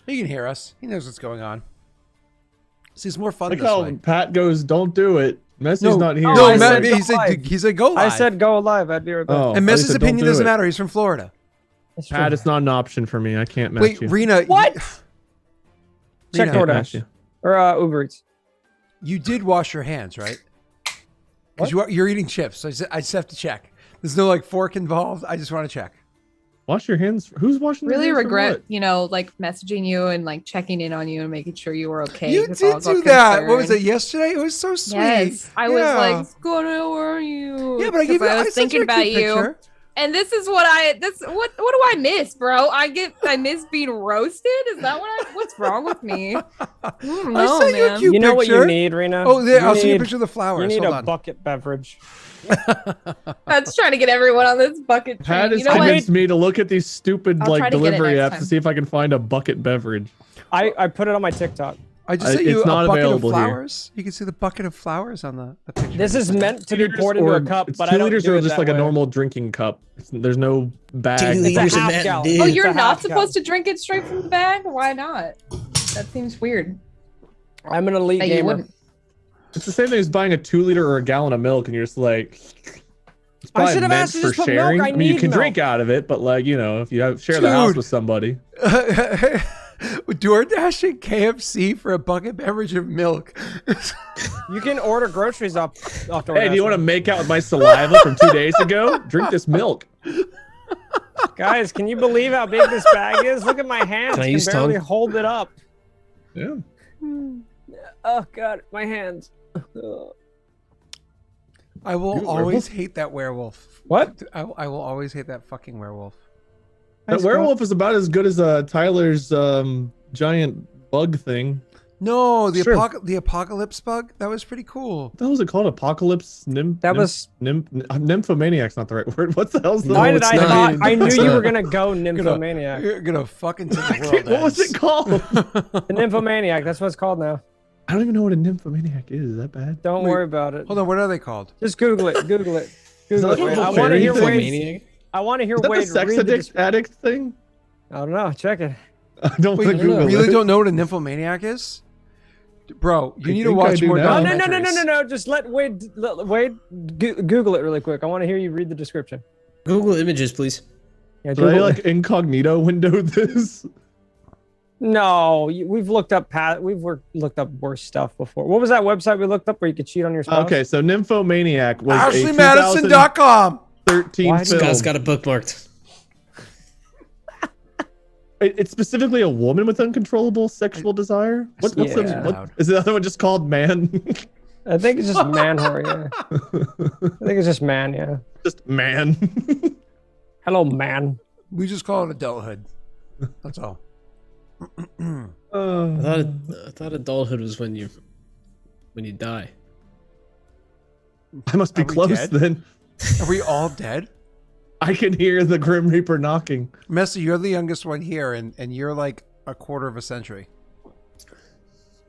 He can hear us. He knows what's going on. See, it's more fun Like this how way. Pat goes, "Don't do it." Messi's not here. No, I Matt, said go he said go live. I said go live. I'd be right back. Oh, and I Mess's said, "Don't opinion do doesn't it." matter. He's from Florida. That's Pat, true. it's not an option for me. I can't match Wait, you. Rena. What? Check Rena, DoorDash or Uber Eats. you did wash your hands, right? Because you're eating chips. So I just have to check. There's no like fork involved. I just want to check. Wash your hands. Who's washing? Really their hands regret, like messaging you and like checking in on you and making sure you were okay. You 'cause I did was all do that. What was concerned. it yesterday? It was so sweet. Yes, I was Yeah. like, Scooter, where are you? Yeah, but I gave 'Cause you. I was thinking about you. Picture. And this is what what do I miss, bro? I miss being roasted. Is that what's wrong with me? I don't I know, sent you a man. cute You know what you picture. need, Rena? Oh, there. You I'll see you a need- picture of the flowers. You need Hold a on. bucket beverage. That's trying to get everyone on this bucket train. Pat has You know what? convinced me to look at these stupid I'll try to get it delivery next apps time. to see if I can find a bucket beverage. I put it on my TikTok. I just sent you it's a not bucket of available here. flowers. You can see the bucket of flowers on the picture. This is meant to be poured into Or a cup, it's but 2 I don't liters do or it just that like a way. normal drinking cup. There's no bag. 2 It's liters a of half Mountain gallon. Dew. Oh, It's you're a not half supposed to drink it straight from the bag? Why not? That seems weird. I'm an elite That you gamer. wouldn't. It's the same thing as buying a 2 liter or a gallon of milk, and you're just like, it's I probably should have meant asked to for just put milk. sharing. I I mean, you need can milk. drink out of it, but if you share the house Dude. with somebody, DoorDashing KFC for a bucket beverage of milk. You can order groceries off DoorDash. hey, do you want to make out with my saliva from 2 days ago? Drink this milk. Guys, can you believe how big this bag is? Look at my hands. Can I Can use barely tongue? hold it up. Yeah. Oh god, my hands. I will You always werewolf? hate that werewolf. What? I will always hate that fucking werewolf. That werewolf is about as good as Tyler's giant bug thing. No, the Sure. the apocalypse bug. That was pretty cool. What the hell is it called? Apocalypse nymphomaniac's not the right word. What the hell's the Why word? did I not. thought I knew It's you not. were gonna go nymphomaniac? You're gonna fuck into the world. What was it called? The nymphomaniac, that's what it's called now. I don't even know what a nymphomaniac is. Is that bad? Don't Wait, worry about it. Hold on, what are they called? Just Google it. Google it. Google that it. like Wade. a I want to fairy hear thing? Wade. Maniac? I want to hear Is that the Wade sex read the addict thing? I don't know. Check it. I don't Wait, want to you Google really it. don't know what a nymphomaniac is? Bro, you I need to think I watch do more now. No, documentaries. no. Just let Wade Google it really quick. I want to hear you read the description. Google images, please. Yeah, Did I Google like incognito window this? No, we've looked up looked up worse stuff before. What was that website we looked up where you could cheat on your spouse? Okay, so nymphomaniac was a AshleyMadison.com. 2013 Why- film. Scott's got it bookmarked. It's specifically a woman with uncontrollable sexual desire. What's Yeah. what is the other one just called man? I think it's just man whore, yeah. I think it's just man, yeah. Just man. Hello, man. We just call it adulthood. That's all. I thought adulthood was when you die. I must be Are we close dead? then. Are we all dead? I can hear the Grim Reaper knocking. Messi, you're the youngest one here, and you're like a quarter of a century.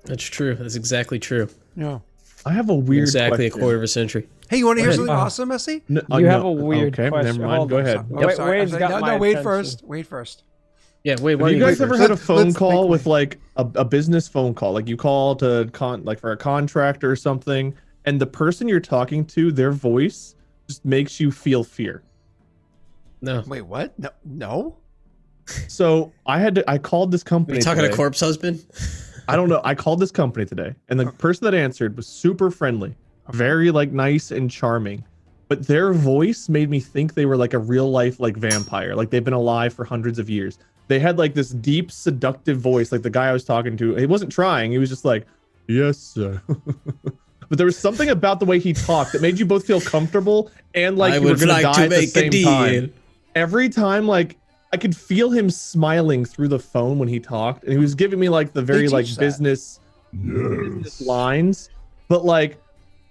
That's true. That's exactly true. Yeah. I have a weird Exactly a question. quarter of a century. Hey, you want to hear Go ahead. something awesome, Messi? No, You have no. a weird Okay, question. never mind. Hold Go on. ahead. Oh, Wait, sorry. Wade's got my wait attention. first. Wait first. Yeah, wait, why Have are you guys wait ever first? had a phone Let's call make- with like a business phone call? Like you call to for a contract or something, and the person you're talking to, their voice just makes you feel fear. No. Wait, what? No, no. So I called this Are company. you talking today. to corpse husband? I don't know. I called this company today, and the person that answered was super friendly, very like nice and charming. But their voice made me think they were like a real life like vampire, like they've been alive for hundreds of years. They had like this deep, seductive voice, like the guy I was talking to. He wasn't trying. He was just like, "Yes, sir." But there was something about the way he talked that made you both feel comfortable and like I you were would gonna like die to at the make a same deal. time. Every time, like I could feel him smiling through the phone when he talked, and he was giving me like the very teach like that. business lines. But like,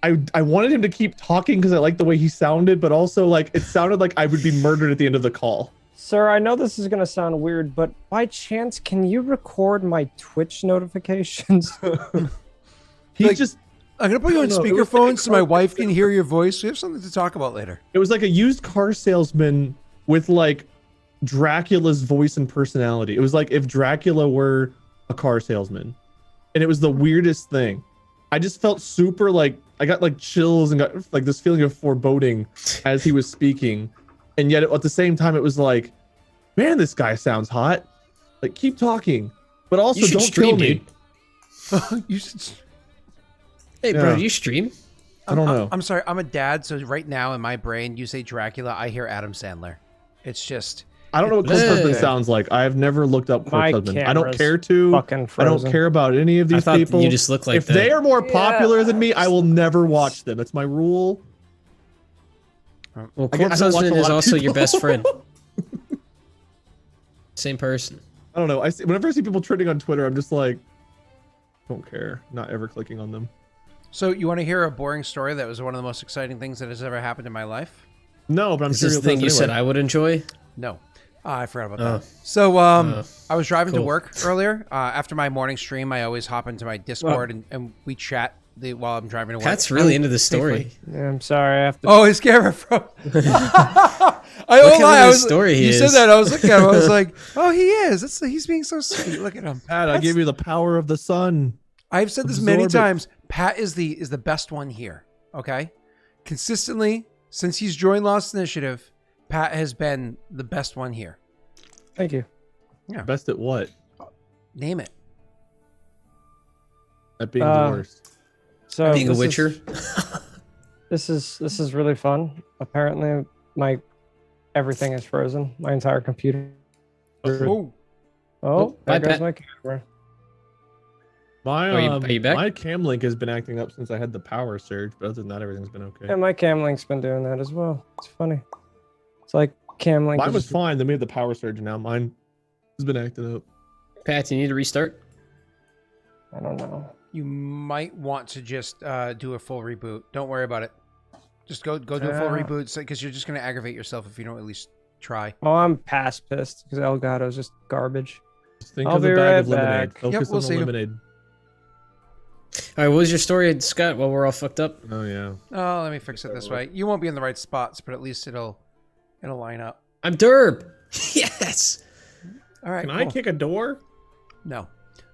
I wanted him to keep talking because I liked the way he sounded, but also like it sounded like I would be murdered at the end of the call. Sir, I know this is going to sound weird, but by chance, can you record my Twitch notifications? He Like- just I'm gonna put you on No, it was like speakerphone a so my car- wife can hear your voice. We have something to talk about later. it was like a used car salesman with like Dracula's voice and personality. It was like if Dracula were a car salesman, and it was the weirdest thing. I just felt super like I got like chills and got like this feeling of foreboding as he was speaking, and yet at the same time it was like, man, this guy sounds hot. Like keep talking, but also You should don't stream, kill me. dude. You should, Hey, bro, Yeah. do you stream? I don't know. I'm sorry. I'm a dad, so right now in my brain, you say Dracula, I hear Adam Sandler. It's just I don't know what Cliff Yeah. Husband sounds like. I've never looked up Cliff My Husband. I don't camera's care to. Fucking I frozen. don't care about any of I these thought people. you just look like if that. they are more popular than me, I will never watch them. That's my rule. Well, I Corpse don't watch a Husband lot is of also your people. best friend. Same person. I don't know. Whenever I see people trending on Twitter, I'm just like, don't care. Not ever clicking on them. so. You want to hear a boring story that was one of the most exciting things that has ever happened in my life? No, but I'm Is sure this you'll the thing tell you us said anyway. I would enjoy? No, I forgot about Oh. that. So I was driving to Cool. work earlier. After my morning stream, I always hop into my Discord and we chat while I'm driving to work. Pat's really into the story. Yeah, I'm sorry. I have to. Oh, his camera froze. I Look won't how lie. into I the was, story he you said is. that. I was looking at him. I was like, oh, he is. He's being so sweet. Look at him. Pat, I give you the power of the sun. I've said this many Absorb it. times. Pat is the best one here. Okay, consistently since he's joined Lost Initiative, Pat has been the best one here. Thank you. Best at what? Name it. At being the worst. So Being a this Witcher? This is really fun. Apparently, my everything is frozen. My entire computer. Oh, Oh, bye, there goes Pat. my camera. My Are you back? my cam link has been acting up since I had the power surge, but other than that, everything's been okay. Yeah, my cam link's been doing that as well. It's funny. It's like cam link. Mine is was just- fine. They made the power surge, and now mine has been acting up. Pat, you need to restart? I don't know. you might want to just do a full reboot. Don't worry about it. Just go do a full Yeah. reboot because you're just going to aggravate yourself if you don't at least try. Oh, I'm past pissed because Elgato's just garbage. Just think I'll of the be bag right of lemonade. back. Focus Yep, we'll on see the you. lemonade. All right, what was your story, Scott, while we're all fucked up? Oh yeah. Oh, let me fix it this way. You won't be in the right spots, but at least it'll line up. I'm Derb. Yes. All right. Can I cool. kick a door? No.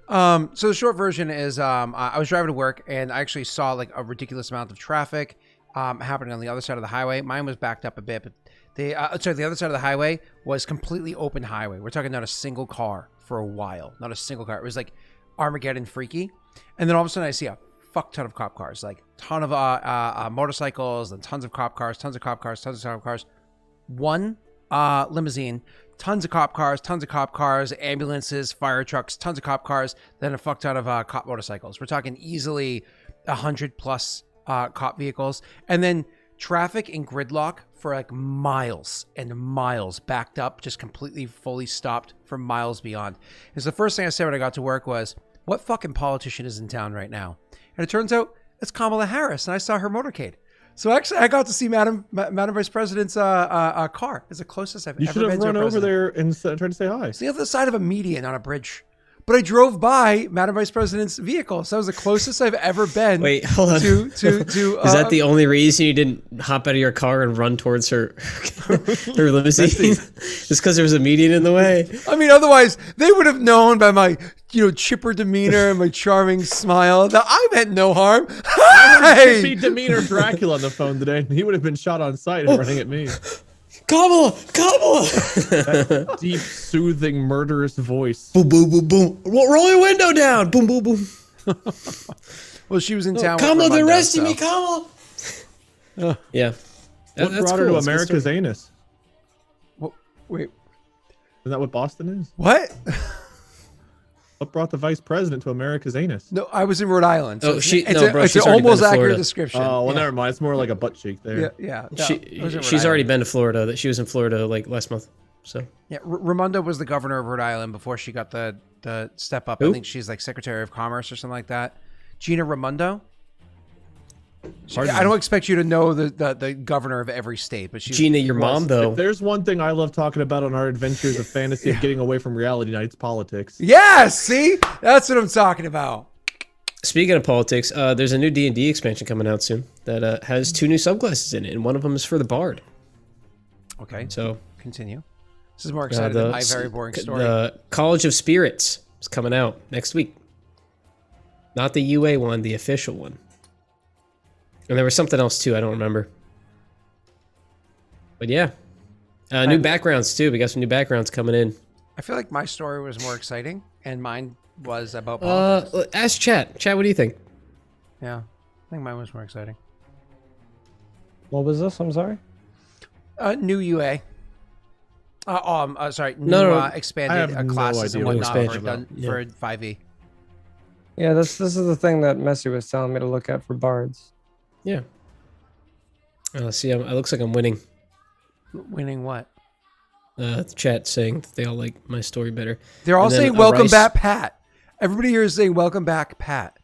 So the short version is I was driving to work and I actually saw like a ridiculous amount of traffic happening on the other side of the highway. Mine was backed up a bit, but the other side of the highway was completely open highway. We're talking not a single car for a while. Not a single car. It was like Armageddon freaky. And then all of a sudden I see a fuck ton of cop cars, like ton of motorcycles and tons of cop cars, tons of cop cars, tons of cop cars. One limousine, tons of cop cars, ambulances, fire trucks, tons of cop cars, then a fuck ton of cop motorcycles. We're talking easily 100 plus cop vehicles, and then traffic and gridlock for like miles and miles, backed up, just completely fully stopped for miles beyond. And so the first thing I said when I got to work was, what fucking politician is in town right now? And it turns out it's Kamala Harris, and I saw her motorcade. So actually, I got to see Madam Vice President's car. It's the closest I've You ever should been have to a run over president. there and tried to say hi. It's the other side of a median on a bridge. But I drove by Madam Vice President's vehicle, so that was the closest I've ever been. Wait, hold on. To Is that the only reason you didn't hop out of your car and run towards her her limousine? Just because there was a median in the way? I mean, otherwise they would have known by my chipper demeanor and my charming smile that I meant no harm. I see Hey! demeanor Dracula on the phone today, and he would have been shot on sight and running at me. Kamala! Kamala! Deep, soothing, murderous voice. Boom, boom, boom, boom. Roll your window down. Boom, boom, boom. Well, she was in town. with Kamala, they're Raimondo, arresting so- me, Kamala. Yeah. What brought her to America's anus? Wait, Isn't that what Boston is? what? What brought the vice president to America's anus? No, I was in Rhode Island. Oh, it's she- it's, no, a, bro, it's she's an already been almost to accurate Florida. description. Oh, well, yeah. never mind. It's more like a butt cheek there. Yeah, yeah. No, it was in Rhode She's already Island. been to Florida. That she was in Florida like last month. So Yeah, Raimondo was the governor of Rhode Island before she got the step up. Who? I think she's like Secretary of Commerce or something like that. Gina Raimondo. I don't expect you to know the governor of every state, but she's Gina, your mom If though. there's one thing I love talking about on our adventures of fantasy of getting away from reality night, it's politics. Yes, see, that's what I'm talking about. Speaking of politics, there's a new D&D expansion coming out soon that has 2 new subclasses in it, and one of them is for the bard. Okay, So continue. This is more exciting than my very boring story. The College of Spirits is coming out next week. Not the UA one, the official one. And there was something else too, I don't remember. But yeah. New backgrounds too. We got some new backgrounds coming in. I feel like my story was more exciting, and mine was about politics. Ask Chat. Chat, what do you think? Yeah, I think mine was more exciting. What was this? I'm sorry. New UA. Sorry. New, No. I expanded have no classes idea and what whatnot you're for, talking about. for 5e. Yeah, this is the thing that Messi was telling me to look at for bards. Yeah. See, it looks like I'm winning. Winning what? The chat saying that they all like my story better. They're all And then saying a "Welcome rice- back, Pat." Everybody here is saying "Welcome back, Pat."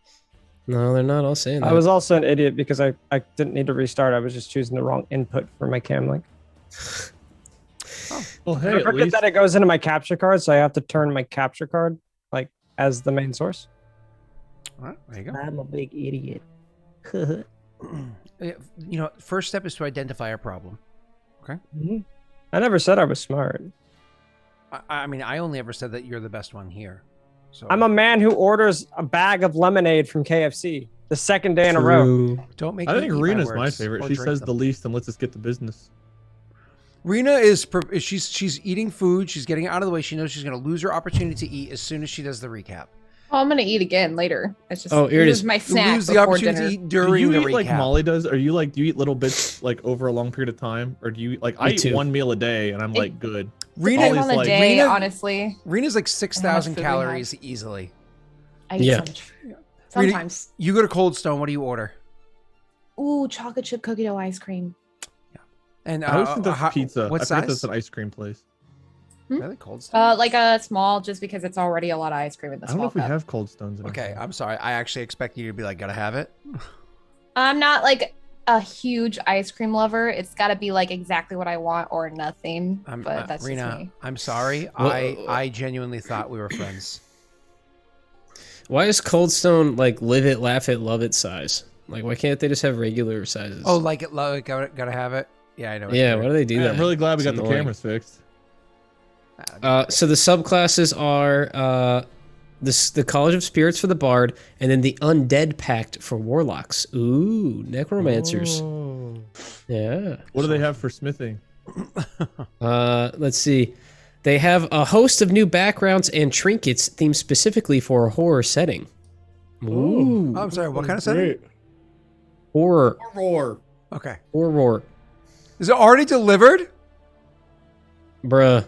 No, they're not all saying that. I was also an idiot because I didn't need to restart. I was just choosing the wrong input for my cam link. Well, hey, I at forget least that it goes into my capture card, so I have to turn my capture card like as the main source. All right, there you go. I'm a big idiot. You know, first step is to identify a problem. I never said I was smart. I mean, I only ever said that you're the best one here. So I'm a man who orders a bag of lemonade from KFC the second day in a row. True. Don't make. I me think eat Rena's my words favorite. or She drink says them. the least and lets us get the business. Rena is she's eating food. She's getting out of the way. She knows she's going to lose her opportunity to eat as soon as she does the recap. Oh, I'm gonna eat again later. It's just Oh, here it this is. my You snack lose the before opportunity dinner. to eat Do during you the eat recap. like Molly does? Or you like do you eat little bits like over a long period of time, or do you like I Me eat too. one meal a day and I'm like good. Rena, Depends Molly's on the like- day, Rena- honestly. Rena's like 6,000 food we have. calories easily. I eat Yeah. so much food. Sometimes. You go to Cold Stone. What do you order? Ooh, chocolate chip cookie dough ice cream. And I always think that's pizza. What I forget size? that's an ice cream place. Really, Cold Stone? Like a small, just because it's already a lot of ice cream in the I don't know small if we cup. have Cold Stones. Okay, I'm sorry. I actually expect you to be like, gotta have it. I'm not like a huge ice cream lover. It's got to be like exactly what I want or nothing. But that's Rena, just me. I'm sorry. I genuinely thought we were friends. Why is Cold Stone like live it, laugh it, love it size? Like, why can't they just have regular sizes? Oh, like it, love it, gotta have it. Yeah, I know. what yeah. you're Why do they do Yeah, that? I'm really glad we It's got the annoying. cameras fixed. So the subclasses are the College of Spirits for the Bard, and then the Undead Pact for Warlocks. Ooh, Necromancers. Oh. Yeah. What do they have for smithing? Let's see. They have a host of new backgrounds and trinkets themed specifically for a horror setting. Ooh. Oh, I'm sorry. What kind of setting? Horror. Roar. Okay. Horror. Is it already delivered? Bruh.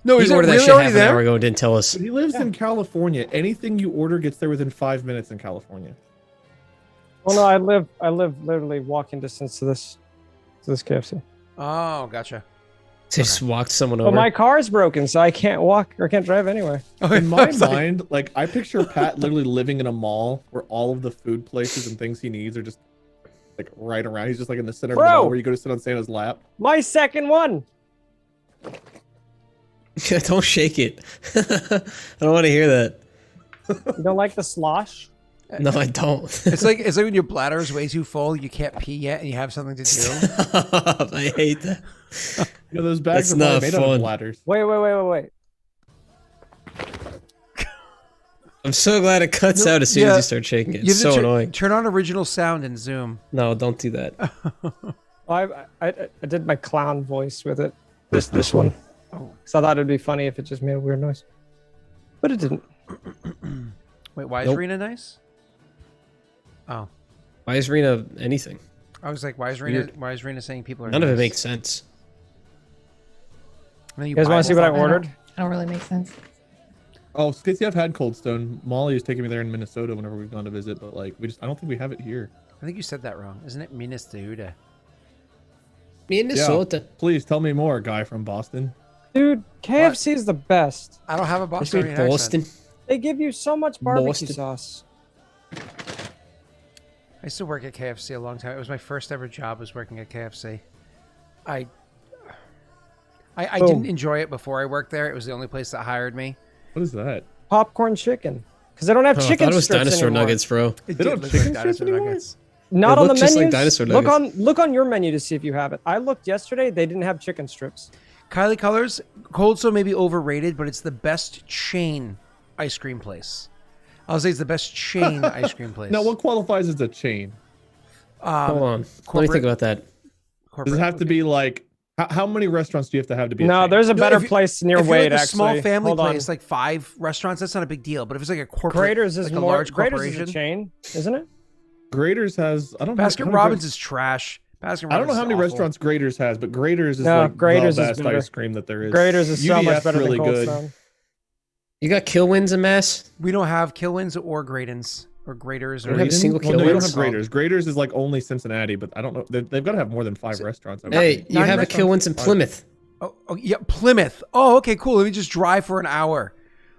No, You is it ordered that really shit already half an hour there? ago and didn't tell us. But he lives in California. Anything you order gets there within 5 minutes in California. Well, no, I live literally walking distance to this KFC. Oh, gotcha. They just walked someone But over. my car's broken, so I can't walk or can't drive anywhere. In my mind, like I picture Pat literally living in a mall where all of the food places and things he needs are just like right around. He's just like in the center of the Bro! mall where you go to sit on Santa's lap. My second one. Don't shake it. I don't want to hear that. You don't like the slosh? No, I don't. It's like when your bladder is way too full, you can't pee yet, and you have something to do. I hate that. You know, those bags That's are probably not made out fun. of bladders. Wait. I'm so glad it cuts No, out as soon yeah. as you start shaking it. You It's have to so annoying. Turn on original sound in Zoom. No, don't do that. I did my clown voice with it. This one. Oh. So I thought it'd be funny if it just made a weird noise, but it didn't. Wait, why is Nope. Rena nice? Oh, Why is Rena anything? I was like, why is Rena saying people are None of it nice? makes sense. And then You guys want to see what I I don't- ordered? I don't really make sense. Oh, Skitsy, I've had Cold Stone. Molly has taken me there in Minnesota whenever we've gone to visit, but like I don't think we have it here. I think you said that wrong. Isn't it Minnesota? Minnesota. Please tell me more, guy from Boston. Dude, KFC is the best. I don't have a I Bostonian speak accent. Boston. They give you so much barbecue Boston. sauce. I used to work at KFC a long time. It was my first ever job was working at KFC. I Oh. didn't enjoy it before I worked there. It was the only place that hired me. What is that? Popcorn chicken. Because they don't have Oh, I chicken thought it was strips dinosaur anymore. nuggets, bro. It They did don't look chicken like strips dinosaur anymore? nuggets. Not It on the looked just like menus. dinosaur look nuggets. on your menu to see if you have it. I looked yesterday. They didn't have chicken strips. Kylie Colors, Cold Stone may be overrated, but it's the best chain ice cream place. I'll say it's the best chain ice cream place. Now, what qualifies as a chain? Hold on. Let me corporate- think about that. Does it have to be like how many restaurants do you have to be? A No, chain? there's a No, better if you- place near if you're Wade. like a actually, small family hold on. place, like 5 restaurants, that's not a big deal. But if it's like a corporate, Graders is like a more. large Graders corporation, is a chain, isn't it? Graders has. I don't know. Baskin Robbins is trash. Baskin I don't know Robbins how is many awful. restaurants Graders has, but Graders is No, like Graders the is best better. ice cream that there is. Graders is so much UDF's better really than Cold good. Stone. You got Killwins in Mass? We don't have Killwins or Gradins or Graders We or don't have a single Well, no, you don't Killwins? have Graders. Graders is like only Cincinnati, but I don't know. They've got to have more than 5 restaurants. I would Hey, think. you have a Killwins in Plymouth. Oh, yeah, Plymouth. Oh, okay, cool. Let me just drive for an hour.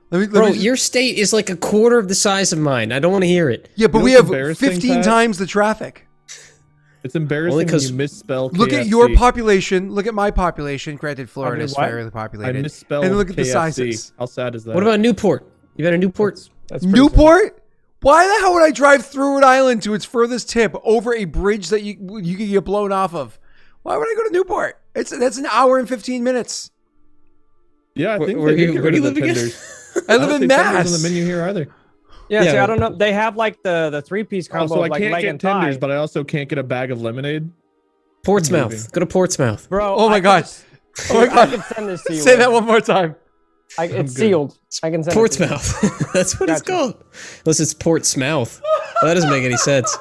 Let Bro, me just- your state is like a quarter of the size of mine. I don't want to hear it. yeah, but You know we what's have embarrassing, 15 Pat? times the traffic. It's embarrassing Only when 'cause- you misspell. Look at KFC. your population. Look at my population. Granted, Florida is what? fairly I populated. misspelled. And look at the KFC. sizes. How sad is that? What about Newport? You got a Newport? That's pretty Newport? Why the hell would I drive through Rhode Island to its furthest tip over a bridge that you could get blown off of? Why would I go to Newport? That's an hour and 15 minutes. Yeah, I think Where they you- did get where rid do you of the live again? tenders. I live don't in think tenders Mass. on the menu here either. Yeah, see, Yeah. I don't know. They have like the 3-piece combo Also, of I like can't leg get and thigh. tenders, but I also can't get a bag of lemonade. Portsmouth. Moving. Go to Portsmouth. Bro, Oh my I God. Can, Oh my I God. can send this to you. Say Wade. that one more time. It's good. sealed. I can send it to you. Portsmouth. That's what it's Gotcha. called. Unless it's Portsmouth. That doesn't make any sense.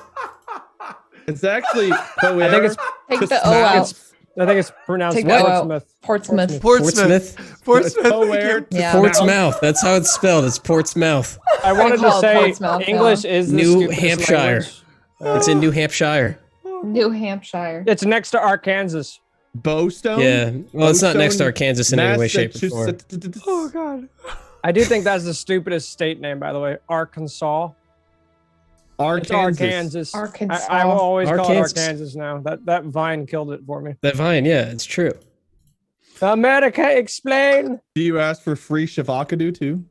It's actually. I think it's. Take the Just O out. I think it's pronounced Take the O out. Portsmouth. Portsmouth. Portsmouth. Portsmouth. Thank you. Yeah. Portsmouth. That's how it's spelled. It's Portsmouth. I wanted to call it say Portsmouth, yeah. English is the New stupidest Hampshire. language. It's in New Hampshire. New Hampshire. It's next to Arkansas. Bowstone. Yeah. Well, it's not next to Bowstone, Arkansas in any way, shape, or form. Massachusetts. Oh God. I do think that's the stupidest state name, by the way. Arkansas. It's Arkansas. Arkansas. I will always call it Arkansas. Arkansas now. That Vine killed it for me. That Vine, yeah, it's true. America, explain. Do you ask for free shavakadu too?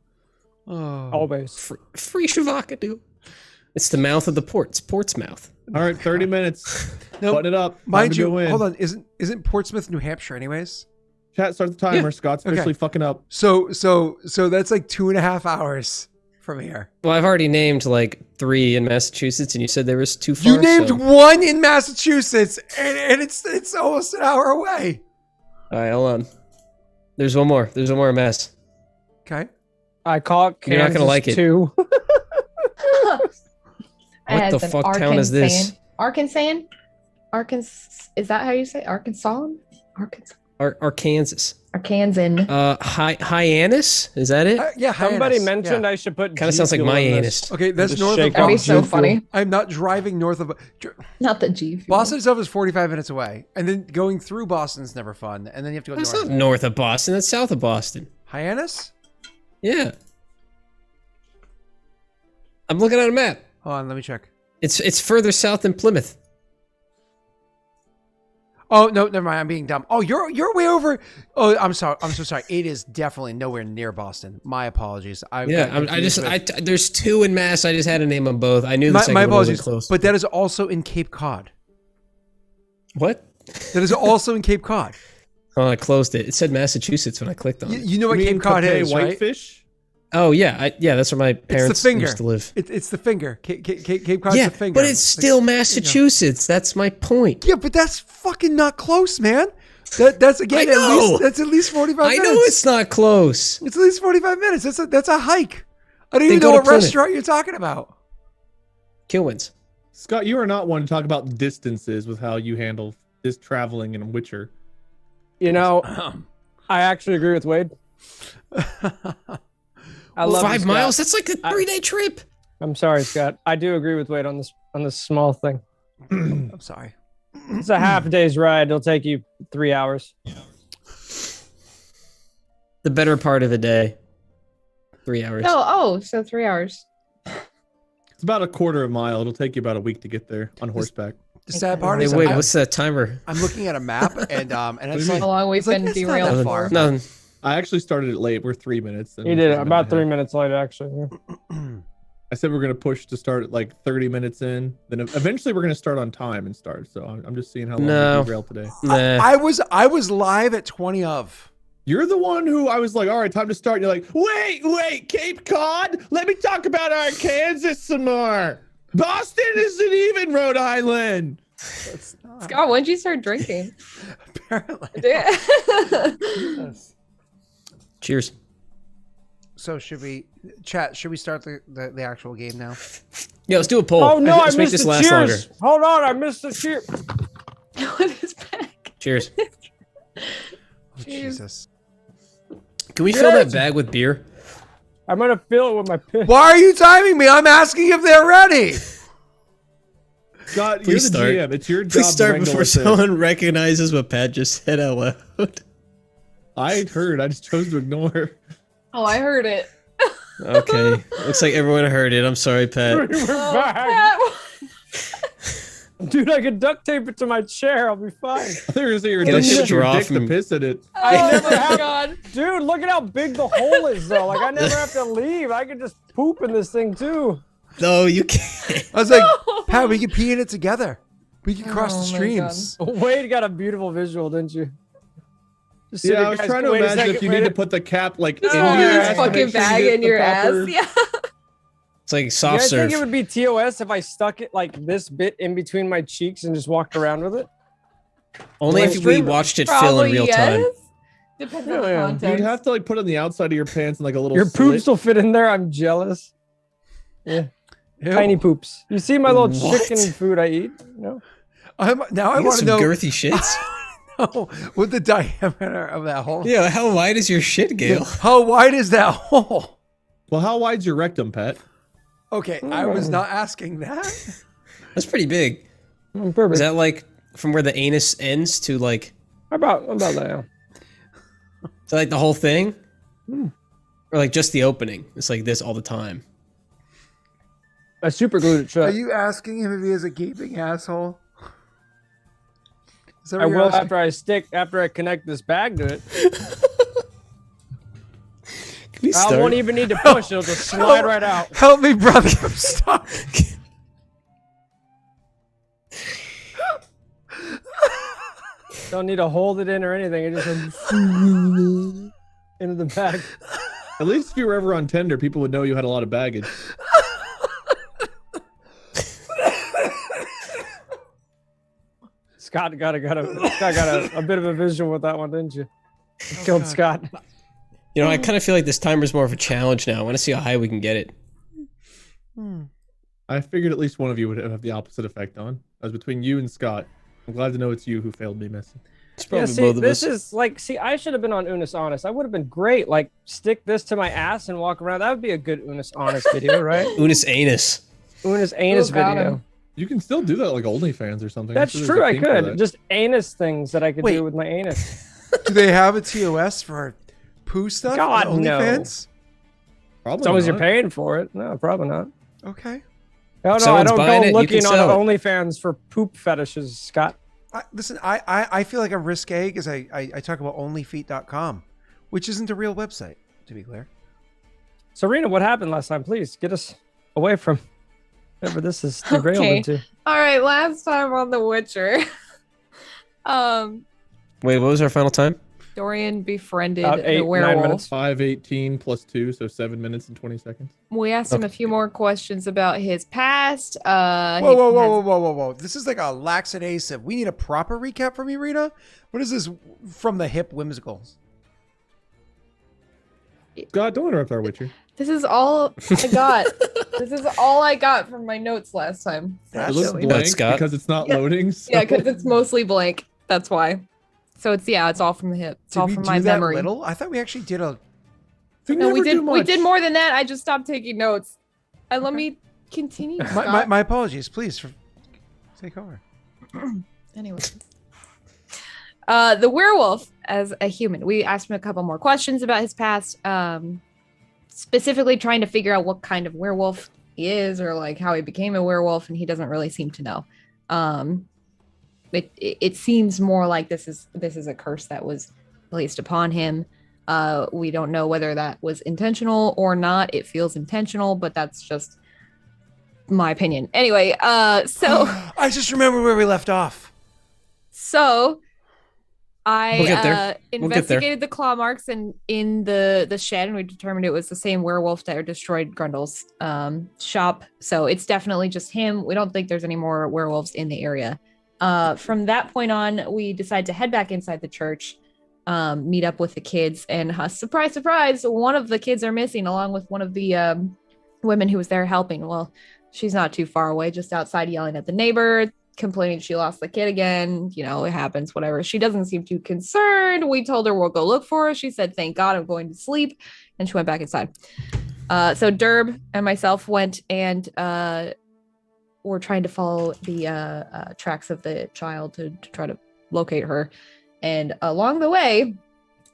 Oh. Always. Free Shavakadu. It's the mouth of the port. It's Portsmouth. All right, 30 minutes. No, Button it up. mind Time to you, go in. hold on. Isn't Portsmouth New Hampshire anyways? Chat, start the timer. Yeah. Scott's Okay. officially fucking up. So that's like 2.5 hours from here. Well, I've already named like 3 in Massachusetts, and you said there was 2 far. You named so- one in Massachusetts, and it's almost an hour away. All right, hold on. There's one more. There's one more in Mass. Okay. I call it Kansas You're not gonna like it. too. What the fuck town is this? Arkansas? Arkansas? Is that how you say it? Arkansas? Arkansas? Arkansas. Arkansan. Hyannis? Is that it? Yeah. Somebody Hyannis. mentioned Yeah. I should put. Kind of sounds like G Fuel my in anus. this. Okay, that's Just north shake of That'd be Boston. so G funny. I'm not driving north of Not the G. fuel. Boston itself is 45 minutes away, and then going through Boston's never fun. And then you have to go That's north. not north of Boston. That's south of Boston. Hyannis? Yeah. I'm looking at a map. Hold on, let me check. It's further south than Plymouth. Oh no, never mind. I'm being dumb. Oh, you're way over. Oh, I'm sorry. I'm so sorry. It is definitely nowhere near Boston. My apologies. There's 2 in Mass. I just had to name them both. I knew the my second one wasn't apologies. close. But that is also in Cape Cod. What? That is also in Cape Cod. Oh, I closed it. It said Massachusetts when I clicked on it. You know what You Cape mean Cod Capet is, right? Whitefish? Oh yeah, that's where my parents finger. used to live. It's the finger. Cape Cod's Yeah, the finger. but it's still Massachusetts. That's my point. Yeah, but that's fucking not close, man. That's again I know. that's at least 45 I minutes. know it's not close. It's at least 45 minutes. That's a hike. I don't Then even go know to what Plymouth. restaurant you're talking about. Killwins. Scott, you are not one to talk about distances with how you handle this traveling in Witcher. You know, I actually agree with Wade. I love you, 5 Scott. miles? That's like a 3-day trip. I'm sorry, Scott. I do agree with Wade on this small thing. I'm sorry. It's a half day's ride. It'll take you 3 hours. The better part of a day. 3 hours. So 3 hours. It's about a quarter of a mile. It'll take you about a week to get there on horseback. The sad part Hey, is wait, I'm, what's that timer? I'm looking at a map and it's like How long we've it's like, been it's not derailed that for. far. Nothing. I actually started it late. We're 3 minutes. and He did it it's about been 3 ahead. minutes later, actually. Yeah. I I said we're gonna push to start at like 30 minutes in. Then eventually we're gonna start on time and start. So I'm just seeing how long No. we derail today. Nah. I was live at 20 of. You're the one who I was like, all right, time to start. And you're like, wait, Cape Cod. Let me talk about Arkansas some more. Boston isn't even Rhode Island. It's not. Scott, when'd you start drinking? Apparently. Yes. Cheers. So should we start the actual game now? Yeah, let's do a poll. Oh no, I Let's make missed this the last cheers. longer. Hold on, I missed the cheer. What is back? Cheers. Oh, Jesus. Can we fill that bag with beer? I'm gonna fill it with my piss. Why are you timing me? I'm asking if they're ready. Scott, Please you're the start. GM. It's your job. Please to start wrangle before with this. someone recognizes what Pat just said out loud. I heard. I just chose to ignore. Oh, I heard it. Okay. Looks like everyone heard it. I'm sorry, Pat. We're Oh, back. Pat. Dude, I can duct tape it to my chair. I'll be fine. I think you're gonna say you're Get a addicted to your straw dick to from- piss in it. Oh never my have- god. Dude, look at how big the hole is, though. Like, I never have to leave. I can just poop in this thing, too. No, you can't. I was like, Pat, we can pee in it together. We can cross the Oh my streams. Wade got a beautiful visual, didn't you? Just sit Yeah, there, I was guys. trying to Wait a imagine if second, you wait need a- to put the cap like Just in hold your this ass to fucking make sure you bag get in the your proper- ass. Yeah. It's like You soft guys think serve. it would be TOS if I stuck it like this bit in between my cheeks and just walked around with it? Only Well, if we stream- watched it fill Probably in real yes. time. Depends Yeah, on the yeah. context. You'd have to like put it on the outside of your pants and like a little Your slit. poops will fit in there. I'm jealous. Yeah, Ew. tiny poops. You see my little What? chicken food I eat? No. Now I You got want to some know girthy shits. what the diameter of that hole. Yeah, how wide is your shit, Gail? How wide is that hole? Well, how wide's your rectum, Pat? Okay, I was not asking that. That's pretty big. I'm perfect. Is that like from where the anus ends to like, about that? Yeah. is that like the whole thing? Or like just the opening? It's like this all the time. I super glued it Are shut. you asking him if he has a gaping asshole? Is that I what you're will asking? after I connect this bag to it. Can we I start? won't even need to push; it'll just slide right out. Help me, brother. I'm stuck. Don't need to hold it in or anything. It just goes into the bag. At least if you were ever on Tinder, people would know you had a lot of baggage. Scott got a bit of a visual with that one, didn't you? Killed Scott. You know, I kind of feel like this timer's more of a challenge now. I want to see how high we can get it. I figured at least one of you would have the opposite effect on. I was between you and Scott. I'm glad to know it's you who failed me, Missy. It's Yeah, probably see, both of this us. is like, I should have been on Unis Honest. I would have been great. Like, stick this to my ass and walk around. That would be a good Unis Honest video, right? Unis anus. Unis Anus got video. him. You can still do that like OnlyFans or something. I'm That's sure there's true. a I kink for could that. just anus things that I could Wait. do with my anus. Do they have a TOS for poo stuff? God, on no. OnlyFans? Probably As long as you're not. paying for it. No, probably not. Okay. No, I someone's don't buying it, go you can looking on sell it. OnlyFans for poop fetishes, Scott. Listen, I feel like I'm risque because I talk about onlyfeet.com, which isn't a real website, to be clear. Serena, what happened last time? Please get us away from whatever this is derailed Okay. into. All right, last time on The Witcher, Wait, what was our final time? Dorian befriended About 8, the 9 werewolf. minutes. 5:18 plus 2, so 7 minutes and 20 seconds. We asked him a few more questions about his past. Whoa. This is like a laxative. We need a proper recap from you, Rita. What is this from the hip whimsicals? Scott, don't interrupt our Witcher. This is all I got. This is all I got from my notes last time. It looks silly. blank Scott. because it's not Yeah. loading. So. Yeah, because it's mostly blank. That's why. So it's all from the hip. It's all Did we from do my that memory. little? I thought we actually did a. We No, we never do did. We much. did more than that. I just stopped taking notes. And let me continue. Scott. My apologies, please. Take over. Anyway. The werewolf as a human. We asked him a couple more questions about his past, specifically trying to figure out what kind of werewolf he is or like how he became a werewolf, and he doesn't really seem to know. It seems more like this is a curse that was placed upon him. We don't know whether that was intentional or not. It feels intentional, but that's just my opinion. Anyway, so I just remember where we left off. so I We'll get there. We'll get there. investigated the claw marks in the shed, and we determined it was the same werewolf that destroyed Grundle's shop. So it's definitely just him. We don't think there's any more werewolves in the area. From that point on, we decided to head back inside the church, meet up with the kids, and surprise, surprise, one of the kids are missing, along with one of the women who was there helping. Well, she's not too far away, just outside, yelling at the neighbor, complaining she lost the kid again. You know, it happens, whatever. She doesn't seem too concerned. We told her we'll go look for her. She said, thank God, I'm going to sleep. And she went back inside. So Derb and myself went and were trying to follow the tracks of the child to try to locate her. And along the way,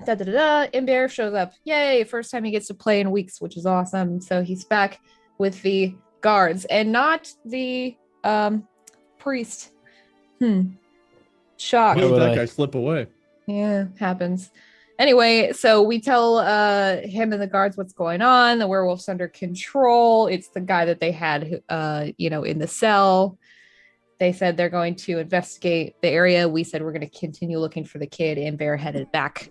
Imber shows up. Yay, first time he gets to play in weeks, which is awesome. So he's back with the guards and not the priest. Shock. Why would that guy slip away? Yeah, happens. Anyway, so we tell him and the guards what's going on. The werewolf's under control. It's the guy that they had, in the cell. They said they're going to investigate the area. We said we're going to continue looking for the kid, and Bear headed back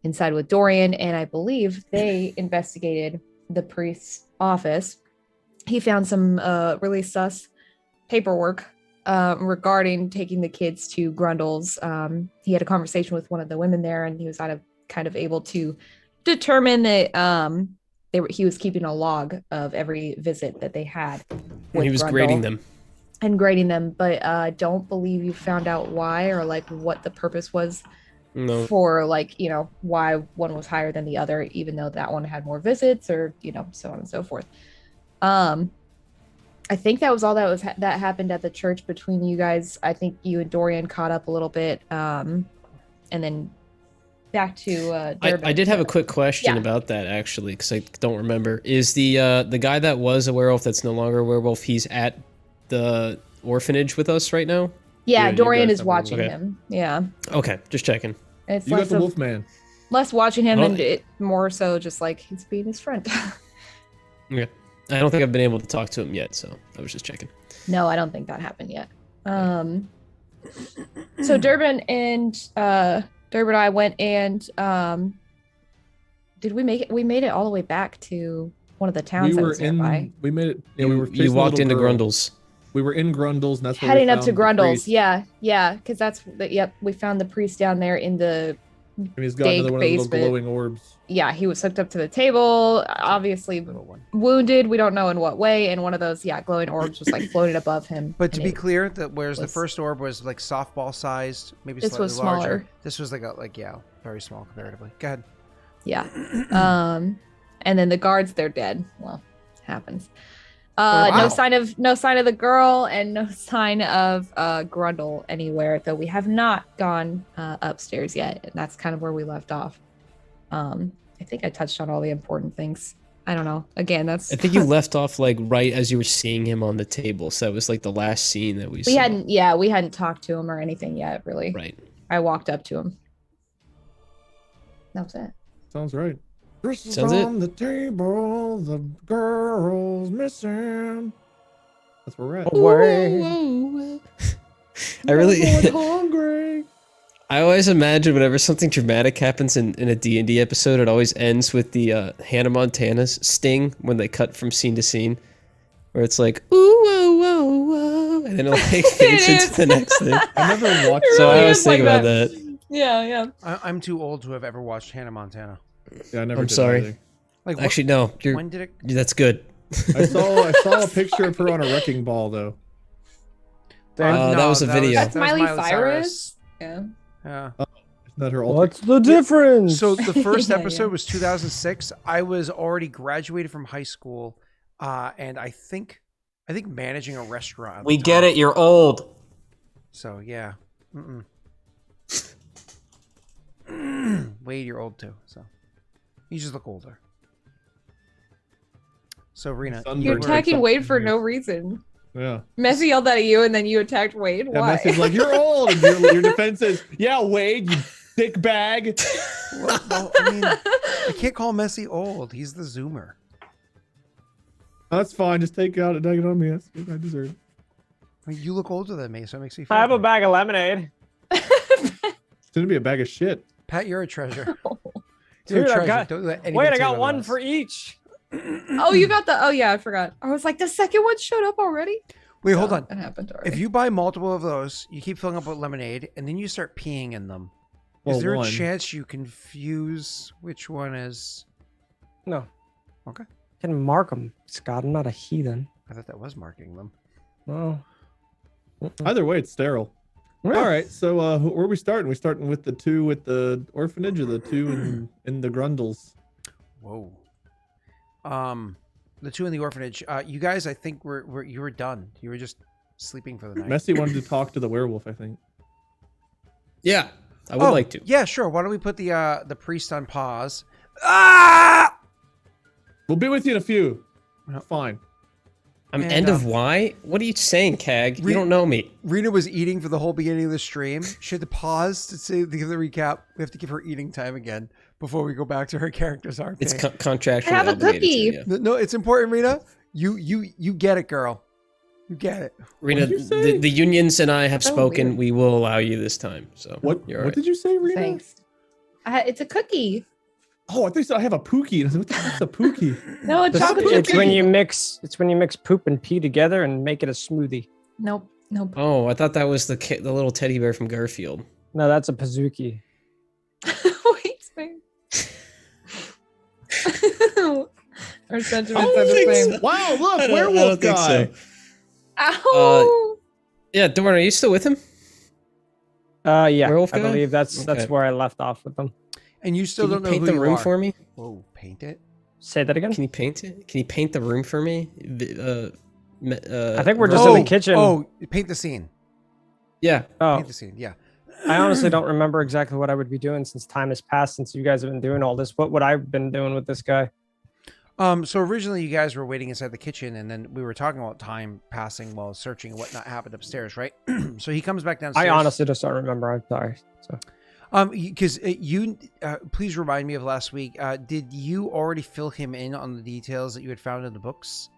inside with Dorian. And I believe they investigated the priest's office. He found some really sus paperwork regarding taking the kids to Grundle's. He had a conversation with one of the women there, and he was kind of able to determine that he was keeping a log of every visit that they had. When he was grading them. And grading them, but I don't believe you found out why or like what the purpose was. No. For why one was higher than the other, even though that one had more visits, or so on and so forth. I think that was all that happened at the church between you guys. I think you and Dorian caught up a little bit, and then back to Durban. I did have a quick question Yeah. about that, actually, because I don't remember. Is the guy that was a werewolf that's no longer a werewolf, he's at the orphanage with us right now? Yeah, Yeah, you Dorian guys is have watching okay. him. Yeah, Okay, just checking. it's You got less the of, wolf man. less watching him Well, and it more so just like he's being his friend. Okay. I don't think I've been able to talk to him yet, so I was just checking. No, I don't think that happened yet. So Durban and I went and did we make it? We made it all the way back to one of the towns We that were was nearby. We made it. Yeah, we were. You chasing the walked little into girl. Grundle's. We were in Grundle's, and that's where Heading we up to found the Grundle's. priest, Yeah, because we found the priest down there in the. And he's got Big another one of the little basement. glowing orbs. Yeah, he was hooked up to the table, obviously Little one. wounded. We don't know in what way, and one of those glowing orbs was like floating above him. But to and be it- clear, whereas the was- first orb was like softball sized, maybe This slightly was larger. smaller. This was very small comparatively. Go ahead. Yeah. And then the guards, they're dead. Well, happens. wow. No sign of the girl, and no sign of Grundle anywhere, though we have not gone upstairs yet, and that's kind of where we left off. I think I touched on all the important things. I don't know. Again, that's I think you left off like right as you were seeing him on the table, so that was like the last scene that we we saw. hadn't talked to him or anything yet, really. Right. I walked up to him. That was it. Sounds right. This is Sounds it. on the table. The girl's missing. That's where we're at. I really, hungry. I always imagine whenever something dramatic happens in a D&D episode, it always ends with the Hannah Montana's sting when they cut from scene to scene, where it's like, ooh, whoa, whoa, whoa, and then it like fades It into the next thing. I never watched. So I really always is think like about that. Yeah. I'm too old to have ever watched Hannah Montana. Yeah, I never. I'm did sorry. either. Like what- Actually, no, when did it? that's good. I saw a picture of her on a wrecking ball though. That was a video. That's that was Miley Cyrus. Yeah. Yeah. Isn't that her alter? What's the difference? So the first Yeah, episode yeah. was 2006. I was already graduated from high school, and I think managing a restaurant. at the We get time. it. You're old. So yeah. Wade, you're old too. So you just look older. So Rena, Sunburned You're takes attacking up Wade some for years. no reason. Yeah. Messi yelled at you, and then you attacked Wade. Yeah, Why? Messi's like, you're old. And your defense is, yeah, Wade, you thick bag. well, I mean, I can't call Messi old. He's the Zoomer. That's fine. Just take it on me. That's what I deserve. I mean, you look older than me, so it makes me feel I have a good. bag of lemonade. It's gonna be a bag of shit. Pat, you're a treasure. Dude, You're a I got- Don't let anybody Wait, I tell you got one otherwise. for each. Oh, you got the. Oh yeah, I forgot. I was like, the second one showed up already. Wait, hold Oh, on. That happened already. If you buy multiple of those, you keep filling up with lemonade, and then you start peeing in them. Well, Is there one. a chance you confuse which one is? No. Okay. I can mark them, Scott. I'm not a heathen. I thought that was marking them. No. Either way, it's sterile. All right. So where are we starting? We starting with the two at the orphanage, or the two in the Grundles? Whoa. The two in the orphanage. You guys, I think you were done. You were just sleeping for the night. Messy wanted to talk to the werewolf, I think. Yeah, I would like to. Yeah, sure. Why don't we put the priest on pause? Ah! We'll be with you in a few. Yep. Fine. I'm And, end of why? What are you saying, Cag? You don't know me. Rena was eating for the whole beginning of the stream. She had to pause to give the recap. We have to give her eating time again before we go back to her character's arc. It's contractually I have a obligated cookie. to, yeah. No, it's important, Rena. You get it, girl. You get it. Rena, What'd you say? the unions and I have So spoken. weird. We will allow you this time. So What You're what right. did you say, Rena? Thanks. It's a cookie. Oh, I thought you said I have a pookie. And I said, what the heck's a pookie? No, a chocolate chip It's when cookie. you mix. It's when you mix poop and pee together and make it a smoothie. Nope. Nope. Oh, I thought that was the little teddy bear from Garfield. No, that's a Pazuki. Wait, wait. Our sentiments I are don't the think same. so. Wow, look, I werewolf don't think guy. so. Ow! Yeah, Dorn, are you still with him? Yeah, Werewolf I guy? believe that's Okay. where I left off with them. And you still Can you don't know paint who the you room are. for me? Whoa, paint it. Say that again. Can you paint it? Can you paint the room for me? I think we're just in the kitchen. Oh, paint the scene. Yeah. Oh, Paint the scene. Yeah. I honestly don't remember exactly what I would be doing since time has passed since you guys have been doing all this. What would I have been doing with this guy? So originally you guys were waiting inside the kitchen, and then we were talking about time passing while searching and whatnot happened upstairs, right? So he comes back downstairs. I honestly just don't remember. I'm sorry. So Because you, please remind me of last week. Did you already fill him in on the details that you had found in the books,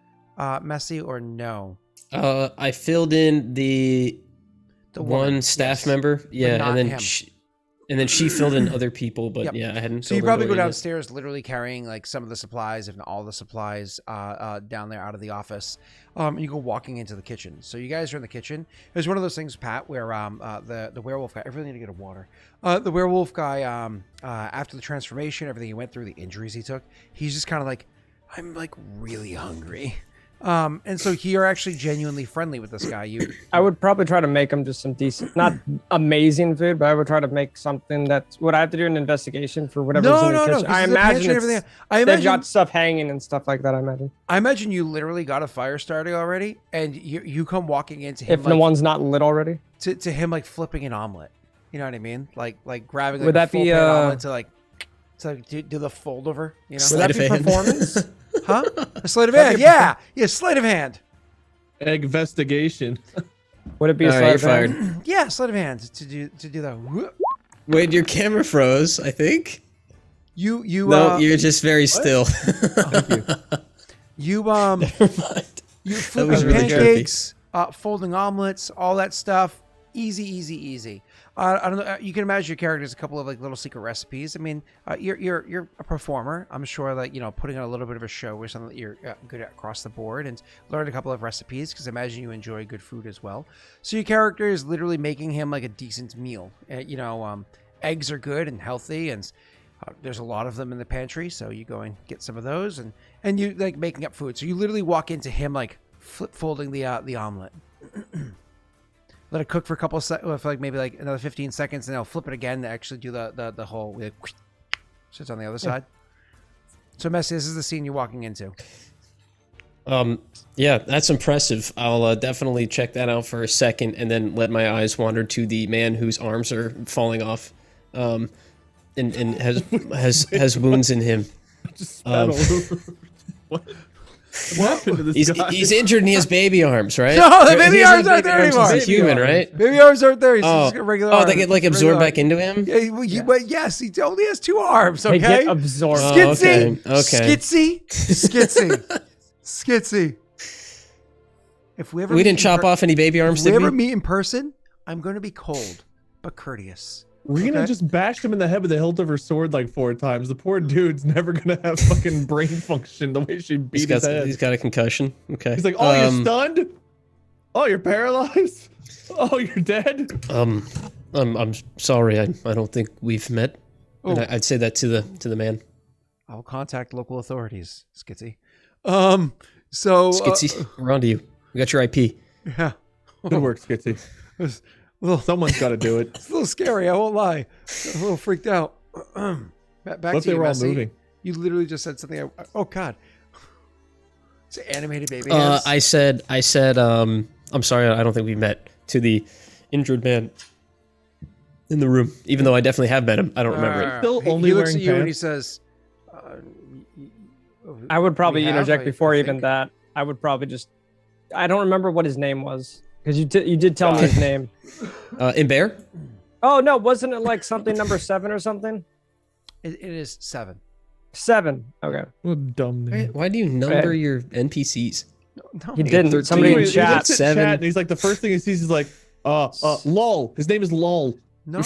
Messy, or no? I filled in the woman, one staff yes. member. Yeah, not and then him. she filled in other people, but Yep. yeah, I hadn't. So you filled in probably go Dorian yet. downstairs, literally carrying like some of the supplies, if not all the supplies, down there out of the office. And you go walking into the kitchen. So you guys are in the kitchen. It's one of those things, Pat, where the werewolf guy. I really need to get a water. The werewolf guy, after the transformation, everything he went through, the injuries he took, he's just kind of like, I'm like really hungry. And so you're actually genuinely friendly with this guy. I would probably try to make him just some decent, not amazing food, but I would try to make something that would I have to do an investigation for whatever's in the kitchen. 'cause I there's a pantry imagine and it's, everything. I they've imagine got stuff hanging and stuff like that. I imagine you literally got a fire started already, and you come walking into him if the one's not lit already. to him like flipping an omelet. You know what I mean? Like grabbing like Would a that full be, pan omelet to do the fold over. You know? Would that Sleight be of hand. performance? Huh? A sleight of hand. Yeah, sleight of hand. Egg investigation. Would it be a All right, sleight you're of hand? fired. Yeah, sleight of hand to do that. Whoop. Wait, your camera froze. I think. You No, you're just very still. you Never mind. you That flipping was really pancakes, folding omelets, all that stuff. Easy. I don't know. You can imagine your character has a couple of like little secret recipes. I mean, you're a performer. I'm sure that putting on a little bit of a show or something that you're good at across the board, and learn a couple of recipes because I imagine you enjoy good food as well. So your character is literally making him like a decent meal. Eggs are good and healthy, and there's a lot of them in the pantry. So you go and get some of those, and you like making up food. So you literally walk into him like folding the omelet. Let it cook for a couple of seconds, for like maybe like another 15 seconds, and I'll flip it again to actually do the whole. Like, so it's on the other side. So, Messy, this is the scene you're walking into. Yeah, that's impressive. I'll definitely check that out for a second, and then let my eyes wander to the man whose arms are falling off, and has wounds in him. Just spat all over. What happened to this guy? He's injured and he has baby arms, right? No, the He baby has, arms aren't there arms 'cause anymore. He's human, right? Baby arms aren't there. He's Oh, just got regular arms. they get like absorbed back into him. Yeah, but yes, he only has 2 arms. They Okay. get absorbed. Oh, Skitsy. okay. Skitsy. Skitsy. If we ever We meet didn't in chop off any baby arms, if we did ever we? meet in person, I'm going to be cold but courteous. Rena Okay. just bashed him in the head with the hilt of her sword like 4 times. The poor dude's never gonna have fucking brain function the way she beat his head. He's got a concussion. Okay. He's like, oh, you're stunned? Oh, you're paralyzed? Oh, you're dead? I'm sorry. I don't think we've met. And Oh. I'd say that to the man. I'll contact local authorities, Skitsy. So Skitsy, we're on to you. We got your IP. yeah. Good work, Skitsy. It's a little, Someone's got to do it. it's a little scary. I won't lie. I'm a little freaked out. Back What if to they you, were all Messi. moving? You literally just said something. Oh God. It's an animated baby. hands. I said. I'm sorry. I don't think we met. To the injured man in the room. Even though I definitely have met him, I don't remember it. Still He only looks wearing at you and he pants? says, I would probably We have, interject before I even think. that. I would probably just. I don't remember what his name was because you did tell me his name. In Bear? Oh no, wasn't it like something number 7 or something? It is 7. 7. Okay. What a dumb name. Why do you number your NPCs? No, He didn't. 13. Somebody in Anyway, he chat. looks at 7. chat and he's like, the first thing he sees is like, lol. His name is lol. no,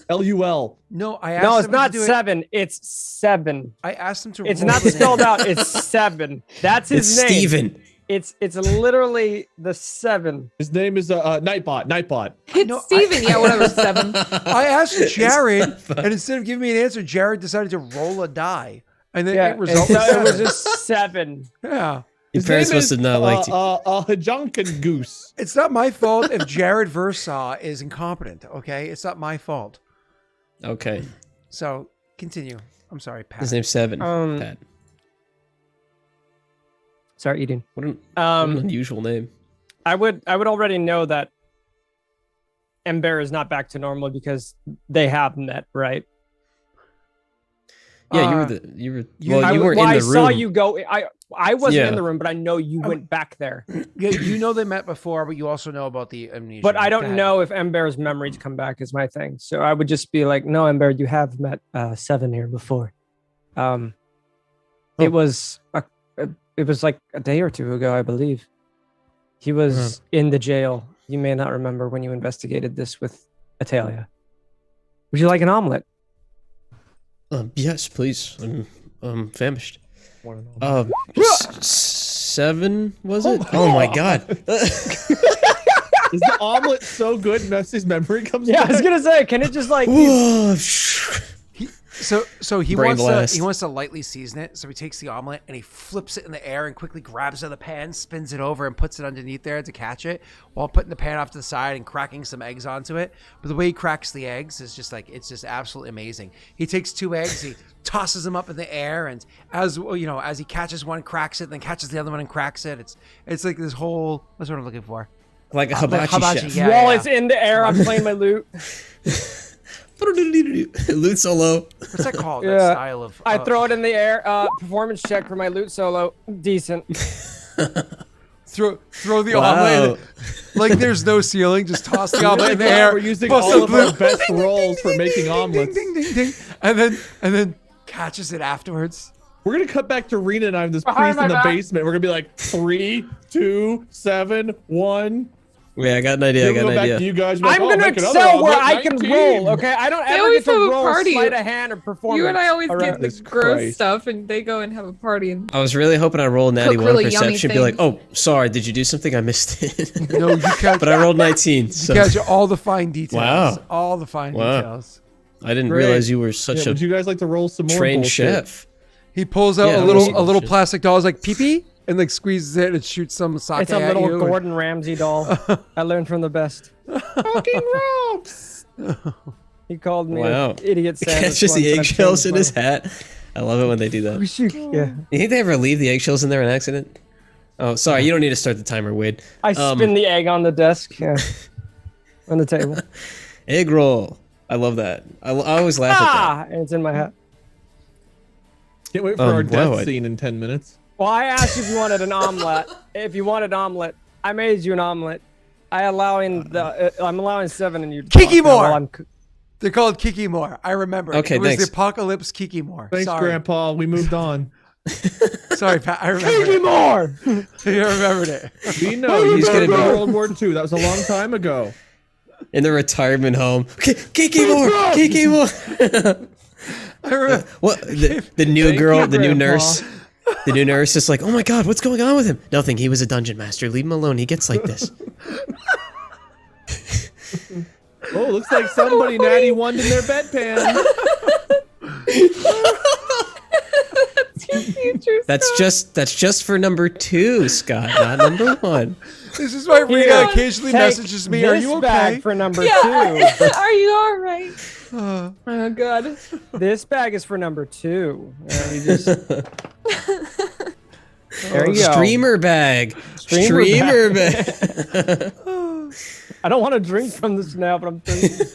Lul. no. I asked No, him it's to not do it. 7. It's 7. I asked him to. It's roll not the spelled name. out. It's 7. That's his It's name. Steven. It's literally the 7. His name is Nightbot. Nightbot. It's No, Steven. Yeah, whatever. 7. I asked Jared, and instead of giving me an answer, Jared decided to roll a die, and then Yeah, it and resulted. so it was seven. just 7. Yeah. Your parents must have not liked you. Hajankin Goose. It's not my fault if Jared Versaw is incompetent. Okay, it's not my fault. Okay. So continue. I'm sorry, Pat. His name's Seven. Pat. Sorry, eating. What an unusual name. I would already know that Ember is not back to normal because they have met, right? Yeah, Uh, you were you- well, you weren't well, in I the room. saw you go. I wasn't Yeah. in the room, but I know you went back there. Yeah, you know they met before, but you also know about the amnesia. But I Go don't ahead. know if Ember's memories come back is my thing. So I would just be like, no, Ember, you have met Seven here before. It was like a day or two ago, I believe. He was in the jail. You may not remember when you investigated this with Atalia. Would you like an omelet? Yes, please. I'm famished. Oh, Seven was it? Oh my god. is the omelet so good? Messi's memory comes Yeah, I back? was gonna say, can it just like? So he Brain wants blast. to lightly season it. So he takes the omelet and he flips it in the air and quickly grabs it out of the pan, spins it over, and puts it underneath there to catch it, while putting the pan off to the side and cracking some eggs onto it. But the way he cracks the eggs is just like it's just absolutely amazing. He takes 2 eggs, he tosses them up in the air, and as he catches one, cracks it, then catches the other one and cracks it. It's like this whole. That's what I'm looking for. Like a hibachi, hibachi, chef. yeah. While it's in the air, I'm playing my lute. Lute solo. What's that called? Yeah. That style of. I throw it in the air. Performance check for my lute solo. Decent. Throw the Wow. omelet. Like there's no ceiling. Just toss the omelet in the Yeah, air. we're using bust all a of our blue- best rolls for making ding, omelets. Ding, ding, ding, ding, and then catches it afterwards. We're gonna cut back to Rena and I'm this Behind priest in my the back. basement. We're gonna be like 3, 2, 7, 1. Wait, I got an idea. I Then got we'll an go back idea. to you guys. and be like, I'm "Oh, gonna make another excel where omelet, I can 19." roll. Okay, I don't ever always get to have a roll party. sleight of hand or performance. You and I always All get right. the Jesus gross Christ. stuff, and they go and have a party. And I was really hoping I rolled natty Cook one really yummy perception. Be like, things. oh, sorry, did you do something? I missed it. No, you catch. But I rolled 19. So You catch all the fine details. Wow. All the fine Wow. details. I didn't Great. realize you were such Yeah, a would you guys like to roll some more trained bullshit? chef. He pulls out Yeah, a that little was bullshit. plastic doll. He's like pee pee, and like squeezes it and shoots some sake It's a at little you. Gordon Ramsay doll. I learned from the best. Fucking ropes. He called me Wow. an idiot sandwich. It's just once, the and I've eggshells changed in my- his hat. I love it when they do that. Yeah. You think they ever leave the eggshells in there on accident? Oh, sorry. You don't need to start the timer, Wade. I spin the egg on the desk. Yeah. On the table. Egg roll. I love that. I always laugh at Ah! And it's in my hat. Can't wait for our death wow, scene in 10 minutes. Well, I asked you if you wanted an omelet. If you wanted omelet, I made you an omelet. I'm allowing 7 and you. Kiki talk now more! while I'm They're called Kiki More. I remember. Okay, it was thanks. the Apocalypse Kiki More. Thanks, Sorry. Grandpa. We moved on. Sorry, Pat. I remember. Kiki It. Moore. You remembered it. We know He's he's gonna gonna be- World War II. That was a long time ago. In the retirement home. Kiki Moore! Kiki Moore! I remember. What? The new Thank girl, you, the new Grandpa. nurse. The new nurse is like, oh my god, what's going on with him? Nothing. He was a dungeon master. Leave him alone. He gets like this. Oh, looks like somebody natty one in their bedpan. Your future That's just for number 2, Scott, not number 1. This is why Rita Here, occasionally Take messages me. Are this you bag okay? for number Yeah. 2. Are you all right? Uh, Oh god. This bag is for number 2. You just, there you go. Streamer bag. Streamer Streamer bag. I don't want to drink from this now, but I'm thinking.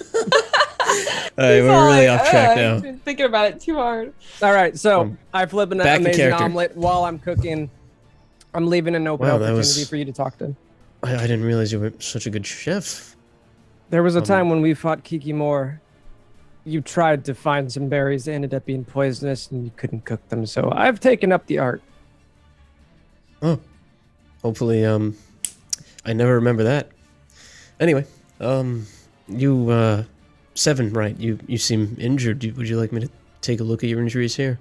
All right, we're really off track now. I've been thinking about it too hard. All right, so I flip an back in amazing character. omelet while I'm cooking. I'm leaving an open Wow, that opportunity was- for you to talk to him. I didn't realize you were such a good chef. There was a time when we fought Kiki Moore. You tried to find some berries, they ended up being poisonous, and you couldn't cook them. So I've taken up the art. Oh, hopefully, I never remember that. Anyway, you, 7, right? You seem injured. Would you like me to take a look at your injuries here?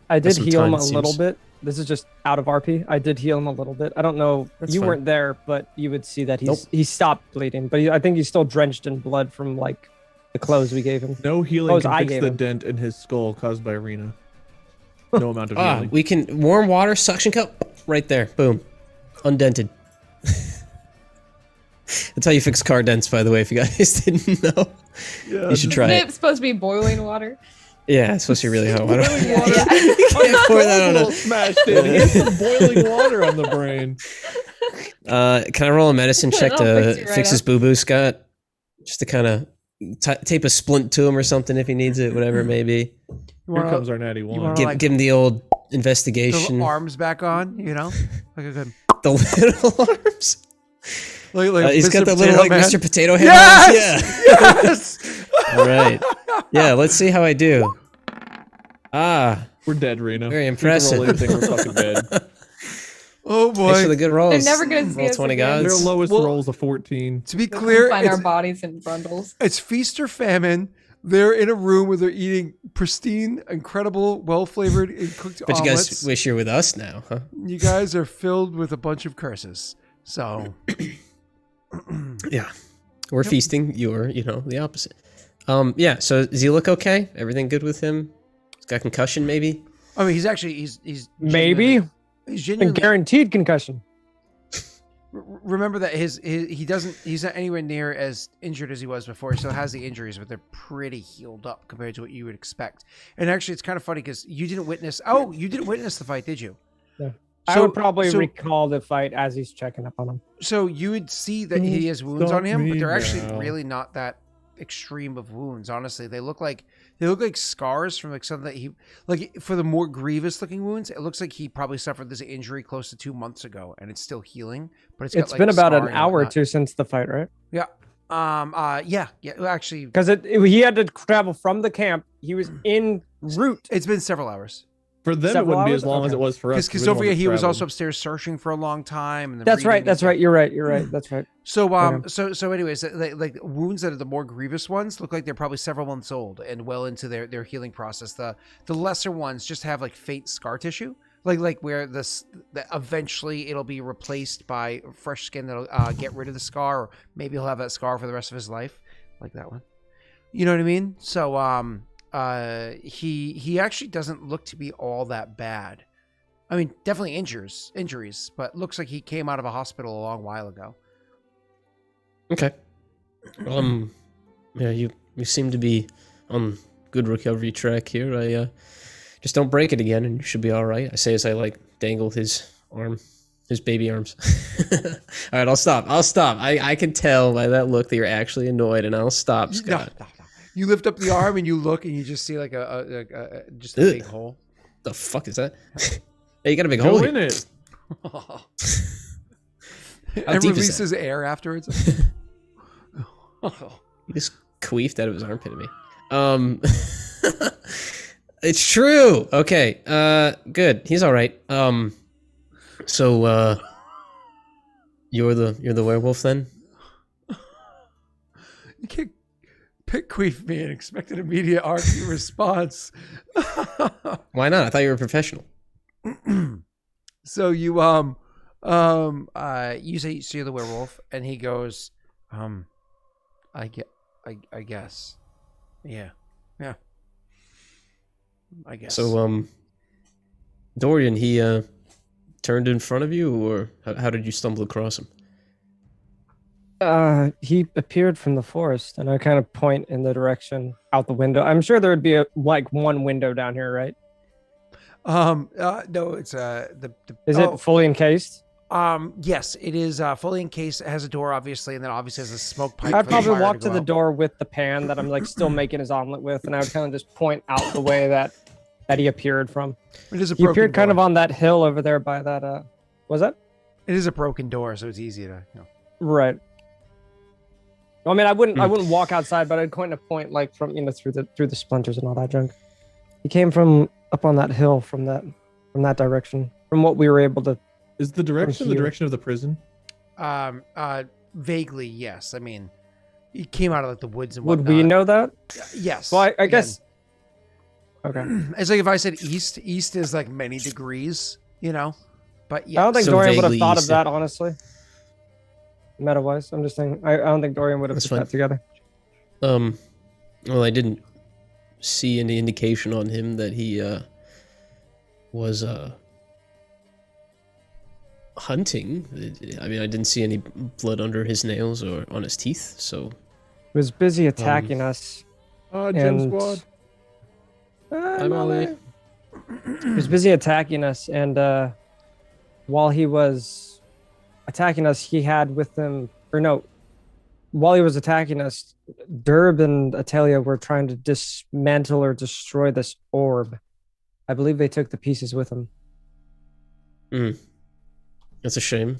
I did some heal him time, a it little seems. bit. This is just out of RP. I did heal him a little bit. I don't know. That's You fine. weren't there, but you would see that Nope. he stopped bleeding. But I think he's still drenched in blood from like the clothes we gave him. No healing Clothes can I fix gave the him. dent in his skull caused by Arena. No amount of Ah, healing. we can warm water suction cup right there. Boom, undented. That's how you fix car dents, by the way. If you guys didn't know, you should try Isn't it. it supposed to be boiling water? Yeah, it's supposed to be really hot water. Boiling Yeah, water. yeah. You can't pour that on Little a. smashed in. He has some boiling water on the brain. Can I roll a medicine check I'll to fix it right fix his boo boo, Scott? Just to kind of tape a splint to him or something if he needs it, whatever it may be. Here comes our natty one. wanna- Give, like- give him the old the investigation. arms back on, you know? Like a good. The little arms. Like He's got Mr. the little Potato like Man. Mr. Potato Head. Yes! arms. Yes! Yeah. All right. Yeah. Let's see how I do. Ah, We're dead, Reno. very You can impressive. roll anything, we're fucking dead. Oh Thanks for the boy. good rolls. They're never gonna see Roll us 20 again. Their gods. lowest Well- roll's a 14. To be We'll clear, find our it's, bodies in bundles. it's feast or famine. They're in a room where they're eating pristine, incredible, well-flavored and cooked But you omelets. guys wish you're with us now, huh? You guys are filled with a bunch of curses. So Yeah. We're feasting. You're, the opposite. Yeah. So does he look okay? Everything good with him? He's got concussion, maybe. I mean, he's Maybe he's a genuinely. guaranteed concussion. Remember that he's not anywhere near as injured as he was before. He still has the injuries, but they're pretty healed up compared to what you would expect. And actually, it's kind of funny because you didn't witness the fight, did you? Yeah. I So- would probably so- recall the fight as he's checking up on him. So you would see that he has wounds on him, but they're actually now. really not that extreme of wounds. Honestly, they look like scars from like something that he like for the more grievous looking wounds. It looks like he probably suffered this injury close to 2 months ago, and it's still healing. But it's got, It's like, been about an scarring and hour or whatnot. two since the fight, right? Yeah. Yeah. Well, actually, Because he had to travel from the camp. He was en route. it's been several hours. For them, it Several wouldn't be hours? as long as Okay. it was for us. Because we're the don't ones forget, that he was traveled. also upstairs searching for a long time. And then That's right. reading That's and- right. You're right. You're right. That's right. So Okay. so anyways, like wounds that are the more grievous ones look like they're probably several months old and well into their healing process. The lesser ones just have like faint scar tissue, like where that eventually it'll be replaced by fresh skin that'll get rid of the scar, or maybe he'll have that scar for the rest of his life, like that one. You know what I mean? So he actually doesn't look to be all that bad. I mean, definitely injuries, but looks like he came out of a hospital a long while ago. Okay. Yeah, you seem to be on good recovery track here. I just don't break it again, and you should be all right. I say as I like dangle his baby arms. All right, I'll stop. I can tell by that look that you're actually annoyed, and I'll stop, Scott. No. You lift up the arm and you look and you just see like a just a Ugh. big hole. The fuck is that? Hey, you got a big hole Go here. in it. And deep is releases air afterwards. He just queefed out of his armpit at me. It's true. Okay. Good. He's all right. So you're the werewolf then? You can't pick queef me and expect an immediate RP response. Why not? I thought you were a professional. So you you say you're the werewolf, and he goes, I guess, yeah, I guess. So Dorian, he turned in front of you, or how did you stumble across him? He appeared from the forest, and I kind of point in the direction out the window. I'm sure there would be one window down here, right? No, it's the Is it fully encased? Yes, it is fully encased. It has a door, obviously, and then obviously has a smoke pipe. I'd for the probably fire walk to go the out. door with the pan that I'm like still making his omelet with, and I would kind of just point out the way that he appeared from. It is a He broken appeared kind of door. on that hill over there by that. Was that It is a broken door, so it's easy to. right? I mean, I wouldn't walk outside, but I'd kind of point like from through the splinters and all that junk. He came from up on that hill from that direction, from what we were able to. Is the direction the here. direction of the prison? Vaguely, yes. I mean, he came out of like the woods and Would whatnot. we know that? Yes. Well, I Again, guess. Okay. it's like if I said east. East is like many degrees, But yeah, I don't think So Dorian would have vaguely thought of east. that, honestly. Meta wise, I'm just saying. I don't think Dorian would have That's put fine. that together. Well, I didn't see any indication on him that he was hunting. I mean, I didn't see any blood under his nails or on his teeth, so He was busy attacking us. Gem And- Squad. I'm Ollie. He was busy attacking us, and while he was attacking us, he had with him, or no, while he was attacking us, Derb and Atalia were trying to dismantle or destroy this orb. I believe they took the pieces with them. That's a shame.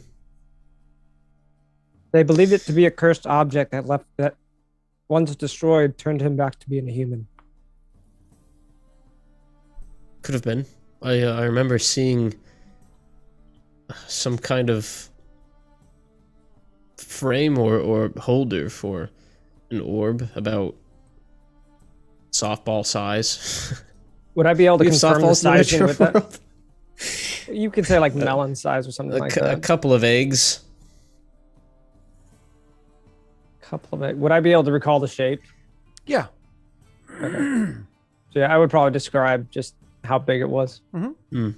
They believed it to be a cursed object that once destroyed turned him back to being a human. Could have been. I remember seeing some kind of frame or holder for an orb about softball size. Would I be able to We have confirm the softballs in the sizing with that? world? You could say like melon size or something like A that. couple of eggs. Couple of it. Would I be able to recall the shape? yeah. So yeah, I would probably describe just how big it was. Mm.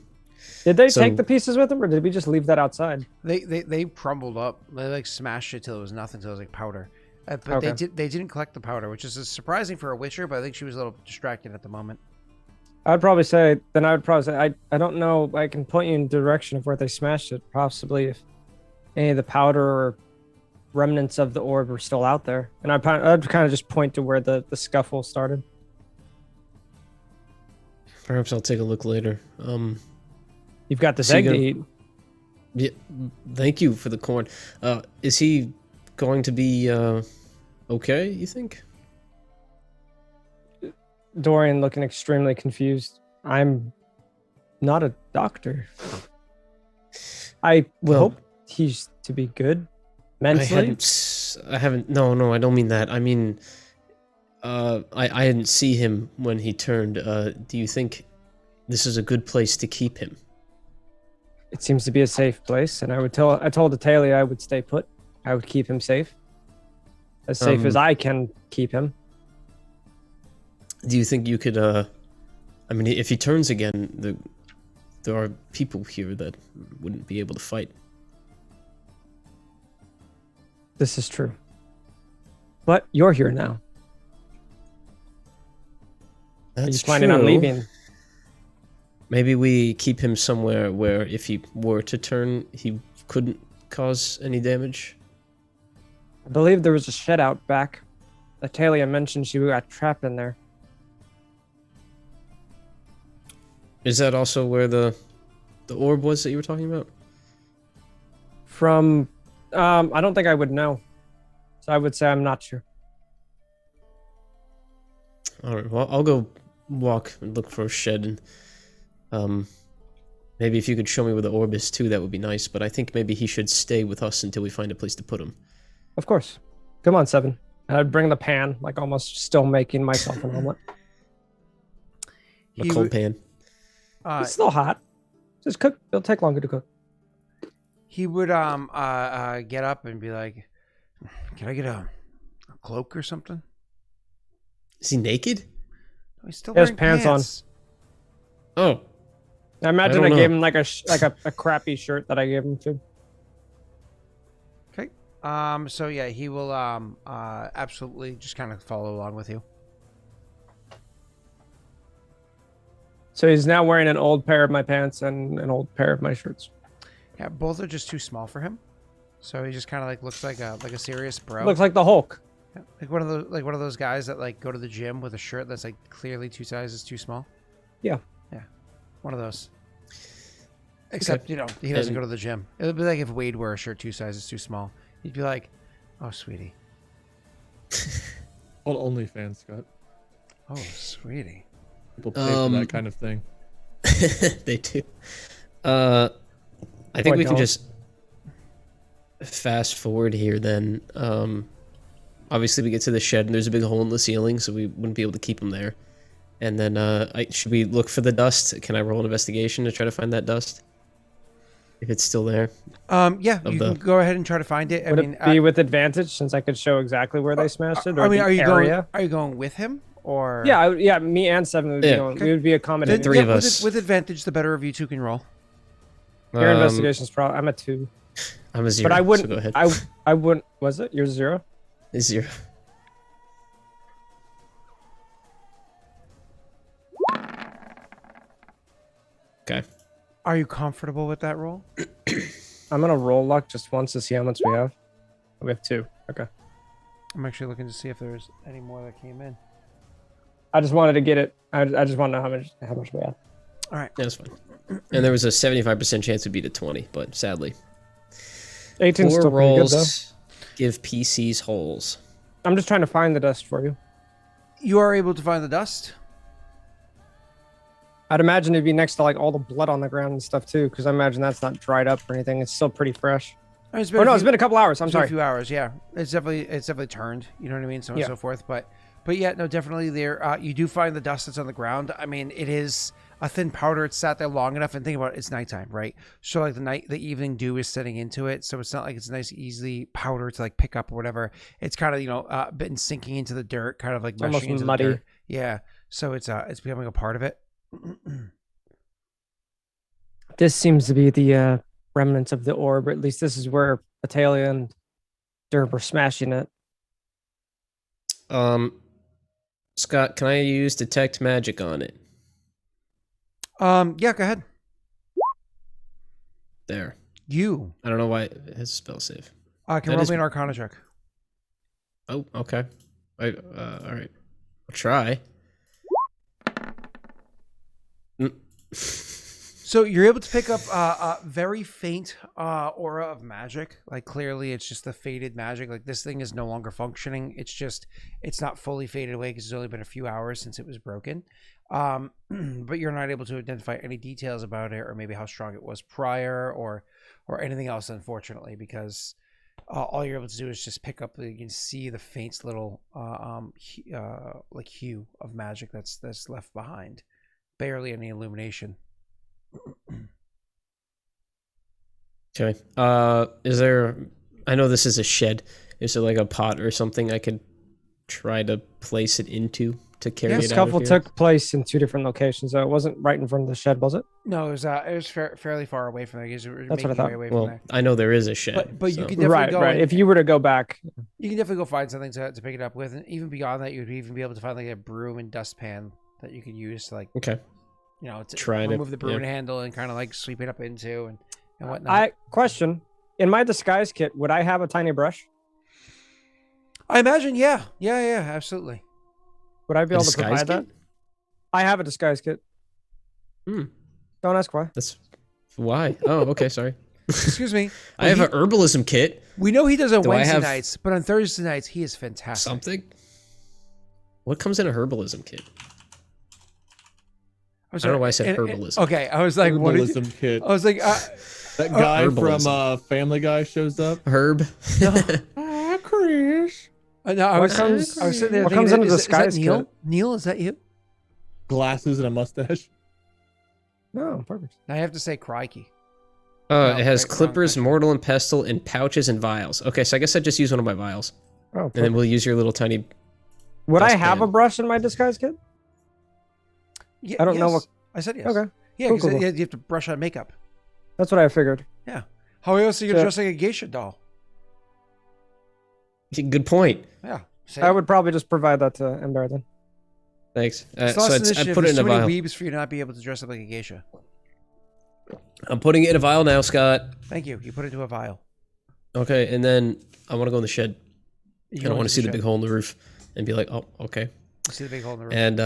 Did they So- take the pieces with them, or did we just leave that outside? They crumbled up. They like smashed it till it was nothing, till it was like powder. But Okay. they didn't collect the powder, which is surprising for a witcher. But I think she was a little distracted at the moment. I would probably say I don't know. I can point you in the direction of where they smashed it. Possibly if any of the powder or remnants of the orb were still out there, and I'd kind of just point to where the scuffle started. Perhaps I'll take a look later. You've got this So you egg to gotta- eat. Yeah, thank you for the corn. Is he going to be okay, you think? Dorian looking extremely confused. I'm not a doctor. I Well- hope he's to be good mentally. I haven't. No, I don't mean that. I mean, I didn't see him when he turned. Do you think this is a good place to keep him? It seems to be a safe place, and I told Atalia I would stay put. I would keep him safe. As safe as I can keep him. Do you think you could? I mean, if he turns again, there are people here that wouldn't be able to fight. This is true. But you're here now. Are you That's planning on true. leaving? Maybe we keep him somewhere where, if he were to turn, he couldn't cause any damage. I believe there was a shed out back. Atalia mentioned she got trapped in there. Is that also where the orb was that you were talking about? From, I don't think I would know. So I would say I'm not sure. All right. Well, I'll go walk and look for a shed, and maybe if you could show me where the orb is too, that would be nice. But I think maybe he should stay with us until we find a place to put him. Of course. Come on, Seven. I'd bring the pan, like almost still making myself an omelet. A He cold would- pan. It's still hot. Just cook. It'll take longer to cook. He would get up and be like, "Can I get a cloak or something?" Is he naked? No, he's still He has wearing pants on. Oh, I imagine don't I know. gave him like a crappy shirt that I gave him too. Okay. So yeah, he will absolutely just kind of follow along with you. So he's now wearing an old pair of my pants and an old pair of my shirts. Yeah, both are just too small for him. So he just kind of like looks like a serious bro. Looks like the Hulk. Yeah, like one of those guys that like go to the gym with a shirt that's like clearly 2 sizes too small. Yeah. Yeah. One of those. Except, you know, he doesn't go to the gym. It would be like if Wade wore a shirt 2 sizes too small. He'd be like, "Oh, sweetie. Called OnlyFans, Scott. Oh, sweetie." People pay for that kind of thing. they do. I think I we can don't. just fast forward here then. Obviously we get to the shed and there's a big hole in the ceiling, so we wouldn't be able to keep him there. And then should we look for the dust? Can I roll an investigation to try to find that dust? If it's still there. Yeah, Of you the- can go ahead and try to find it. Would it be with advantage since I could show exactly where they smashed it? Or I mean, the are you area? going with him or? Yeah, me and Seven would be Yeah. going. Okay. We would be accommodating. Three of with us. with advantage, the better of you two can roll. Your investigation's probably. I'm a 2, I'm a 0. but I wouldn't. So go ahead. I wouldn't. Was it? You're 0. It's 0. Okay. Are you comfortable with that roll? I'm gonna roll luck just once to see how much we have. We have 2. Okay. I'm actually looking to see if there's any more that came in. I just wanted to get it. I just want to know how much we have. All right. That's fine. And there was a 75% chance it'd be to 20, but sadly. 18's 4 still pretty good though. rolls give PCs holes. I'm just trying to find the dust for you. You are able to find the dust. I'd imagine it'd be next to like all the blood on the ground and stuff too, because I imagine that's not dried up or anything. It's still pretty fresh. I mean, it's Oh no, it's been a couple hours. I'm it's been sorry. a few hours. Yeah, it's definitely turned. You know what I mean, so on Yeah. and so forth. But yeah, no, definitely there. You do find the dust that's on the ground. I mean, it is a thin powder. It's sat there long enough, and think about it, it's nighttime, right? So like the evening dew is setting into it, so it's not like it's nice, easily powder to like pick up or whatever. It's kind of been sinking into the dirt, kind of like It's almost meshing into muddy. the dirt. Yeah, so it's becoming a part of it. This seems to be the remnants of the orb, or at least this is where Atalia and Derb were smashing it. Scott, can I use detect magic on it? Yeah, go ahead. There. You I don't know why it has a spell save. can That roll is- me an Arcana check. Oh, okay. All right. I'll try. Mm. So you're able to pick up a very faint aura of magic. Like clearly, it's just the faded magic. Like this thing is no longer functioning. It's not fully faded away because it's only been a few hours since it was broken. But you're not able to identify any details about it, or maybe how strong it was prior, or anything else. Unfortunately, because all you're able to do is just pick up. You can see the faint little like hue of magic that's left behind. Barely any illumination. Okay. Is there? I know this is a shed. Is there like a pot or something I could try to place it into to carry Yeah, The it out of scuffle here? took place in 2 different locations, so it wasn't right in front of the shed, was it? No, it was fairly far away from there. You guys were That's what I making your way thought. away from Well, there. I know there is a shed. But you so- can definitely Right, go. right. And, If you were to go back, you can definitely go find something to pick it up with, and even beyond that, you'd even be able to find like a broom and dustpan that you could use to like Okay. to Try to- remove the broom yeah. handle and kind of like sweep it up into and whatnot. question. In my disguise kit, would I have a tiny brush? I imagine, yeah, absolutely. Would I be A able to disguise provide that? kit? I have a disguise kit. Hmm. Don't ask why. That's why. Oh, okay. Sorry. Excuse me. I have an herbalism kit. We know he does on Do I Wednesday have nights, but on Thursday nights he is fantastic. Something. What comes in a herbalism kit? I'm I don't know why I said herbalism. Okay, I was like, what did you, Herbalism kit. I was like, That guy from Herbalism. Family Guy shows up. Herb. Ah, Chris. no, I was sitting there what thinking, comes into is the that skies Neil? kit? Neil, is that you? Glasses and a mustache. No, perfect. I have to say crikey. No, It has right, wrong clippers, picture. mortal and pestle, in pouches and vials. Okay, so I guess I just use one of my vials, Oh, and then perfect. we'll use your little tiny. Would I dustpan. have a brush in my disguise kit? Yeah, I don't know yes. what- I said yes. Okay, Yeah, Cool, because cool, cool. you have to brush on makeup. that's what I figured. Yeah. How else are you gonna So- dress like a geisha doll? Good point. Yeah. See? I would probably just provide that to Ember then. Thanks. It's So lost I initiative. put it There's in a too many vial. weebs for you to not be able to dress up like a geisha. I'm putting it in a vial now, Scott. Thank you. You put it into a vial. Okay, and then I want to go in the shed. You I don't want to see the big hole in the roof and be like, oh, okay. See the big hole in the roof. And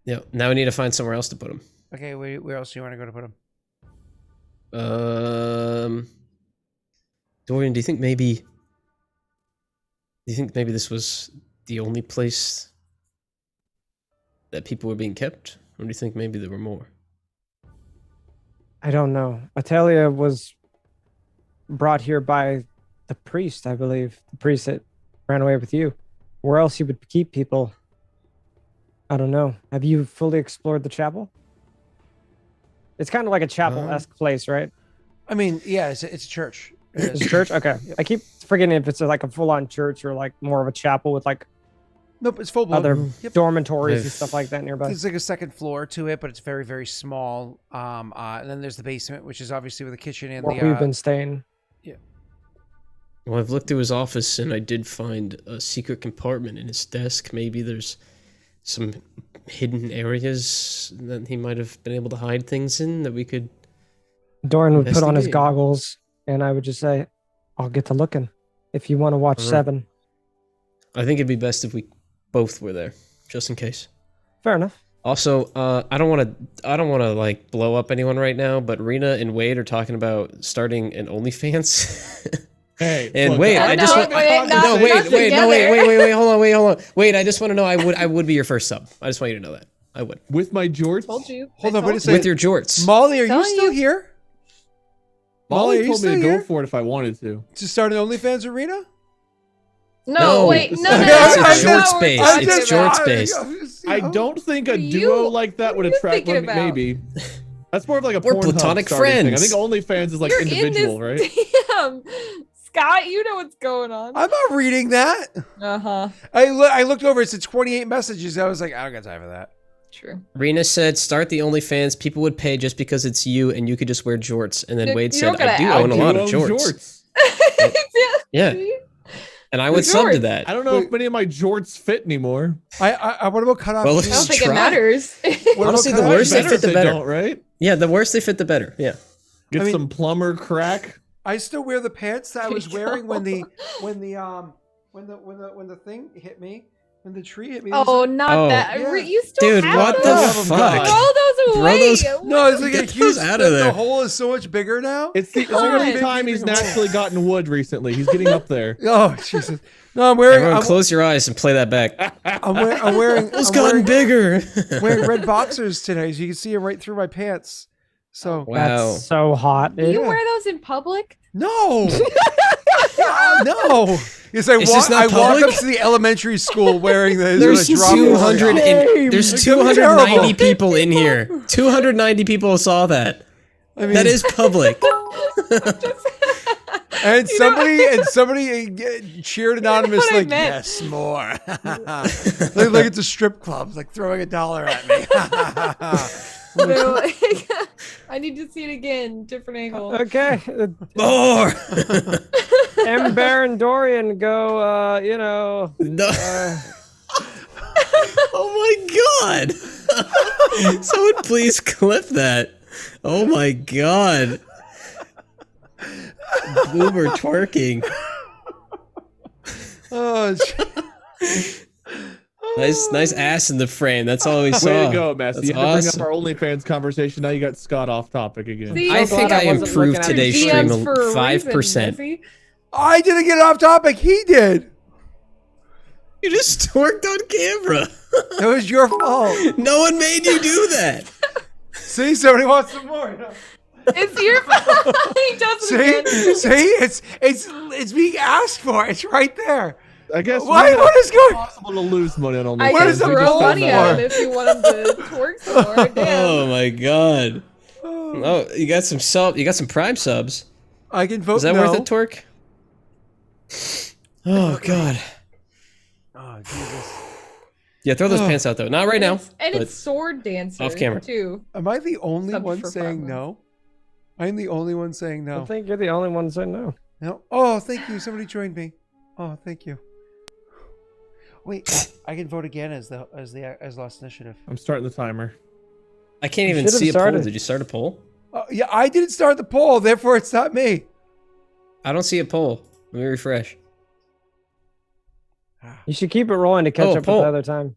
yeah, now I need to find somewhere else to put them. Okay, where else do you want to go to put them? Dorian, do you think maybe this was the only place that people were being kept, or do you think maybe there were more? I don't know. Atalia was brought here by the priest, I believe. The priest that ran away with you. Where else he would keep people? I don't know. Have you fully explored the chapel? It's kind of like a chapel-esque place, right? I mean, yeah, it's a church. It It's is. a church? Okay. I keep forgetting if it's like a full-on church or like more of a chapel with like Nope, it's full blown. other Yep. dormitories and If- stuff like that nearby. There's like a second floor to it, but it's very, very small. And then there's the basement, which is obviously with the kitchen and Where the. we've been staying. Well, I've looked through his office and I did find a secret compartment in his desk. Maybe there's some hidden areas that he might have been able to hide things in that we could. Doran would put on his Investigate. goggles, and I would just say, I'll get to looking if you want to watch Alright. 7. I think it'd be best if we both were there, just in case. Fair enough. Also, I don't want to like blow up anyone right now, but Rena and Wade are talking about starting an OnlyFans. Hey, And look, wait, Oh, I just no, want wait, not- no not wait, together. hold on. Wait, I just want to know I would be your first sub. I just want you to know that. I would. with my jorts. Told you. Hold I on, wait a told second. With your jorts. Molly, are you Telling still you. here? Molly are you told me still to go here? for it if I wanted to. To start an OnlyFans arena? No, wait, no, It's no, a that's short not what we're space. talking It's about. short space. I don't think a What are duo you- like that would what are you attract. thinking Well, about? maybe. That's more of like a We're Pornhub platonic starting thing. I friends. think OnlyFans is like You're individual, in this right? Damn. Scott, you know what's going on. I'm not reading that. Uh-huh. I looked over. It said 28 messages. I was like, I don't got time for that. True. Rena said, "Start the OnlyFans. People would pay just because it's you, and you could just wear jorts." And then You- Wade you said, don't gotta "I do out own a I lot do of own jorts." Yeah, and I would With sub to jorts. that. I don't know if many of my jorts fit anymore. I what about cut off? Well, I don't think it Try. matters. What Honestly, about the cut worse off? they fit, the if better. Don't, right? Yeah, the worse they fit, the better. Yeah. Get I mean- some plumber crack. I still wear the pants that I was There you wearing when go. the thing hit me, when the tree hit me. Oh, not Oh. that. Yeah. You still Dude, have what those? the Oh, fuck? God. Throw those Throw away. those- No, it's like Get a huge. those out the, of there. the hole is so much bigger now. It's the God. only time he's naturally gotten wood recently. He's getting up there. Oh Jesus! No, I'm wearing. Everyone, I'm, close your eyes and play that back. I'm wearing. It's I'm gotten wearing, bigger. wearing red boxers today, so you can see them right through my pants. So Wow. That's so hot, dude. You wear those in public? no, no. Yes, I Is walk. this not I walk public? up to the elementary school wearing this. There's with a drop 200 in and, there's It's 290 terrible. people in here. 290 people saw that. I mean, That is public. and somebody cheered anonymously I like, meant. yes, more. like it's a strip club, like throwing $1 at me. They're like, I need to see it again. Different angle. Okay. More. Ember and Dorian go, No. Oh my god! Someone please clip that. Oh my god. Boomer twerking. Oh, Nice ass in the frame. That's all we saw. Way to go, Messi. That's You had to awesome. bring up our OnlyFans conversation. Now you got Scott off topic again. See? I So think glad I I wasn't improved looking at today's your stream DMs for a 5%. reason, Missy. I didn't get off topic. He did. You just twerked on camera. It was your fault. No one made you do that. See, somebody wants some more. It's your he does it See, again. it's being asked for. It's right there. I guess What is going? possible to lose money on I OnlyFans. What can is the We just throw don't money know. at him if you want him to twerk some more. Damn. Oh my god. Oh, you got some sub. You got some Prime subs. I can vote Is that no. worth it, Torque? Oh god. Oh Jesus. Yeah, throw those pants out though. Not right now. And but it's sword dancer off camera. too. Am I the only Sub one for saying $5. no? I'm the only one saying I no. think you're the only one saying no. No. Oh, thank you. Somebody joined me. Oh, thank you. Wait, I can vote again as lost initiative. I'm starting the timer. I can't You even should've see a poll. started. Did you start a poll? Yeah, I didn't start the poll, therefore it's not me. I don't see a poll. Let me refresh. You should keep it rolling to catch Oh, up Paul. with the other time.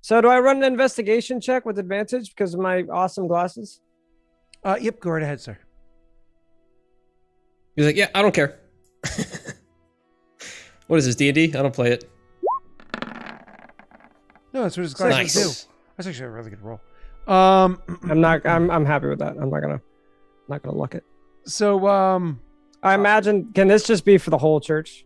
So do I run an investigation check with advantage because of my awesome glasses? Yep, go right ahead, sir. He's like, yeah, I don't care. What is this, D&D? I don't play it. No, that's what his glasses Nice. do. That's actually a really good roll. I'm happy with that. I'm not gonna luck it. So I imagine, can this just be for the whole church?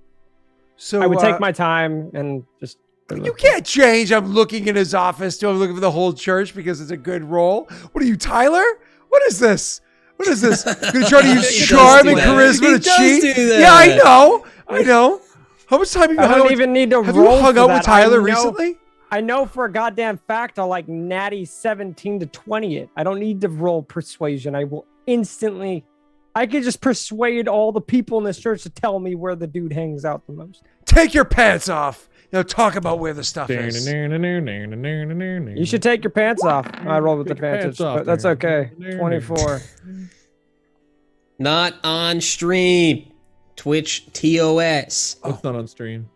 so I would take my time and just. You can't change. I'm looking in his office. I'm looking for the whole church because it's a good roll. What are you, Tyler? What is this? What is this? Gonna try to use He does charm do and that. charisma He to does cheat? do that. Yeah, I know. I know. How much time have you I hung out don't with, even need to have you roll hung for out that. with Tyler I know- recently? I know for a goddamn fact I'll like natty 17 to 20 it. I don't need to roll persuasion. I will instantly. I could just persuade all the people in this church to tell me where the dude hangs out the most. Take your pants off. Now talk about where the stuff is. You should take your pants off. I roll with Take your advantage, pants off. but that's okay. 24. Not on stream. Twitch TOS. That's not on stream.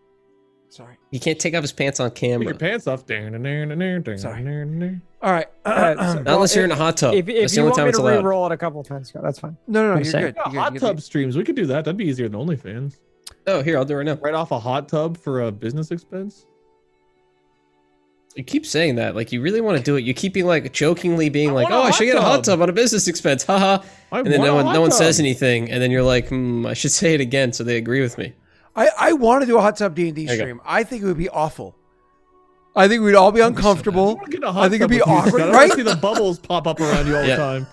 Sorry. He can't take off his pants on Take camera. your pants off. Sorry. Sorry. All right. So- Not unless you're in a hot tub. If That's the you only want time me it's to allowed. re-roll it a couple times, that's fine. No, I'm you're saying- good. Yeah, You're good. hot You're tub good. streams. We could do that. That'd be easier than OnlyFans. Oh, here, I'll do it right now. Right off a hot tub for a business expense. You keep saying that. Like, you really want to do it. You keep being like, jokingly being like, want a oh, I hot should get a hot tub. tub on a business expense. Haha. I And then want a no hot one tub. says anything. And then you're like, I should say it again so they agree with me. I want to do a hot tub D&D There you go. stream. I think it would be awful. I think we'd all be uncomfortable. wanna get in a hot I think tub it'd be with you, awkward, Scott. I right? wanna see the bubbles pop up around you all Yeah. the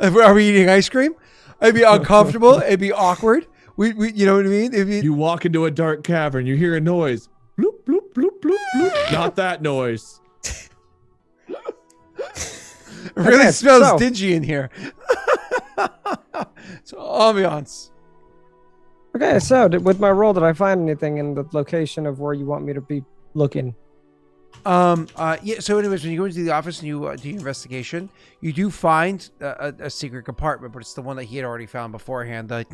time. Are we eating ice cream? It'd be uncomfortable. It'd be awkward. We you know what I mean? It'd be, You walk into a dark cavern, you hear a noise. Bloop, bloop, bloop, bloop, bloop. Not that noise. it really Okay, smells so- dingy in here. So ambiance. Okay, so with my roll, did I find anything in the location of where you want me to be looking? Yeah. So, anyways, when you go into the office and you do your investigation, you do find a secret compartment, but it's the one that he had already found beforehand. That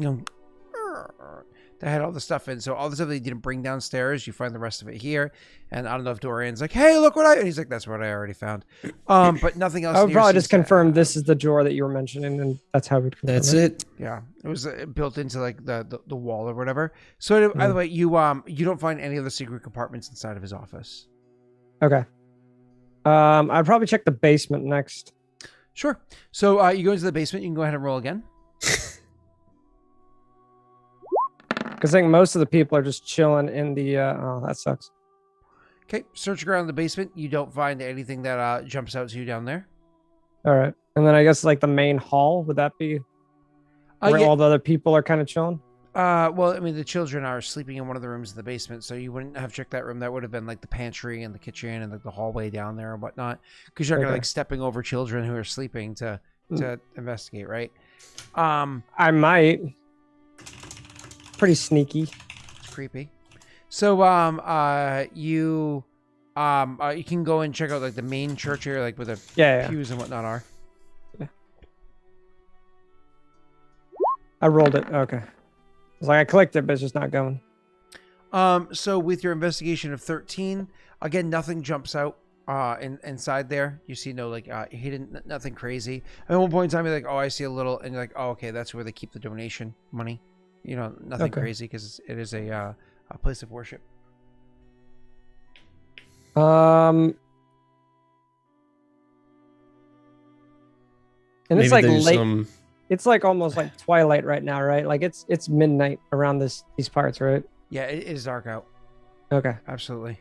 that had all the stuff in. So all the stuff that he didn't bring downstairs, you find the rest of it here. And I don't know if Dorian's like, "Hey, look what I," and he's like, "That's what I already found." But nothing else. I would in here probably seems just to- confirm this is the drawer that you were mentioning, and that's how we'd confirm That's it. Yeah, it was built into like the wall or whatever. So by the way, you don't find any of the secret compartments inside of his office. Okay. I'd probably check the basement next. Sure. So you go into the basement. You can go ahead and roll again. Because I think most of the people are just chilling in the. Oh, that sucks. Okay. Search around the basement. You don't find anything that jumps out to you down there. All right. And then I guess like the main hall, would that be where Yeah. all the other people are kind of chilling? Well, I mean, the children are sleeping in one of the rooms in the basement, so you wouldn't have checked that room. That would have been like the pantry and the kitchen and like the hallway down there and whatnot. Because you're not gonna Okay. like stepping over children who are sleeping to investigate, right? I might. Pretty sneaky. It's creepy. So you can go and check out like the main church here, like where the Yeah. pews and whatnot are. I rolled it. Okay. It's like I clicked it, but it's just not going. So with your investigation of 13, again, nothing jumps out inside there. You see no like hidden, nothing crazy. At one point in time, you're like, oh, I see a little, and you're like, oh, okay, that's where they keep the donation money. You know, nothing Okay. crazy because it is a place of worship. And Maybe it's like there's late. It's like almost like twilight right now, right? Like it's midnight around these parts, right? Yeah, it is dark out. Okay. Absolutely.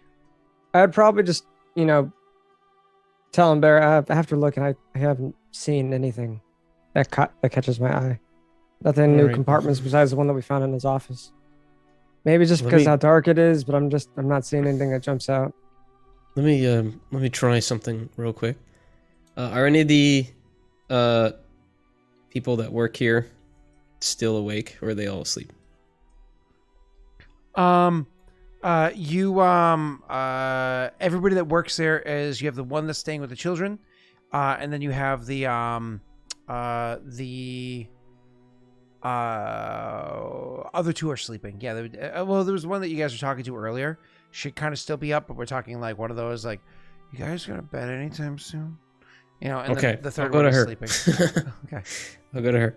I'd probably just, tell him, Bear, I have to look, and I haven't seen anything that catches my eye. Nothing new Alright. compartments besides the one that we found in his office. Maybe just Let because me- how dark it is, but I'm not seeing anything that jumps out. Let me try something real quick. Are any of the people that work here still awake, or are they all asleep? Everybody that works there is, you have the one that's staying with the children, and then you have the other two are sleeping. Yeah, well, there was one that you guys were talking to earlier. Should kind of still be up, but we're talking like one of those like, you guys gonna bed anytime soon? And Okay, then the third I'll go one to is her. sleeping. Okay. I'll go to her.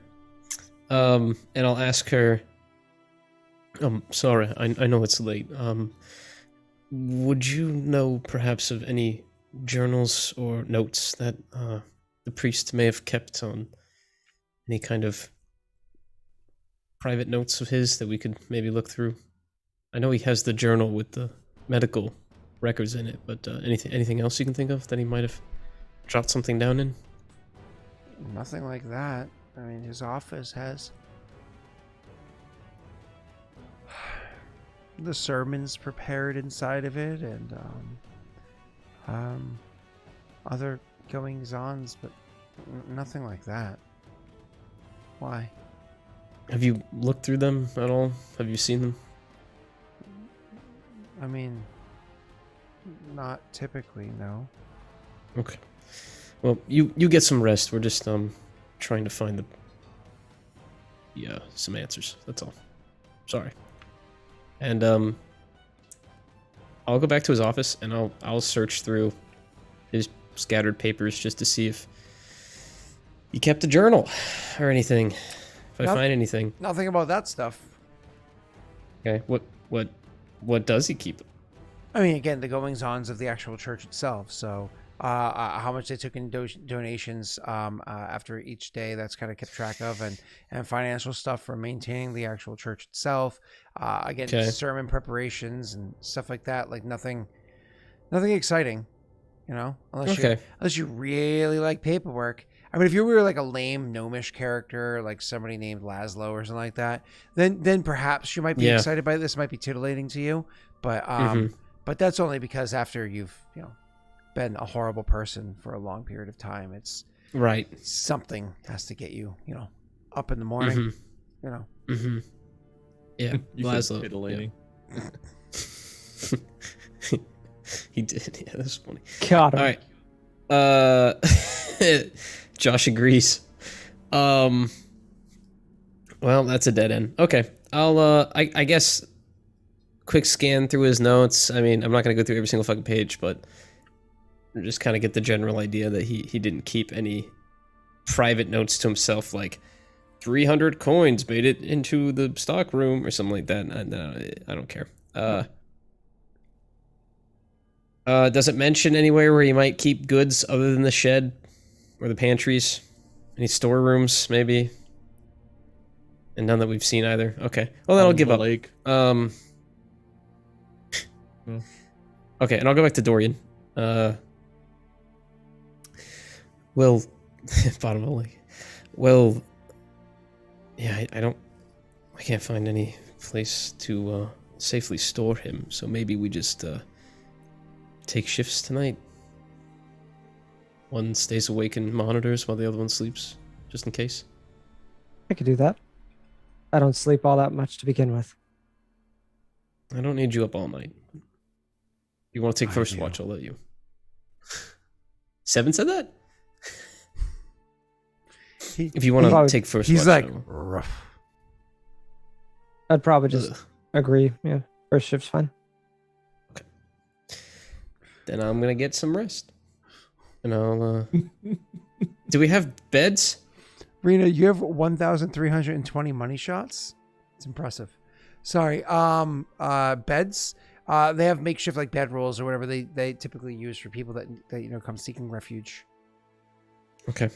And I'll ask her. Sorry, I know it's late. Would you know perhaps of any journals or notes that the priest may have kept on any kind of private notes of his that we could maybe look through? I know he has the journal with the medical records in it, but anything else you can think of that he might have dropped something down in? Nothing like that. I mean, his office has the sermons prepared inside of it, and other goings-ons, but nothing like that. Why? Have you looked through them at all? Have you seen them? I mean, not typically, no. Okay. Well, you get some rest. We're just trying to find some answers. That's all. Sorry. And I'll go back to his office and I'll search through his scattered papers just to see if he kept a journal or anything. If I Nope. find anything. Nothing about that stuff. Okay. What does he keep? I mean, again, the goings-ons of the actual church itself. So, how much they took in donations after each day, that's kind of kept track of, and financial stuff for maintaining the actual church itself. Again, Okay. sermon preparations and stuff like that. Like nothing exciting, unless you really like paperwork. I mean, if you were like a lame gnomish character, like somebody named Laszlo or something like that, then perhaps you might be Yeah. excited by this. Might be titillating to you, but but that's only because after you've been a horrible person for a long period of time, it's Right. something has to get you up in the morning. Mm-hmm. Yeah. You said Laszlo. titillating. Yeah. He did. Yeah, that's funny. Got him. All right. Josh agrees. Well, that's a dead end. Okay. I'll I guess quick scan through his notes. I mean, I'm not gonna go through every single fucking page, but just kind of get the general idea that he didn't keep any private notes to himself, like 300 coins made it into the stock room or something like that. I don't care. Does it mention anywhere where you might keep goods other than the shed or the pantries? Any storerooms, maybe? And none that we've seen either. Okay. Well, then I'll On give the up. lake. Okay, and I'll go back to Dorian. Well, bottom of the lake. Well, yeah, I can't find any place to safely store him. So maybe we just take shifts tonight. One stays awake and monitors while the other one sleeps, just in case. I could do that. I don't sleep all that much to begin with. I don't need you up all night. You want to take I first do. watch? I'll let you. Seven said that. If you want to Probably- take first He's watch, like I will. rough. I'd probably just Ugh. agree. Yeah, first shift's fine. Then I'm gonna get some rest, and I'll. Do we have beds? Rena, you have 1,320 money shots. It's impressive. Sorry. Beds. They have makeshift like bed rolls or whatever they typically use for people that come seeking refuge. Okay.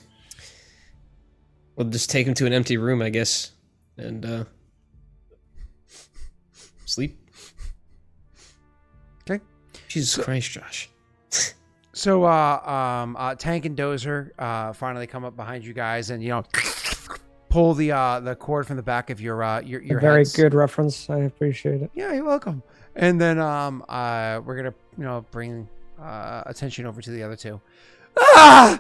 We'll just take him to an empty room, I guess, and sleep. Okay. Jesus Christ, Josh. So, Tank and Dozer finally come up behind you guys, and pull the cord from the back of your A very heads. good reference. I appreciate it. Yeah, you're welcome. And then we're gonna bring attention over to the other two. Ah!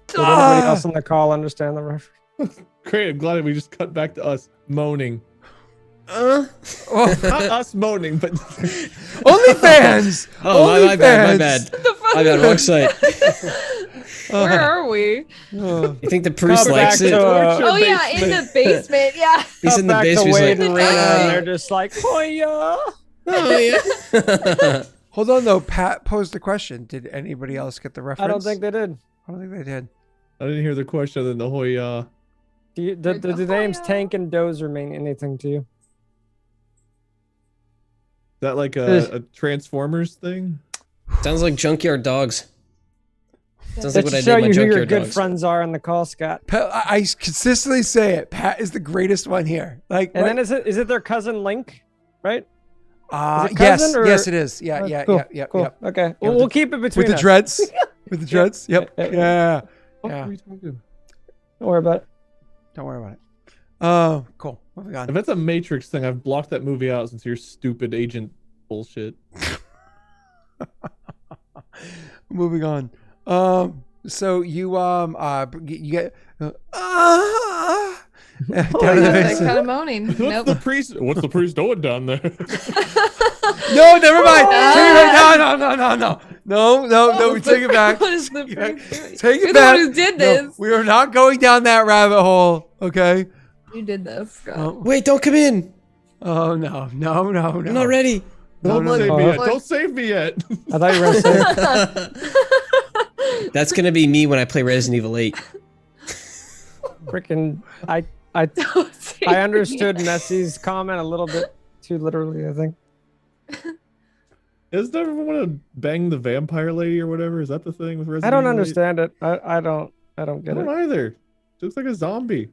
Did anybody else on the call understand the reference? Great. I'm glad we just cut back to us moaning. Oh, Not us moaning, but OnlyFans. Oh, my bad, my OnlyFans. bad. The fuck? My bad, wrong site. Where are we? Oh. You think the priest Come likes back it? to, Oh yeah, in the basement. Yeah. He's Cut in the back to basement. He's Wade like, and Rena, "Ah." and they're just like, oh yeah. oh, yeah. Hold on, though. Pat posed a question. Did anybody else get the reference? I don't think they did. I don't think they did. I didn't hear the question other than the Hoya. The names Tank and Dozer mean anything to you? Is that like a Transformers thing? Sounds like Junkyard Dogs. Sounds like Let's what I show did my you who your Junkyard good Dogs. friends are in the call, Scott. Pat, I consistently say it. Pat is the greatest one here. Like, And what- then is it their cousin Link, right? is it yes, cousin or- yes, it is. Yeah, Oh, yeah, cool, yeah. Cool. Yep. Okay. with We'll the- keep it between With the us. dreads. With the dreads. Yep. Yeah, Yeah. What Yeah. are we talking? Don't worry about it. Don't worry about it. Oh, cool. Moving on. If it's a Matrix thing, I've blocked that movie out since your stupid agent bullshit. Moving on. So you you get down in the They're basement. kind of moaning. What's Nope. the priest? What's the priest doing down there? No, never mind. Take it back. No. We take it back. What is the Take it back. priest doing? Take it You're back. the one who did No, this. we are not going down that rabbit hole. Okay. You did this, Scott. Oh, Wait, don't come in. oh no. I'm not ready. Don't no, save no. me yet. What? Don't save me yet. I thought you were gonna say That's gonna be me when I play Resident Evil 8. freaking. I Don't say I understood Nessie's comment a little bit too literally. I think. Does everyone want to bang the vampire lady or whatever? Is that the thing with Resident I don't Evil 8? understand it. I don't I get don't it. either. She looks like a zombie.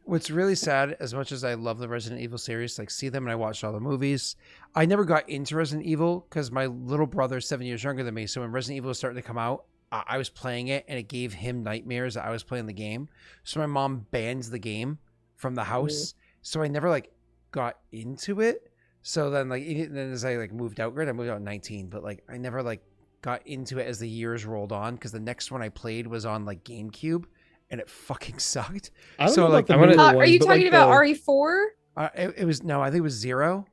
What's really sad, as much as I love the Resident Evil series, like see them and I watched all the movies, I never got into Resident Evil because my little brother is 7 years younger than me. So when Resident Evil was starting to come out, I was playing it and it gave him nightmares that I was playing the game. So my mom banned the game from the house. So I never like got into it. So then then as I moved out, I moved out at 19, but like I never like got into it as the years rolled on because the next one I played was on like GameCube. And it fucking sucked. I don't So, know about like, the I wanna- newer Are ones, you but, talking like, about the- RE4? It was no, I think it was 0.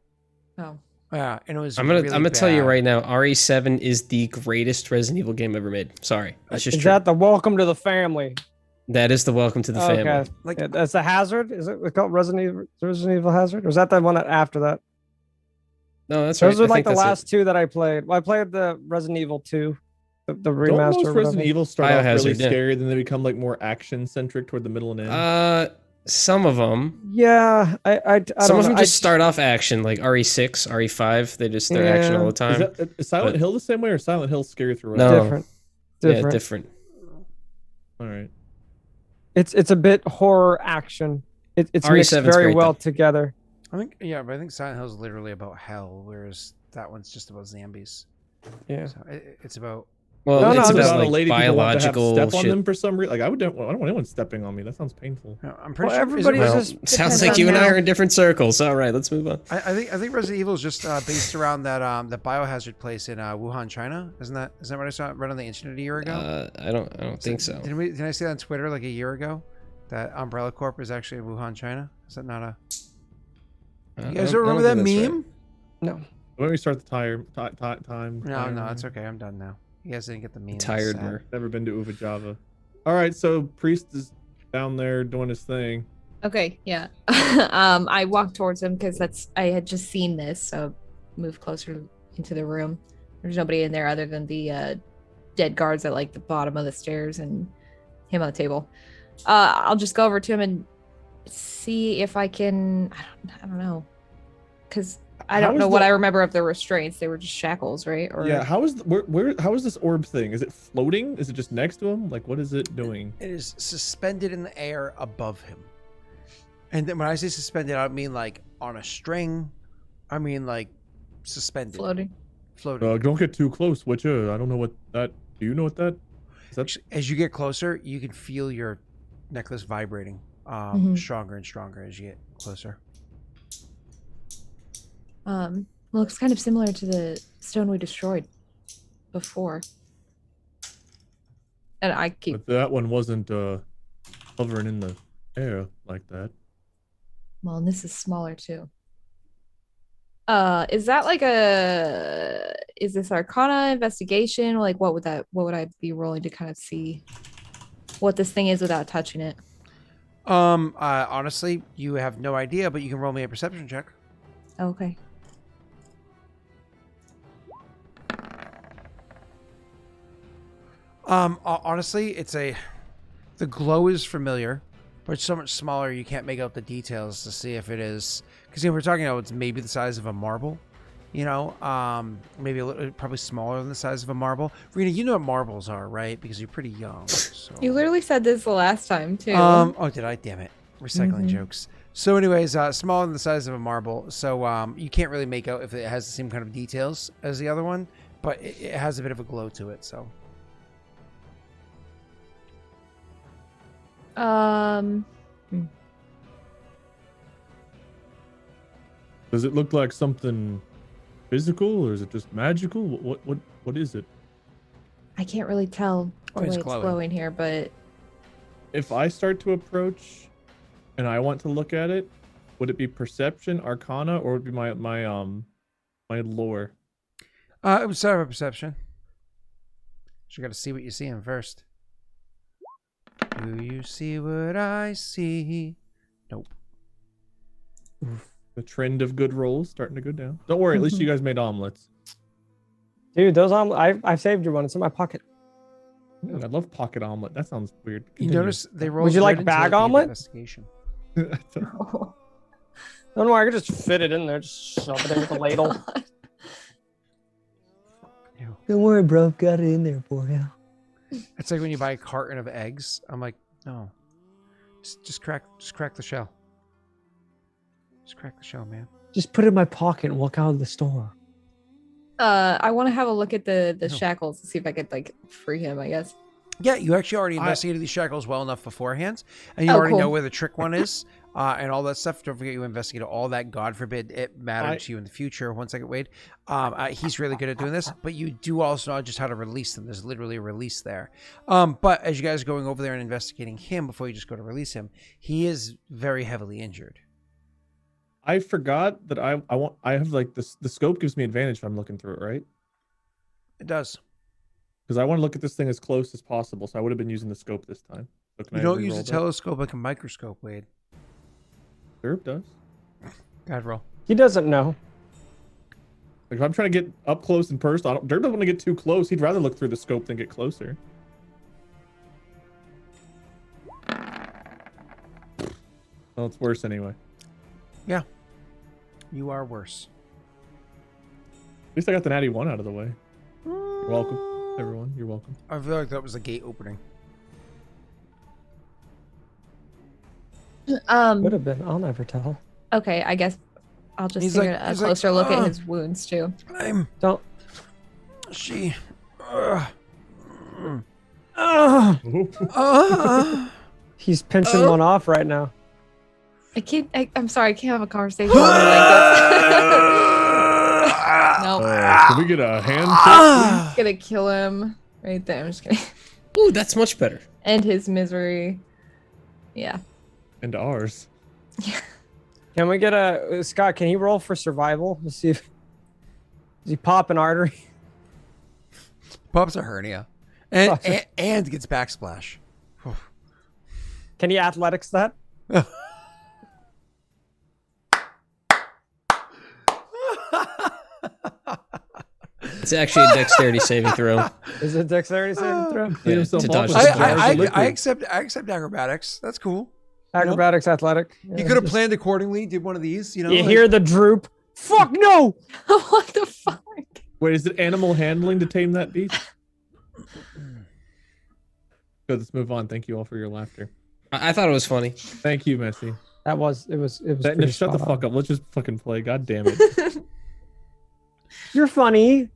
Oh. Yeah, and it was. I'm gonna really tell you bad. right now, RE7 is the greatest Resident Evil game ever made. Sorry, that's just Is true. that the welcome to the family? That is the welcome to the family. Okay. Like- Yeah, that's a hazard. Is it called Resident Evil Hazard? Or is that the one after that? No, that's right. Those are I like think the that's it. last two that I played. Well, I played the Resident Evil 2, the Don't remaster. most or Resident whatever. Evil start off really Biohazard, yeah. scary, then they become like more action centric toward the middle and end? Some of them. Yeah, I Some don't of them know. just start off action, like RE6, RE5. They're action all the time. Is Silent but- Hill the same way, or Silent Hill scary throughout? No. different. Yeah, different. All right. It's a bit horror action. It's mixed RE7's very great, well though. together. I think but I think Silent Hill is literally about hell, whereas that one's just about zombies. Yeah. So it's about. Well, No, no, it's I'm just- about a like lady people want to have biological step on shit. them for some reason. Like I don't want anyone stepping on me. That sounds painful. No, I'm pretty Well, sure. everybody is it, is Well, just sounds depends like on you and I how- are in different circles. All right, let's move on. I think Resident Evil is just based around that Biohazard place in Wuhan, China. Isn't that what I saw read on the internet a year ago? I don't think so. Did I see that on Twitter like a year ago? That Umbrella Corp is actually in Wuhan, China. Is that not a? You guys don't remember that meme? No. Why don't we start the time? No, it's okay. I'm done now. You guys didn't get the meme. That's Tired, sad. mer. Never been to Uva Java. All right, so Priest is down there doing his thing. Okay, yeah. I walked towards him because I had just seen this, so moved closer into the room. There's nobody in there other than the dead guards at like the bottom of the stairs and him on the table. I'll just go over to him and see if I can. I don't know, because I How don't is know what the- I remember of the restraints. They were just shackles, right? Or Yeah, how is where how is this orb thing? Is it floating? Is it just next to him? Like, what is it doing? It is suspended in the air above him. And then when I say suspended, I don't mean like on a string. I mean like suspended, floating. floating. Don't get too close, Witcher. I don't know what that. Do you know what that? Is that? Actually, as you get closer, you can feel your necklace vibrating stronger and stronger as you get closer. Looks kind of similar to the stone we destroyed before. And I keep But that one wasn't hovering in the air like that. well, and this is smaller too. Is that like is this Arcana investigation? Like what would I be rolling to kind of see what this thing is without touching it? Honestly, you have no idea, but you can roll me a perception check. Okay. Honestly, the glow is familiar, but it's so much smaller you can't make out the details to see if it is, because we're talking about it's maybe the size of a marble, maybe a little, probably smaller than the size of a marble. Rena, you know what marbles are, right? Because you're pretty young. So. You literally said this the last time too. Oh, did I? Damn it. Recycling Mhm. jokes. So anyways, smaller than the size of a marble. So you can't really make out if it has the same kind of details as the other one, but it has a bit of a glow to it, so. Does it look like something physical, or is it just magical? What is it? I can't really tell Oh, the it's way it's glowing. glowing here, but If I start to approach, and I want to look at it, would it be perception, arcana, or would it be my lore? It was sort of a perception. So you got to see what you see first. Do you see what I see? Nope. The trend of good rolls starting to go down. Don't worry, at least you guys made omelets. Dude, those I've saved you one. It's in my pocket. Ooh, I love pocket omelet. That sounds weird. You Continue. notice they roll. Would you like bag omelet? Investigation. Don't worry, I could just fit it in there. Just shove it in with a ladle. Ew. Don't worry, bro. Got it in there for you. It's like when you buy a carton of eggs. I'm like, no, just crack the shell. Just crack the shell, man. Just put it in my pocket and walk out of the store. I want to have a look at the No. shackles to see if I could like free him, I guess. Yeah, you actually already investigated these shackles well enough beforehand, and you Oh, already cool. know where the trick one is, and all that stuff. Don't forget you investigated all that. God forbid it mattered to you in the future. One second, Wade. He's really good at doing this, but you do also know just how to release them. There's literally a release there. But as you guys are going over there and investigating him before you just go to release him, he is very heavily injured. I forgot that I have like this. The scope gives me advantage if I'm looking through it, right? It does. Because I want to look at this thing as close as possible, so I would have been using the scope this time. So can You I don't re-roll use a that? telescope like a microscope, Wade. Derp does. God roll. He doesn't know. Like if I'm trying to get up close and personal, Derp doesn't want to get too close. He'd rather look through the scope than get closer. Well, it's worse anyway. You are worse. At least I got the natty one out of the way. You're welcome, everyone. You're welcome. I feel like that was a gate opening. Would have been. I'll never tell. Okay, I guess I'll just He's take like- a he's like, closer look "Ugh." at his wounds too. I'm. Don't. She. Ugh. He's pinching one off right now. I'm sorry, I can't have a conversation with you like this. Nope. Can we get a hand check? Gonna kill him right there. I'm just gonna Ooh, that's much better. end his misery. Yeah. And ours. Can we get a Scott? Can he roll for survival to see if does he pop an artery? Pops a hernia, and gets backsplash. Can he athletics that? It's actually a dexterity saving throw. Is it dexterity saving throw? Clean Yeah, himself to off dodge with the some spell. jars of liquid. I accept acrobatics. That's cool. Acrobatics, athletic. You could have planned accordingly. Did one of these, You hear the droop. Fuck no! What the fuck? Wait, is it animal handling to tame that beast? Good, let's move on. Thank you all for your laughter. I thought it was funny. Thank you, Messi. It was That, pretty shut the spot on. fuck up. Let's just fucking play. God damn it. You're funny.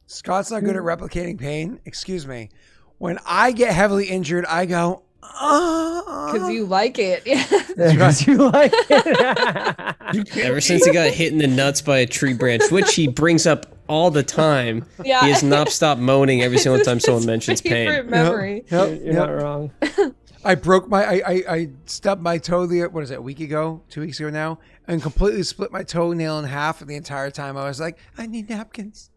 Scott's not good at replicating pain. Excuse me. When I get heavily injured, I go, Because you like it. Because you like it. You can't Ever since he got hit in the nuts by a tree branch, which he brings up all the time, Yeah. he has not stopped moaning every single time someone mentions Favorite pain. memory. Yep, You're not wrong. I broke my, I stubbed my toe what is it, a week ago, 2 weeks ago now, and completely split my toenail in half. And the entire time I was like, I need napkins.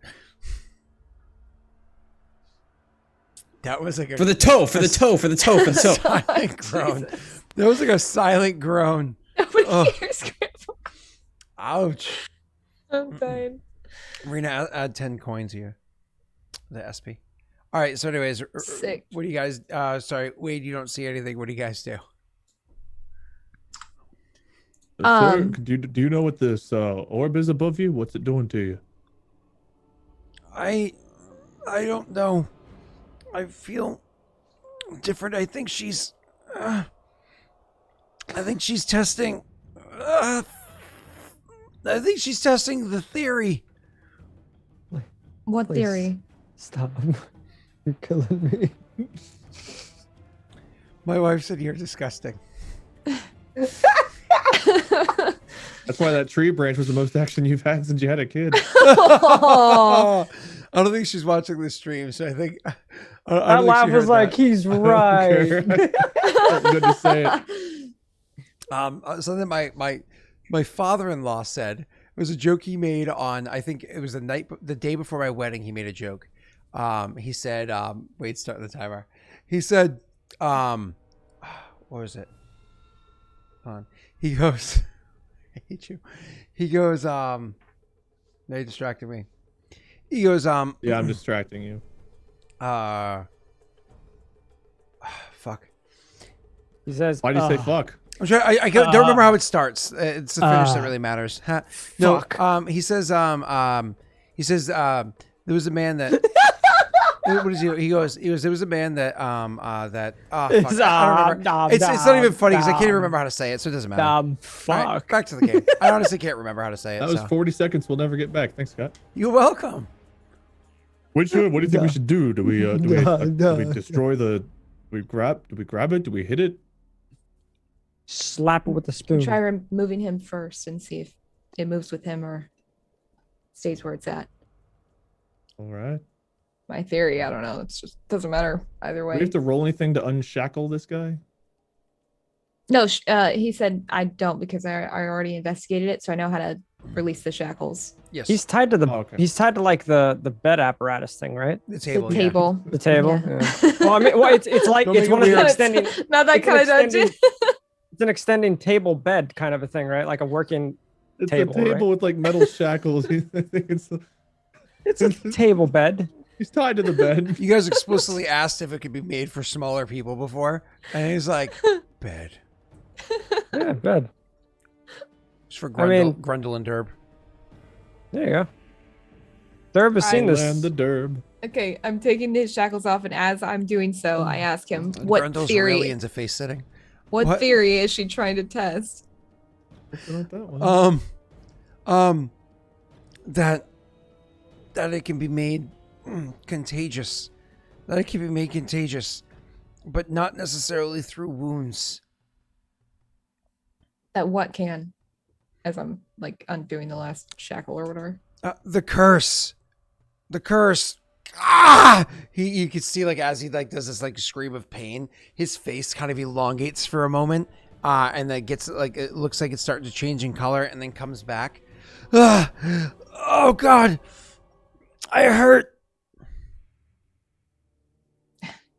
That was like a For the toe, for the toe, for the toe, for the toe. silent groan. That was like a silent groan. Nobody Oh. hears Scramble. Ouch. I'm fine. Marina, add 10 coins here. The SP. All right. So, anyways, Sick. what do you guys? Sorry, Wade. You don't see anything. What do you guys do? Sir, do you know what this orb is above you? What's it doing to you? I don't know. I feel different. I think she's testing. I think she's testing the theory. What Please. theory? Stop. You're killing me. My wife said you're disgusting. That's why that tree branch was the most action you've had since you had a kid. Oh, I don't think she's watching the stream, so I think I don't That think laugh she was heard like, that. he's right. Felt good to say it. Something my father-in-law said. It was a joke he made on. I think it was the day before my wedding. He made a joke. He said, "Wait, start the timer." He said, "What was it?" Hold on. He goes, "I hate you." He goes, "Now you distracted me." He goes, Yeah, I'm distracting you. fuck." He says, Why do you say fuck? I'm sure I don't remember how it starts. It's the finish that really matters. Ha. No, Fuck. he says there was a man that what is he goes there was a man that fuck, I don't remember. It's not even funny because I can't even remember how to say it, so it doesn't matter. All Fuck. right, back to the game. I honestly can't remember how to say it. That was so. 40 seconds we'll never get back. Thanks, Scott. You're welcome. What do you think we should do? Do we No. destroy the? Do we grab it? Do we hit it? Slap it with the spoon. Try removing him first and see if it moves with him or stays where it's at. All right. My theory, I don't know. It's just doesn't matter either Do we way. have to roll anything to unshackle this guy? No, he said I don't because I already investigated it, so I know how to release the shackles. Yes. He's tied to the. Oh, okay. He's tied to like the bed apparatus thing, right? the The table. Yeah. table. The table. Yeah. Yeah. Well, I mean, well, it's like Don't it's make one it of the weird. extending. Not that it's an kind of dungeon. extending- It's an extending table bed kind of a thing, right? Like a working. It's Table, a table right? with like metal shackles. I think It's a table bed. he's tied to the bed. You guys explicitly asked if it could be made for smaller people before, and he's like, "Bed." Yeah, bed. It's for I mean- Grundle and Derb. There you go. Derb has seen this. And the derb. Okay, I'm taking his shackles off, and as I'm doing so, I ask him, "What Grundle's theory? really into face sitting. what what? theory is she trying to test?" Not that one. That it can be made contagious. That it can be made contagious, but not necessarily through wounds. That what can? As I'm like undoing the last shackle or whatever. The curse. The curse. Ah! You could see like as he like does this like scream of pain, his face kind of elongates for a moment, and then gets like it looks like it's starting to change in color, and then comes back. Ah! Oh God, I hurt.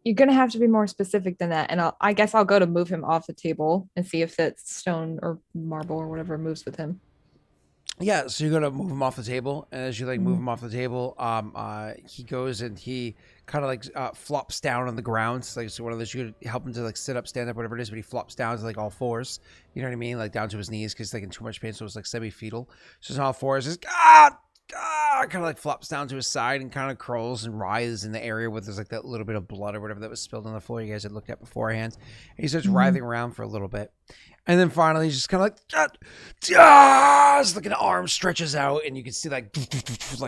You're gonna have to be more specific than that, and I guess I'll go to move him off the table and see if that stone or marble or whatever moves with him. Yeah, so you're gonna move him off the table, and as you like move him off the table, he goes and he kind of like flops down on the ground. So, like, so one of those, you could help him to like sit up, stand up, whatever it is, but he flops down to like all fours. You know what I mean? Like down to his knees because he's like in too much pain. So it's like semi-fetal. So it's on all fours. Just kind of like flops down to his side and kind of crawls and writhes in the area where there's like that little bit of blood or whatever that was spilled on the floor you guys had looked at beforehand. And he starts writhing around for a little bit. And then finally he's just kind of like, it's like an arm stretches out and you can see like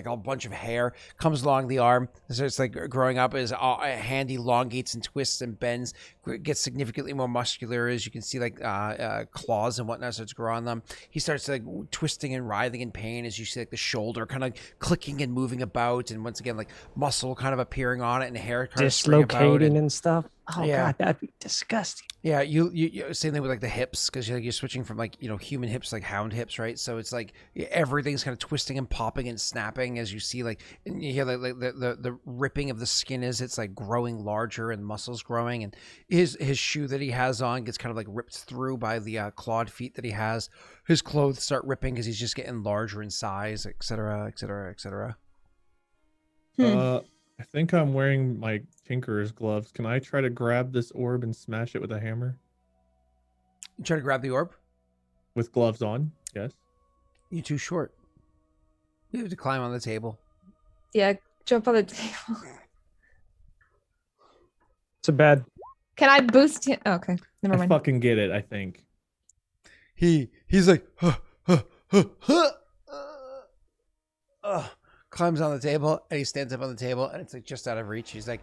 a bunch of hair comes along the arm. So it's like growing up as a hand elongates and twists and bends, gets significantly more muscular as you can see like claws and whatnot starts growing on them. He starts like twisting and writhing in pain as you see like the shoulder kind of clicking and moving about, and once again like muscle kind of appearing on it and hair kind of Dislocating and stuff. Oh Yeah. god, that'd be disgusting. Yeah, you same thing with like the hips because you're switching from like human hips to, like hound hips, right? So it's like everything's kind of twisting and popping and snapping as you see like, and you hear like the ripping of the skin as it's like growing larger and muscles growing, and his shoe that he has on gets kind of like ripped through by the clawed feet that he has. His clothes start ripping because he's just getting larger in size, etc., etc., etc. I think I'm wearing my tinkerer's gloves. Can I try to grab this orb and smash it with a hammer? You try to grab the orb. With gloves on? Yes. You're too short. You have to climb on the table. Yeah, jump on the table. It's a bad. Can I boost him? Oh, okay, never I mind. fucking get it, I think. He's like, climbs on the table and he stands up on the table and it's like just out of reach. He's like,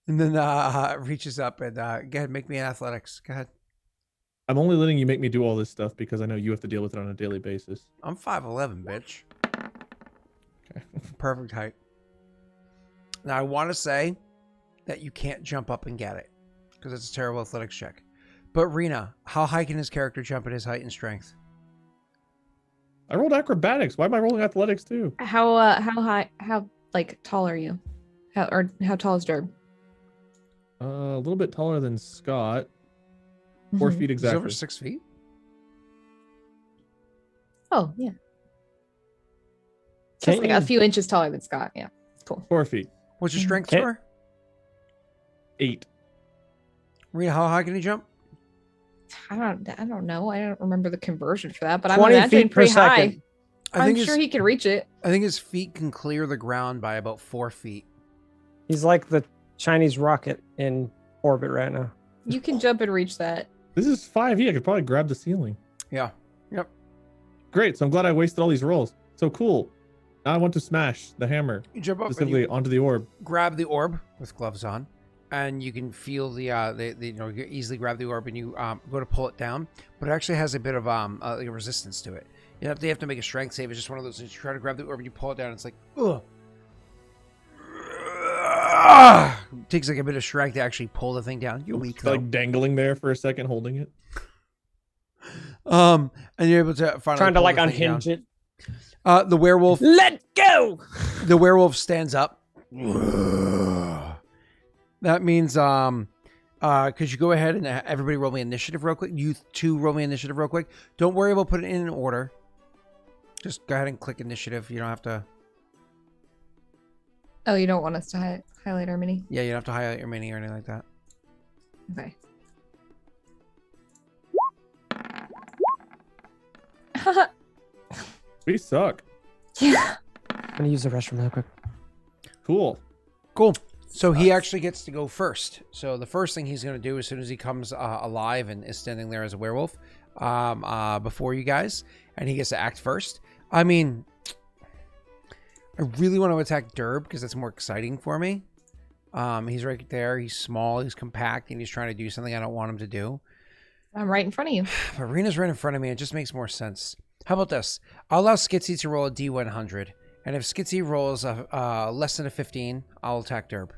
and then reaches up and go ahead, make me an athletics. Go ahead. I'm only letting you make me do all this stuff because I know you have to deal with it on a daily basis. I'm 5'11", bitch. Okay. Perfect height. Now I want to say that you can't jump up and get it because it's a terrible athletics check. But Rena, how high can his character jump at his height and strength? I rolled acrobatics. Why am I rolling athletics too? How high? How like tall are you? How tall is Derb? A little bit taller than Scott. 4 Mhm. feet He's over exactly. 6 feet. Oh yeah, Can't just like you- a few inches taller than Scott. Yeah, cool. 4 feet. What's your strength Okay. score? 8. Rena, how high can he jump? I don't know. I don't remember the conversion for that, but I'm 20 imagining feet per pretty high. second. I'm sure he could reach it. I think his feet can clear the ground by about 4 feet. He's like the Chinese rocket in orbit right now. You can jump and reach that. This is 5e. I could probably grab the ceiling. Yeah. Yep. Great. So I'm glad I wasted all these rolls. So cool. Now I want to smash the hammer You jump up and specifically you onto the orb. grab the orb with gloves on, and you can feel the you easily grab the orb and you go to pull it down, but it actually has a bit of like a resistance to it. You have to make a strength save. It's just one of those things. You try to grab the orb and you pull it down. It's like, ugh. It takes like a bit of strength to actually pull the thing down. You're weak though. Like dangling there for a second, holding it. And you're able to finally Trying to pull like the thing down. unhinge it. The werewolf. Let go. The werewolf stands up. That means could you go ahead and everybody roll me initiative real quick? You two roll me initiative real quick. Don't worry about putting it in order. Just go ahead and click initiative. You don't have to. Oh, you don't want us to highlight our mini? Yeah, you don't have to highlight your mini or anything like that. Okay. We suck. Yeah. I'm gonna use the restroom real quick. Cool. Cool. So he actually gets to go first. So the first thing he's going to do as soon as he comes alive and is standing there as a werewolf before you guys, and he gets to act first. I mean, I really want to attack Derb because that's more exciting for me. He's right there. He's small. He's compact, and he's trying to do something I don't want him to do. I'm right in front of you. But Rena's right in front of me. It just makes more sense. How about this? I'll allow Skitsy to roll a D100. And if Skitsy rolls less than a 15, I'll attack Derb.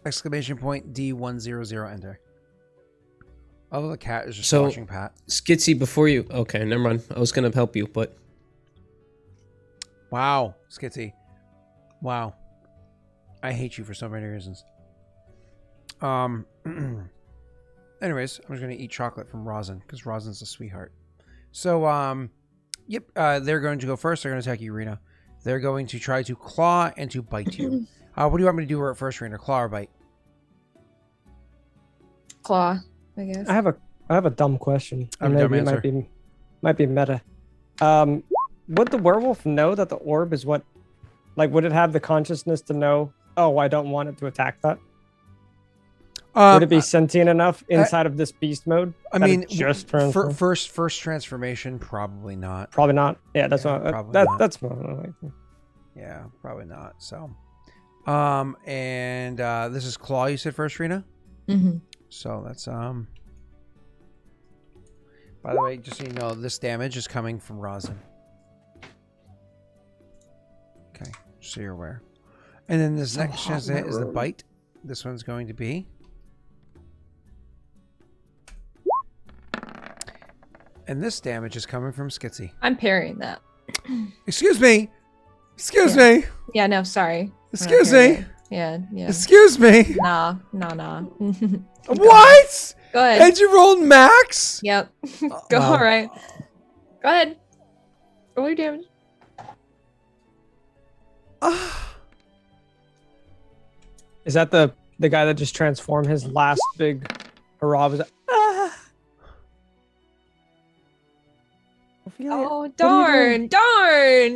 Exclamation point D100 enter. Although the cat is just So- watching Pat. Skitsy, before you. Okay, never mind. I was gonna help you, but Wow, Skitsy. Wow. I hate you for so many reasons. Anyways, I'm just gonna eat chocolate from Rosin because Rosin's a sweetheart. So Yep. They're going to go first. They're going to attack you, Rena. They're going to try to claw and to bite you. What do you want me to do first, Rena? Claw or bite? Claw, I guess. I have a dumb question. I have a dumb Maybe answer. it might be meta. Would the werewolf know that the orb is what? Like, would it have the consciousness to know? Oh, I don't want it to attack that. Would it be sentient enough inside of this beast mode? I that mean, it just transform? first transformation, probably not. Probably not. Yeah, that's Yeah, what. probably That not. that's what I like. Yeah, probably not. So, and this is claw. You said first, Rena. Mm-hmm. So that's By the way, just so you know, this damage is coming from rosin. Okay, just so you're aware. And then this next chance is the bite. This one's going to be. And this damage is coming from Skitsy. I'm parrying that. Excuse me. Excuse me. Yeah, no, sorry. I'm not Excuse parrying me. it. Yeah, yeah. Excuse me. Nah. What? Go ahead. And you rolled max? Yep. Go, Wow. all right. Go ahead. Roll your damage. Is that the guy that just transformed his last big hurrah? Was that, Oh, darn.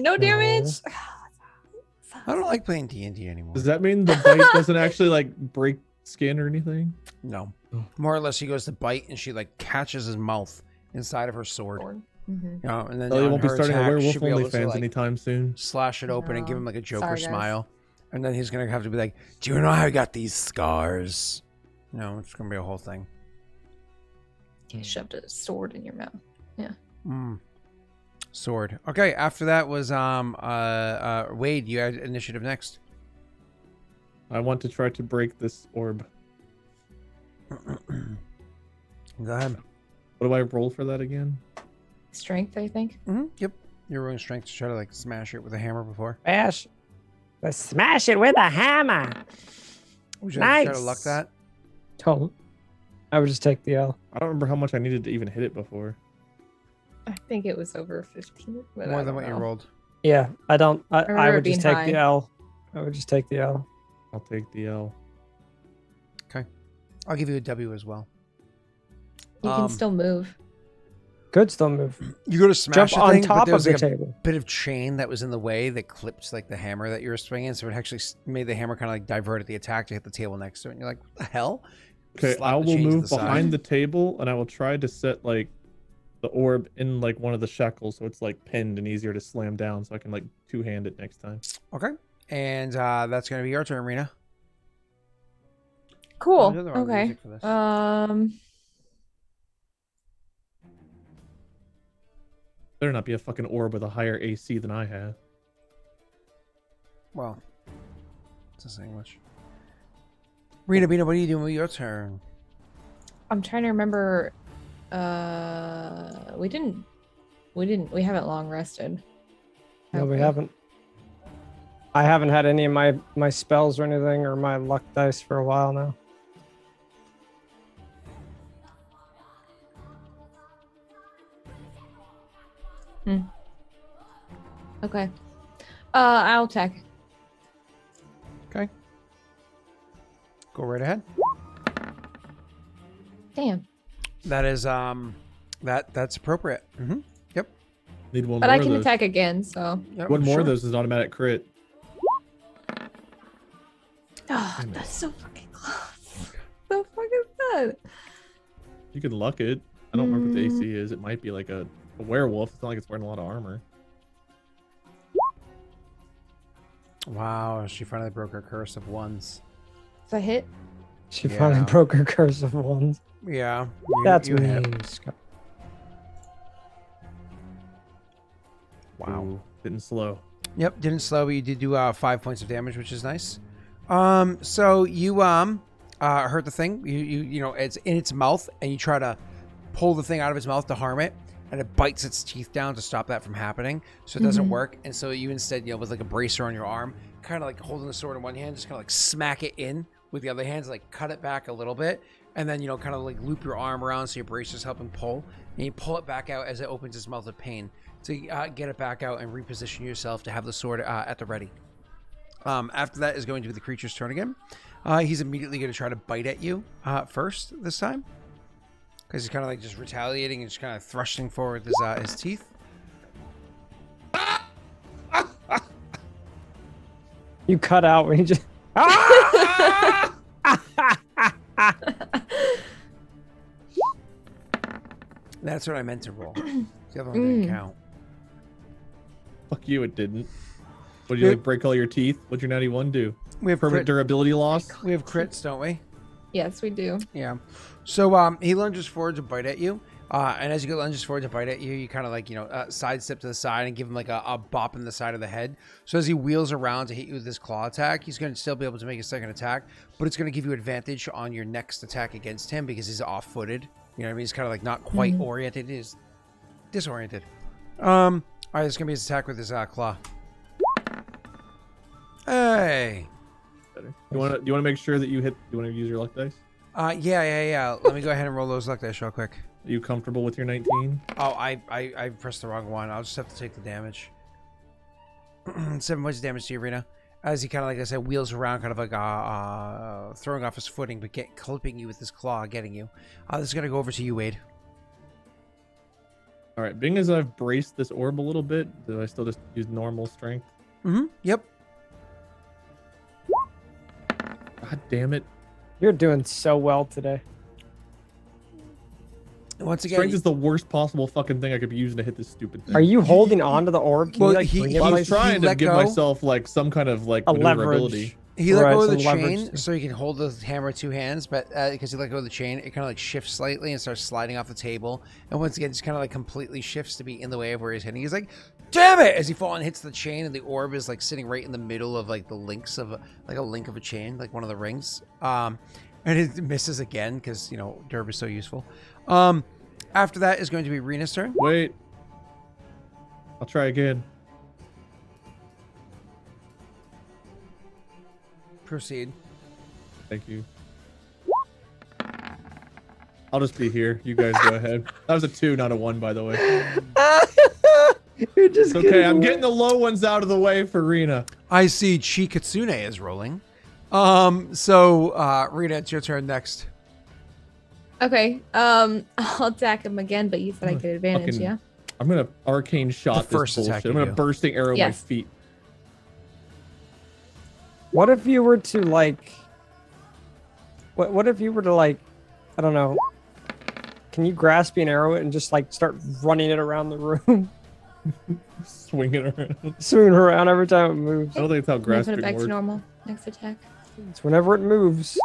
No damage. I don't like playing D&D anymore. Does that mean the bite doesn't actually like break skin or anything? No. Oh. More or less, he goes to bite, and she like catches his mouth inside of her sword. Mm-hmm. You know, and then Oh, you on won't be her starting a attack, werewolf she'll be able to, OnlyFans like, anytime soon. slash it open and give him like a Joker Sorry, guys. smile, and then he's gonna have to be like, "Do you know how I got these scars?" No, it's gonna be a whole thing. You shoved a sword in your mouth. Sword. Okay. After that was Wade. You had initiative next. I want to try to break this orb. Go ahead. What do I roll for that again? Strength, I think. Yep. You're rolling strength to try to like smash it with a hammer before. Bash. Let's smash it with a hammer. Would you like to try to luck Nice. that? Don't. I would just take the L. I don't remember how much I needed to even hit it before. I think it was over 15. But I More than don't what you know. rolled. Yeah, I don't. I remember would it being just take high. the L. I would just take the L. I'll take the L. I'll give you a W as well. You can still move. Could still move. You go to smash Jump the on thing, but top there of was the like a table. bit of chain that was in the way that clipped like the hammer that you were swinging, so it actually made the hammer kind of like diverted the attack to hit the table next to it. And you're like, what the hell? Okay, Slap I the will chain to move the behind side. the table and I will try to set like the orb in like one of the shackles so it's like pinned and easier to slam down so I can like two-hand it next time. Okay. And that's going to be your turn, Rena. Cool. Oh, you're the wrong Okay. music for this. Better not be a fucking orb with a higher AC than I have. Well, it's a sandwich. Rena, Bina, what are you doing with your turn? I'm trying to remember. We haven't long rested. No, have we haven't. I haven't had any of my spells or anything or my luck dice for a while now. Okay. I'll attack. Okay. Go right ahead. Damn. That is that's appropriate. Mm-hmm. Yep. Need one But more I of can those. attack again, so. Yep, One more sure. of those is an automatic crit. Oh, that's so fucking close. So fucking good. You could luck it. I don't remember what the AC is. It might be like a werewolf. It's not like it's wearing a lot of armor. Wow, she finally broke her curse of ones. Is that hit? She Yeah. finally broke her curse of ones. Yeah. That's you hit. mean. Scott. Wow. Ooh, didn't slow. Yep, didn't slow, but you did do 5 points of damage, which is nice. So you hurt the thing. You know it's in its mouth, and you try to pull the thing out of its mouth to harm it, and it bites its teeth down to stop that from happening. So it doesn't work, and so you instead, with like a bracer on your arm, kind of like holding the sword in one hand, just kind of like smack it in with the other hands, like cut it back a little bit, and then kind of like loop your arm around so your brace is helping pull, and you pull it back out as it opens its mouth of pain to get it back out and reposition yourself to have the sword at the ready. After that is going to be the creature's turn again. He's immediately going to try to bite at you first this time, because he's kind of like just retaliating and just kind of thrusting forward his teeth. You cut out when you just. That's what I meant to roll. The other one didn't count. Fuck you, it didn't. What did you like break all your teeth? What'd your natty 1 do? We have Permanent durability loss? We have crits, don't we? Yes, we do. Yeah. So he lunges forward to bite at you. And as you go lunges forward to bite at you, you kind of like, sidestep to the side and give him like a bop in the side of the head. So as he wheels around to hit you with this claw attack, he's going to still be able to make a second attack, but it's going to give you advantage on your next attack against him because he's off-footed. You know what I mean? He's kind of like not quite oriented. He's disoriented. All right, this is going to be his attack with his claw. Hey. You want to make sure that you hit? You want to use your luck dice? Yeah. Let me go ahead and roll those luck dice real quick. Are you comfortable with your 19? Oh, I pressed the wrong one. I'll just have to take the damage. 7 points of damage to you, Rena. As he kind of, like I said, wheels around, kind of like throwing off his footing, but clipping you with his claw, getting you. This is going to go over to you, Wade. All right, being as I've braced this orb a little bit, do I still just use normal strength? Yep. God damn it. You're doing so well today. Once again, Strength is the worst possible fucking thing I could be using to hit this stupid thing. Are you holding on to the orb? Can Well, you, like, he- bring he- it Well, I like was trying to let give go. myself like some kind of like a maneuverability. leverage? he let Right, go of the some leverage chain thing. so he can hold the hammer with 2 hands, but because he let go of the chain, it kind of like shifts slightly and starts sliding off the table. And once again, just kind of like completely shifts to be in the way of where he's hitting. He's like, damn it! As he falls and hits the chain, and the orb is like sitting right in the middle of like the links of like a link of a chain, like one of the rings. And it misses again because Derb is so useful. After that is going to be Rena's turn. Wait. I'll try again. Proceed. Thank you. I'll just be here. You guys go ahead. That was a 2, not a 1, by the way. You're just It's okay. I'm getting the low ones out of the way for Rena. I see Chi Kitsune is rolling. So Rena, it's your turn next. Okay. I'll attack him again, but you said I get advantage, Fucking- yeah? I'm gonna arcane shot The first this attack bullshit. I'm you gonna do. bursting arrow my Yes. feet. What if you were to like? What if you were to like? I don't know. Can you grasp an arrow and just like start running it around the room, Swinging around. swinging around every time it moves? I don't think that's how I'm gonna put grasping it back to works. normal. Next attack. It's whenever it moves.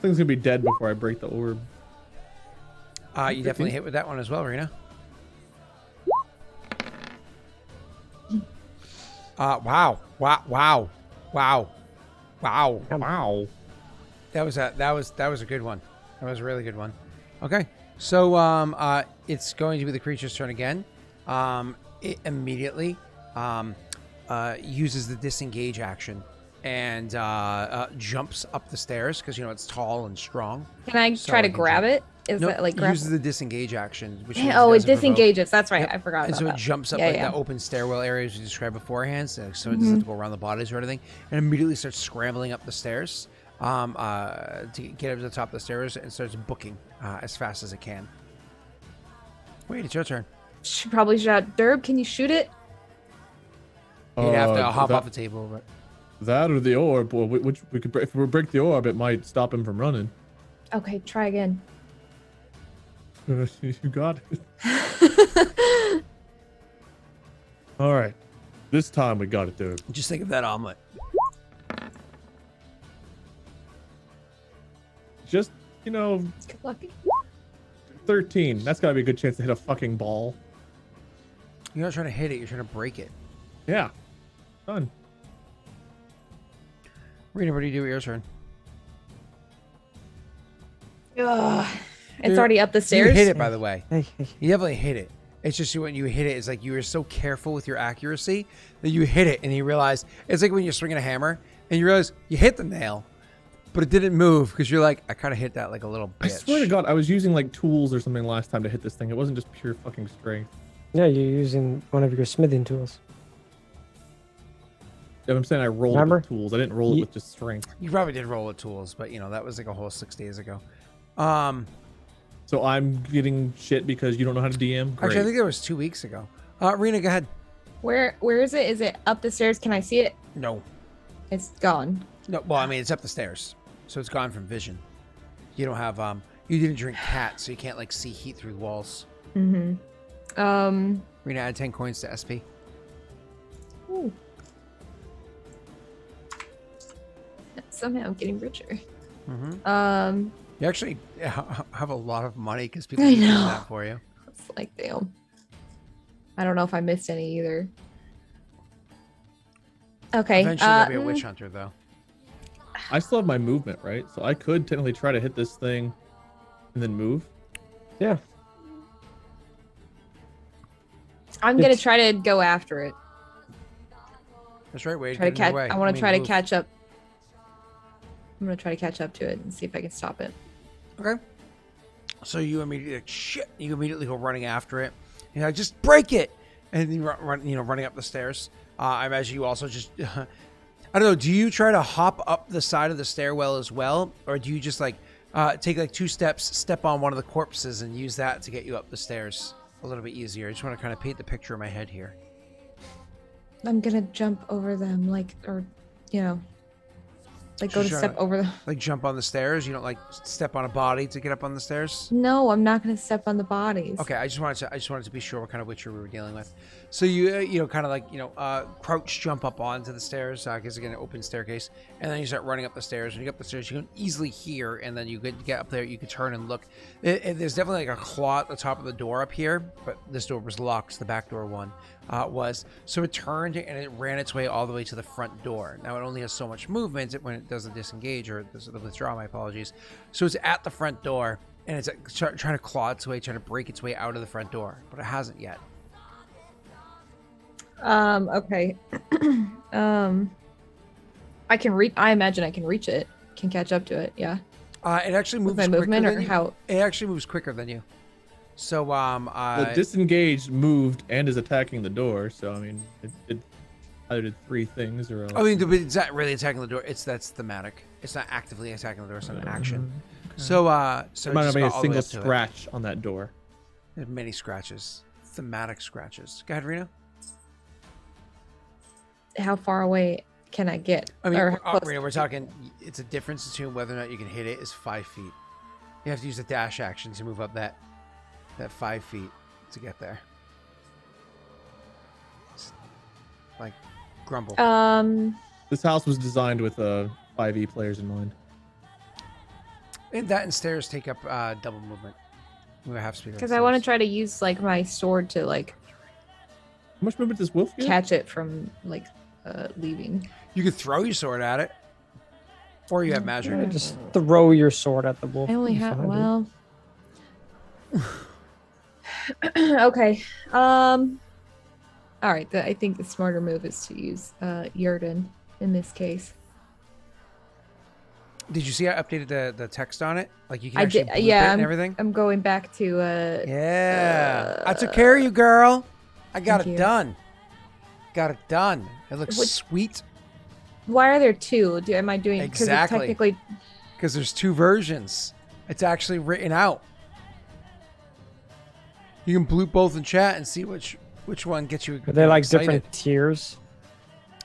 Thing's gonna be dead before I break the orb. You definitely hit with that one as well, Rena. Wow. Wow. That was a good one. That was a really good one. Okay. So it's going to be the creature's turn again. It immediately uses the disengage action and jumps up the stairs because it's tall and strong. Can I So try to he can grab jump. it? Is Nope, that like it grab? uses the disengage action, which means Oh, it doesn't provoke. disengages. That's right. Yep. I forgot And about so it that. jumps up Yeah, like yeah. the open stairwell areas we described beforehand, so it doesn't have to go around the bodies or anything, and immediately starts scrambling up the stairs to get up to the top of the stairs and starts booking as fast as it can. Wait, it's your turn. Should probably shout, Derb, can you shoot it? You'd have to hop that, off the table, but that or the orb, or which we could. If we break the orb, it might stop him from running. Okay, try again. You got it. All right, this time we got it, dude. just think of that omelet. Just Good luck. 13. That's gotta be a good chance to hit a fucking ball. You're not trying to hit it; you're trying to break it. Yeah, done. Rena, what do you do with your turn? Ugh. It's Dude, already up the stairs. You hit it, by the way. Hey, You definitely hit it. It's just when you hit it, it's like you were so careful with your accuracy that you hit it and you realize it's like when you're swinging a hammer and you realize you hit the nail, but it didn't move because you're like, I kind of hit that like a little bitch. I swear to God, I was using like tools or something last time to hit this thing. It wasn't just pure fucking strength. Yeah, you're using one of your smithing tools. Yeah, I'm saying I rolled it Remember? with tools. I didn't roll it with just strength. You probably did roll with tools, but that was like a whole 6 days ago. So I'm getting shit because you don't know how to DM. Great. Actually, I think that was 2 weeks ago. Rena, go ahead. Where is it? Is it up the stairs? Can I see it? No. It's gone. No, well, I mean, it's up the stairs, so it's gone from vision. You don't have you didn't drink cat, so you can't like see heat through the walls. Mm-hmm. Rena, add 10 coins to SP. Ooh. Somehow I'm getting richer. Mm-hmm. You actually have a lot of money because people I are doing know. that for you. It's like, damn. I don't know if I missed any either. Okay. Eventually, there'll be a witch hunter, though. I still have my movement, right? So I could technically try to hit this thing and then move. Yeah. I'm gonna It's- try to go after it. That's right, Wade. Try to get in catch. their way. I want to mean, try to move. catch up. I'm gonna try to catch up to it and see if I can stop it. Okay. So you immediately like, shit. You immediately go running after it. You're like, just break it, and you running up the stairs. I imagine you also just. I don't know. Do you try to hop up the side of the stairwell as well, or do you just like take like 2 steps, step on one of the corpses, and use that to get you up the stairs a little bit easier? I just want to kind of paint the picture in my head here. I'm gonna jump over them, like, or, like go to Sure. step over them. Like jump on the stairs. You don't like step on a body to get up on the stairs. No, I'm not gonna step on the bodies. Okay, I just wanted to be sure what kind of witcher we were dealing with. So you kind of like crouch jump up onto the stairs because again, an open staircase, and then you start running up the stairs. When you get up the stairs, you can easily hear, and then you could get up there. You could turn and look. There's definitely like a claw at the top of the door up here, but this door was locked. The back door one was. So it turned and it ran its way all the way to the front door. Now it only has so much movement when it does the disengage or the withdraw. My apologies. So it's at the front door. And it's trying to claw its way, trying to break its way out of the front door, but it hasn't yet. Okay. I can reach. I imagine I can reach it. Can catch up to it. Yeah. It actually moves With my quicker movement, than or you. how? It actually moves quicker than you. So Well, disengaged, moved, and is attacking the door. So I mean, it either did 3 things or. I mean, it's not really attacking the door. That's thematic. It's not actively attacking the door. It's not an action. So There might just not be got a all the way single up to it. scratch on that door. There's many scratches, thematic scratches. Go ahead, Reno. How far away can I get? I mean, Or how close- Reno, we're talking. It's a difference between whether or not you can hit it is 5 feet. You have to use a dash action to move up that 5 feet to get there. Like grumble. This house was designed with 5e players in mind. And that and stairs take up double movement. We have speed. Because I want to try to use like my sword to like How much movement does Wolf get? catch it from like leaving. You could throw your sword at it, or you have magic. Yeah, just throw your sword at the wolf. I only You have find it. well. Okay. All right. I think the smarter move is to use Yurden in this case. Did you see I updated the text on it? Like you can I actually did. blue Yeah. it and everything. I'm going back to. Yeah, I took care of you, girl. I got Thank it you. done. Got it done. It looks What- sweet Why are there 2? Am I doing? 'Cause Exactly. Technically, because there's 2 versions. It's actually written out. You can bloop both in chat and see which one gets you. Are they like excited. different tiers?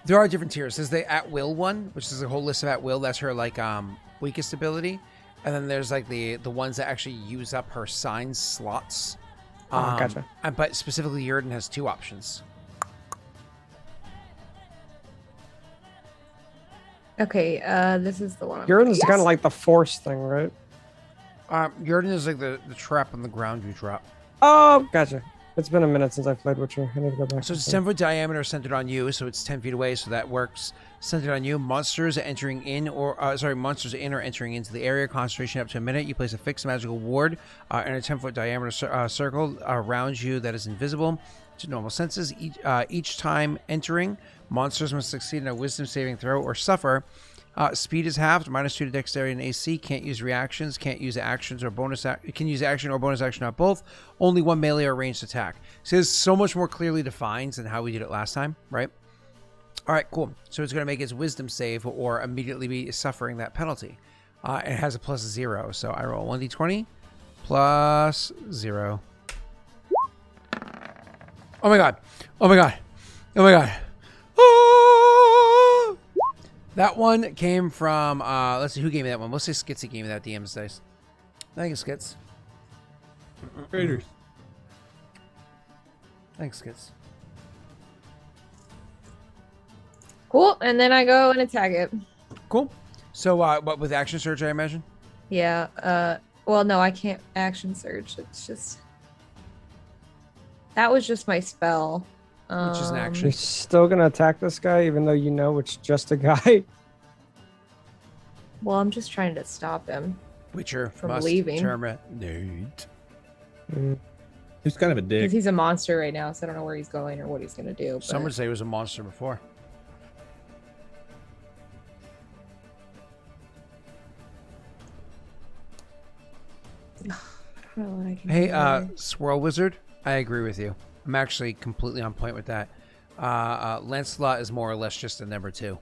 There are different tiers. There's the at will one, which is a whole list of at will. That's her like weakest ability, and then there's like the ones that actually use up her sign slots. Oh, gotcha. But specifically, Yurden has 2 options. okay. This is the one. Yours is Yes! kind of like the force thing, right? Yurden is like the trap on the ground you drop. Oh, gotcha. It's been a minute since I played Witcher. I need to go back. So it's and 10 foot diameter centered on you, so it's 10 feet away, so that works. Centered on you, monsters entering in monsters in or entering into the area, concentration up to a minute. You place a fixed magical ward in a 10 foot diameter circle around you that is invisible to normal senses. Each time entering, monsters must succeed in a wisdom saving throw or suffer. Speed is halved, -2 to dexterity and AC. Can't use reactions, can't use actions or bonus. Can use action or bonus action, not both. Only one melee or ranged attack. So it's so much more clearly defined than how we did it last time, right? All right, cool. So it's going to make its wisdom save or immediately be suffering that penalty. It has a +0, so I roll 1d20 +0. Oh my god! Oh my god! Oh my god! Ah! That one came from, let's see, who gave me that one? Let's say Skitsy gave me that DM's dice. Thank you, Skits. Traders. Thanks, Skits. Cool. And then I go and attack it. Cool. So, what, with action surge, I imagine? Yeah. Well, no, I can't action surge. It's just that was just my spell. Which is an action. You're still gonna attack this guy, even though you know it's just a guy. Well, I'm just trying to stop him. Witcher From must leaving. terminate. He's kind of a dick. Because he's a monster right now, so I don't know where he's going or what he's gonna do. Some would But say he was a monster before. I don't know what I can Hey, do here. Swirl Wizard, I agree with you. I'm actually completely on point with that. Lancelot is more or less just a number 2.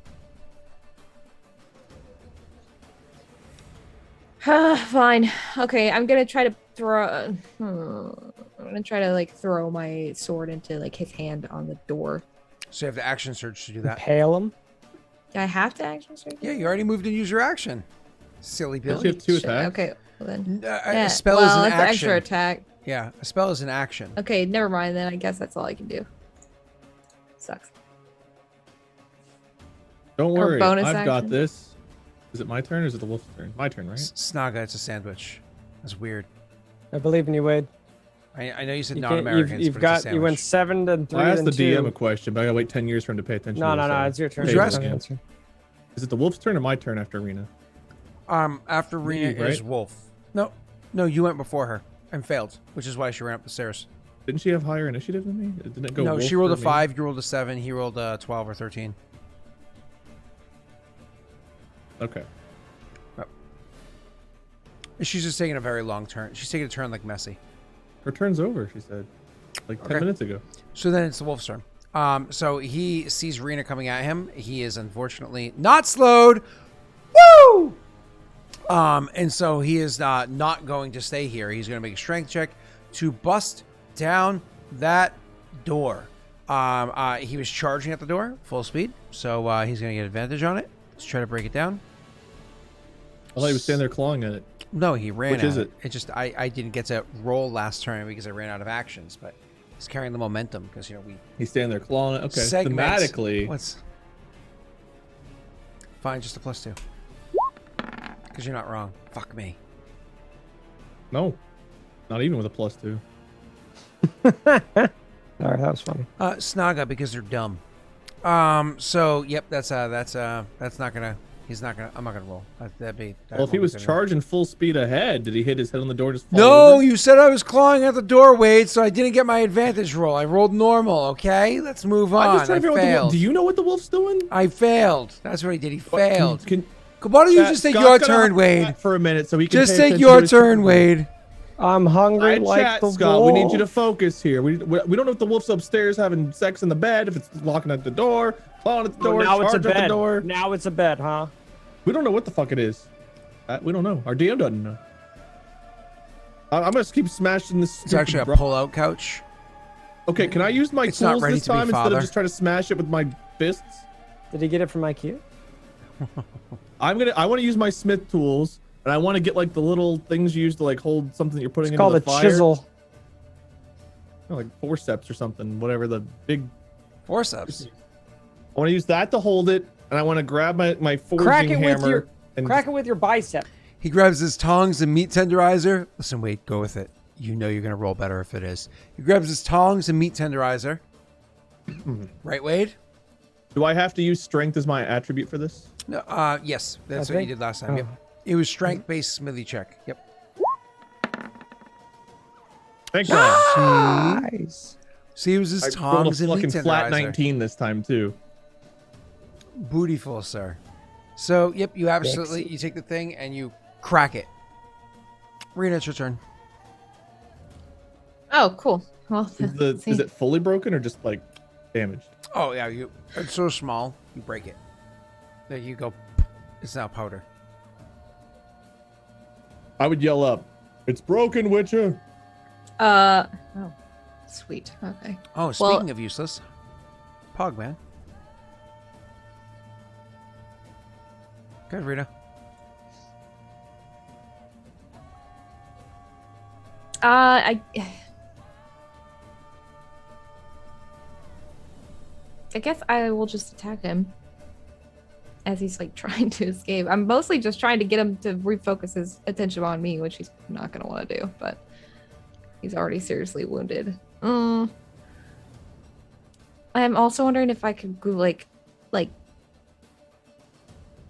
Fine. Okay, I'm gonna try to throw. I'm gonna try to like throw my sword into like his hand on the door. So you have the action surge to do that. Impale him. Do I have to action surge? Yeah, you already moved and used your action. Silly Don't you Billy. have 2 Shit, attacks? Okay, well then. A spell well, is an that's an action. extra attack. Yeah, a spell is an action. Okay, never mind then. I guess that's all I can do. Sucks. Don't Or worry, bonus I've got action. this. Is it my turn or is it the wolf's turn? My turn, right? Snaga, it's a sandwich. That's weird. I believe in you, Wade. I know you said You not can't- Americans, You've but got. it's a You went sandwich. 7 and 3 I asked and the 2. DM a question, but I gotta wait 10 years for him to pay attention. No, to no, it, no. so- It's your turn. Who's your Don't asking? answer. Is it the wolf's turn or my turn after Arena? After Rena You, is right? Wolf. No, you went before her and failed, which is why she ran up the stairs. Didn't she have higher initiative than me? Didn't it go? No, wolf she rolled for a me? 5, you rolled a 7, he rolled a 12 or 13. Okay. She's just taking a very long turn. She's taking a turn like Messi. Her turn's over, she said. Like 10 Okay. minutes ago. So then it's the Wolf's turn. So he sees Rena coming at him. He is unfortunately not slowed. Woo! And so he is not going to stay here. He's going to make a strength check to bust down that door. He was charging at the door full speed, so he's going to get advantage on it. Let's try to break it down. I thought he was standing there clawing at it. No, he ran. Which at is it? it? It just I didn't get to roll last turn because I ran out of actions, but he's carrying the momentum because we He's standing there clawing it. Okay. segment. Thematically, What's fine? Just a +2 because you're not wrong. Fuck me. no. Not even with a +2. All right, that was funny. Snaga because they're dumb. So yep, that's not gonna. He's not gonna. I'm not gonna roll. That'd be. Well, if he was charging full speed ahead, did he hit his head on the door and just fall No, over? you said I was clawing at the door, Wade, so I didn't get my advantage roll. I rolled normal. Okay, let's move on. I'm just trying I to figure out what the wolf, failed. do you know what the wolf's doing? I failed. That's what he did. He What, can- failed. Can, Why don't you Chat, just take Scott's your gonna turn, hop Wade? back for a minute so he can Just pay take attention your to his turn, Wade. I'm hungry Alright, like chat, the Scott, we need you to wolf. focus here. We don't know if the wolf's upstairs having sex in the bed, if it's locking at the door, clawing at the Oh, door, now it's a charging at the bed. door. Now it's a bed, huh? We don't know what the fuck it is. We don't know. Our DM doesn't know. I'm gonna keep smashing this. It's actually a stupid pull-out couch. Okay, can I use my It's not tools ready this to be time instead father. of just trying to smash it with my fists? Did he get it from IQ? I want to use my smith tools, and I want to get like the little things you use to like hold something that you're putting It's into called the a fire. chisel. Like forceps or something, whatever the big. Forceps. I want to use that to hold it, and I want to grab my forging Crack it hammer. with your and crack it with your bicep. He grabs his tongs and meat tenderizer. Listen, Wade, go with it. You know you're gonna roll better if it is. He grabs his tongs and meat tenderizer. Right, Wade? Do I have to use strength as my attribute for this? No, yes, that's I what you think- did last time. oh. Yep. It was strength-based smithy check. Yep. Thank God. Nice. See, it was his I rolled a tongs and meat fucking flat tenderizer. 19 this time too. Bootyful, sir. So, yep, you absolutely you take the thing and you crack it. Rena, it's your turn. Oh, cool. Well, see. Is it fully broken or just like damaged? Oh yeah, it's so small you break it. There you go. It's now powder. I would yell up, "It's broken, Witcher!" Oh, sweet. Okay. Oh, speaking of useless, Pog man. Good, Rita. I guess I will just attack him as he's like trying to escape. I'm mostly just trying to get him to refocus his attention on me, which he's not going to want to do, but he's already seriously wounded. I'm also wondering if I could go, like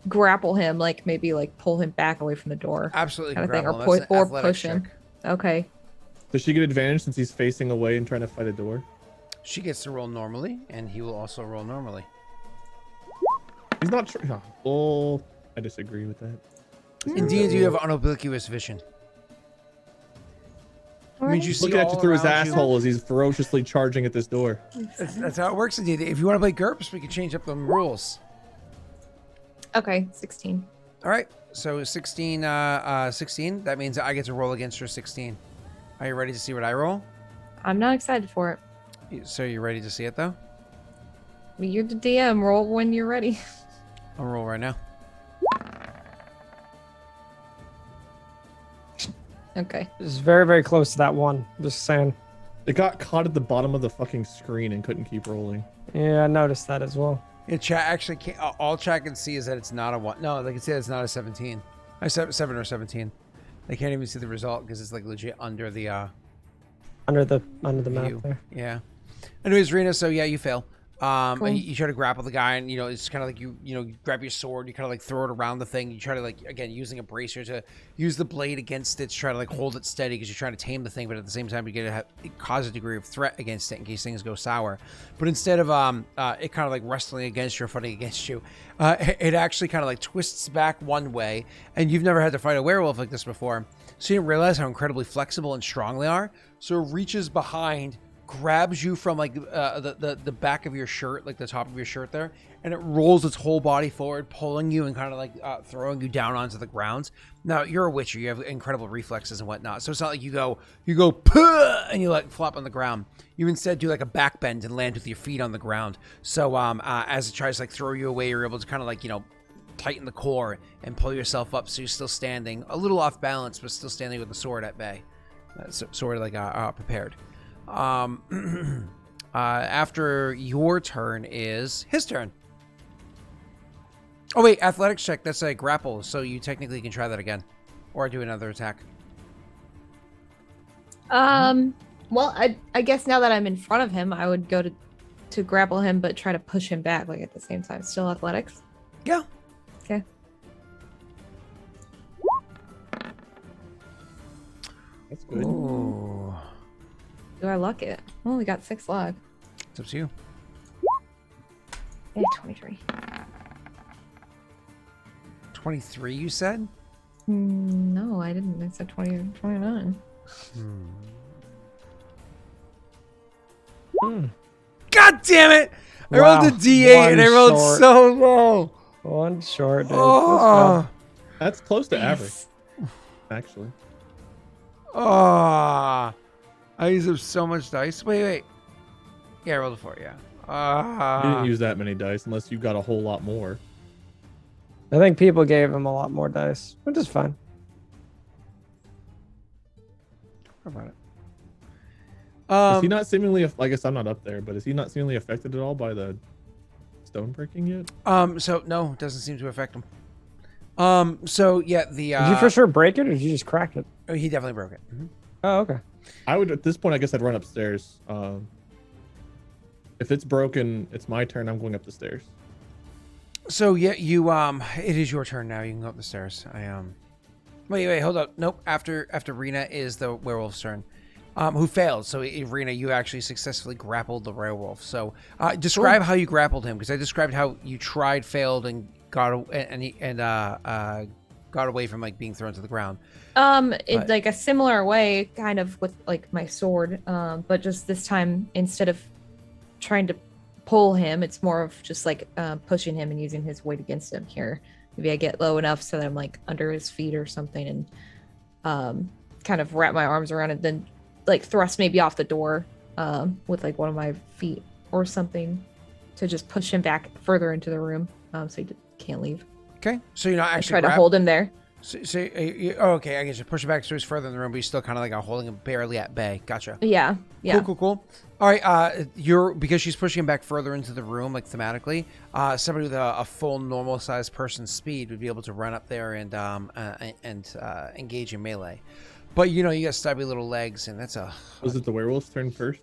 grapple him, like maybe like pull him back away from the door. Absolutely. Kind of can thing, or grapple him. That's an athletics push him. check. Okay. Does she get advantage since he's facing away and trying to fight a door? She gets to roll normally, and he will also roll normally. He's not. Oh, I disagree with that. In D&D, you have unoblivious vision. It means you see Looking at you all through his around you. asshole as he's ferociously charging at this door. That's how it works in D&D. If you want to play GURPS, we can change up the rules. Okay, 16. All right. So 16, 16. That means I get to roll against your 16. Are you ready to see what I roll? I'm not excited for it. So you're ready to see it though? You're the DM. Roll when you're ready. I'll roll right now. Okay. It's very, very close to that one. Just saying. It got caught at the bottom of the fucking screen and couldn't keep rolling. Yeah, I noticed that as well. Yeah, chat actually can't. All chat can see is that it's not a one. No, they can see that it's not a 17. I 7 or 17. They can't even see the result because it's like legit under the Under the map view. there. Yeah. Anyways, Rena, so yeah, you fail. Cool. And you try to grapple the guy, and it's kind of like you grab your sword, you kind of like throw it around the thing. You try to like again using a bracer to use the blade against it to try to like hold it steady because you're trying to tame the thing, but at the same time you get to cause a degree of threat against it in case things go sour. But instead of it kind of like wrestling against you or fighting against you, it actually kind of like twists back one way, and you've never had to fight a werewolf like this before, so you didn't realize how incredibly flexible and strong they are. So it reaches behind, grabs you from like the back of your shirt, like the top of your shirt there, and it rolls its whole body forward, pulling you and kind of like throwing you down onto the ground. Now you're a witcher, you have incredible reflexes and whatnot, so it's not like you go Puh! And you like flop on the ground. You instead do like a back bend and land with your feet on the ground. So as it tries to like throw you away, you're able to kind of like tighten the core and pull yourself up so you're still standing, a little off balance, but still standing with the sword at bay, sort of like prepared. After your turn is his turn. Oh wait, athletics check. That's a grapple, so you technically can try that again, or do another attack. Well, I guess now that I'm in front of him, I would go to grapple him, but try to push him back, like at the same time. Still athletics. Yeah. Okay. That's good. Ooh. Do I luck it? Oh, we got 6 luck. It's up to you. Yeah, 23. 23, you said? No, I didn't. I said 20 or 29. God damn it! I Wow. rolled a D8 and I One rolled short. so low. One short, dude. Oh, That's close to average, actually. oh. I used up so much dice. Wait. Yeah, I rolled a 4, yeah. You didn't use that many dice unless you got a whole lot more. I think people gave him a lot more dice, which is fine. How about it? Is he not seemingly? I guess I'm not up there, but is he not seemingly affected at all by the stone breaking yet? So no, it doesn't seem to affect him. So yeah, the Did you for sure break it, or did you just crack it? he definitely broke it. Mhm. Oh, okay. I would at this point. I guess I'd run upstairs. If it's broken, it's my turn. I'm going up the stairs. So yeah, you it is your turn now. You can go up the stairs. Wait, hold up. Nope. After Rena is the werewolf's turn. Who failed. So Rena, you actually successfully grappled the werewolf. So describe how you grappled him, because I described how you tried, failed, and got away from like being thrown to the ground. It's like a similar way, kind of with like my sword, but just this time instead of trying to pull him, it's more of just like pushing him and using his weight against him. Here, maybe I get low enough so that I'm like under his feet or something, and kind of wrap my arms around it, then like thrust maybe off the door with like one of my feet or something to just push him back further into the room, so he can't leave. Okay, so you're not I actually try to hold him there. Okay, I guess you push it back so he's further in the room, but you're still kind of like holding him barely at bay. Gotcha. Yeah. Cool. All right, because she's pushing him back further into the room, like thematically. Somebody with a full normal sized person's speed would be able to run up there and engage in melee. But you got stubby little legs, and that's Was it the werewolf's turn first?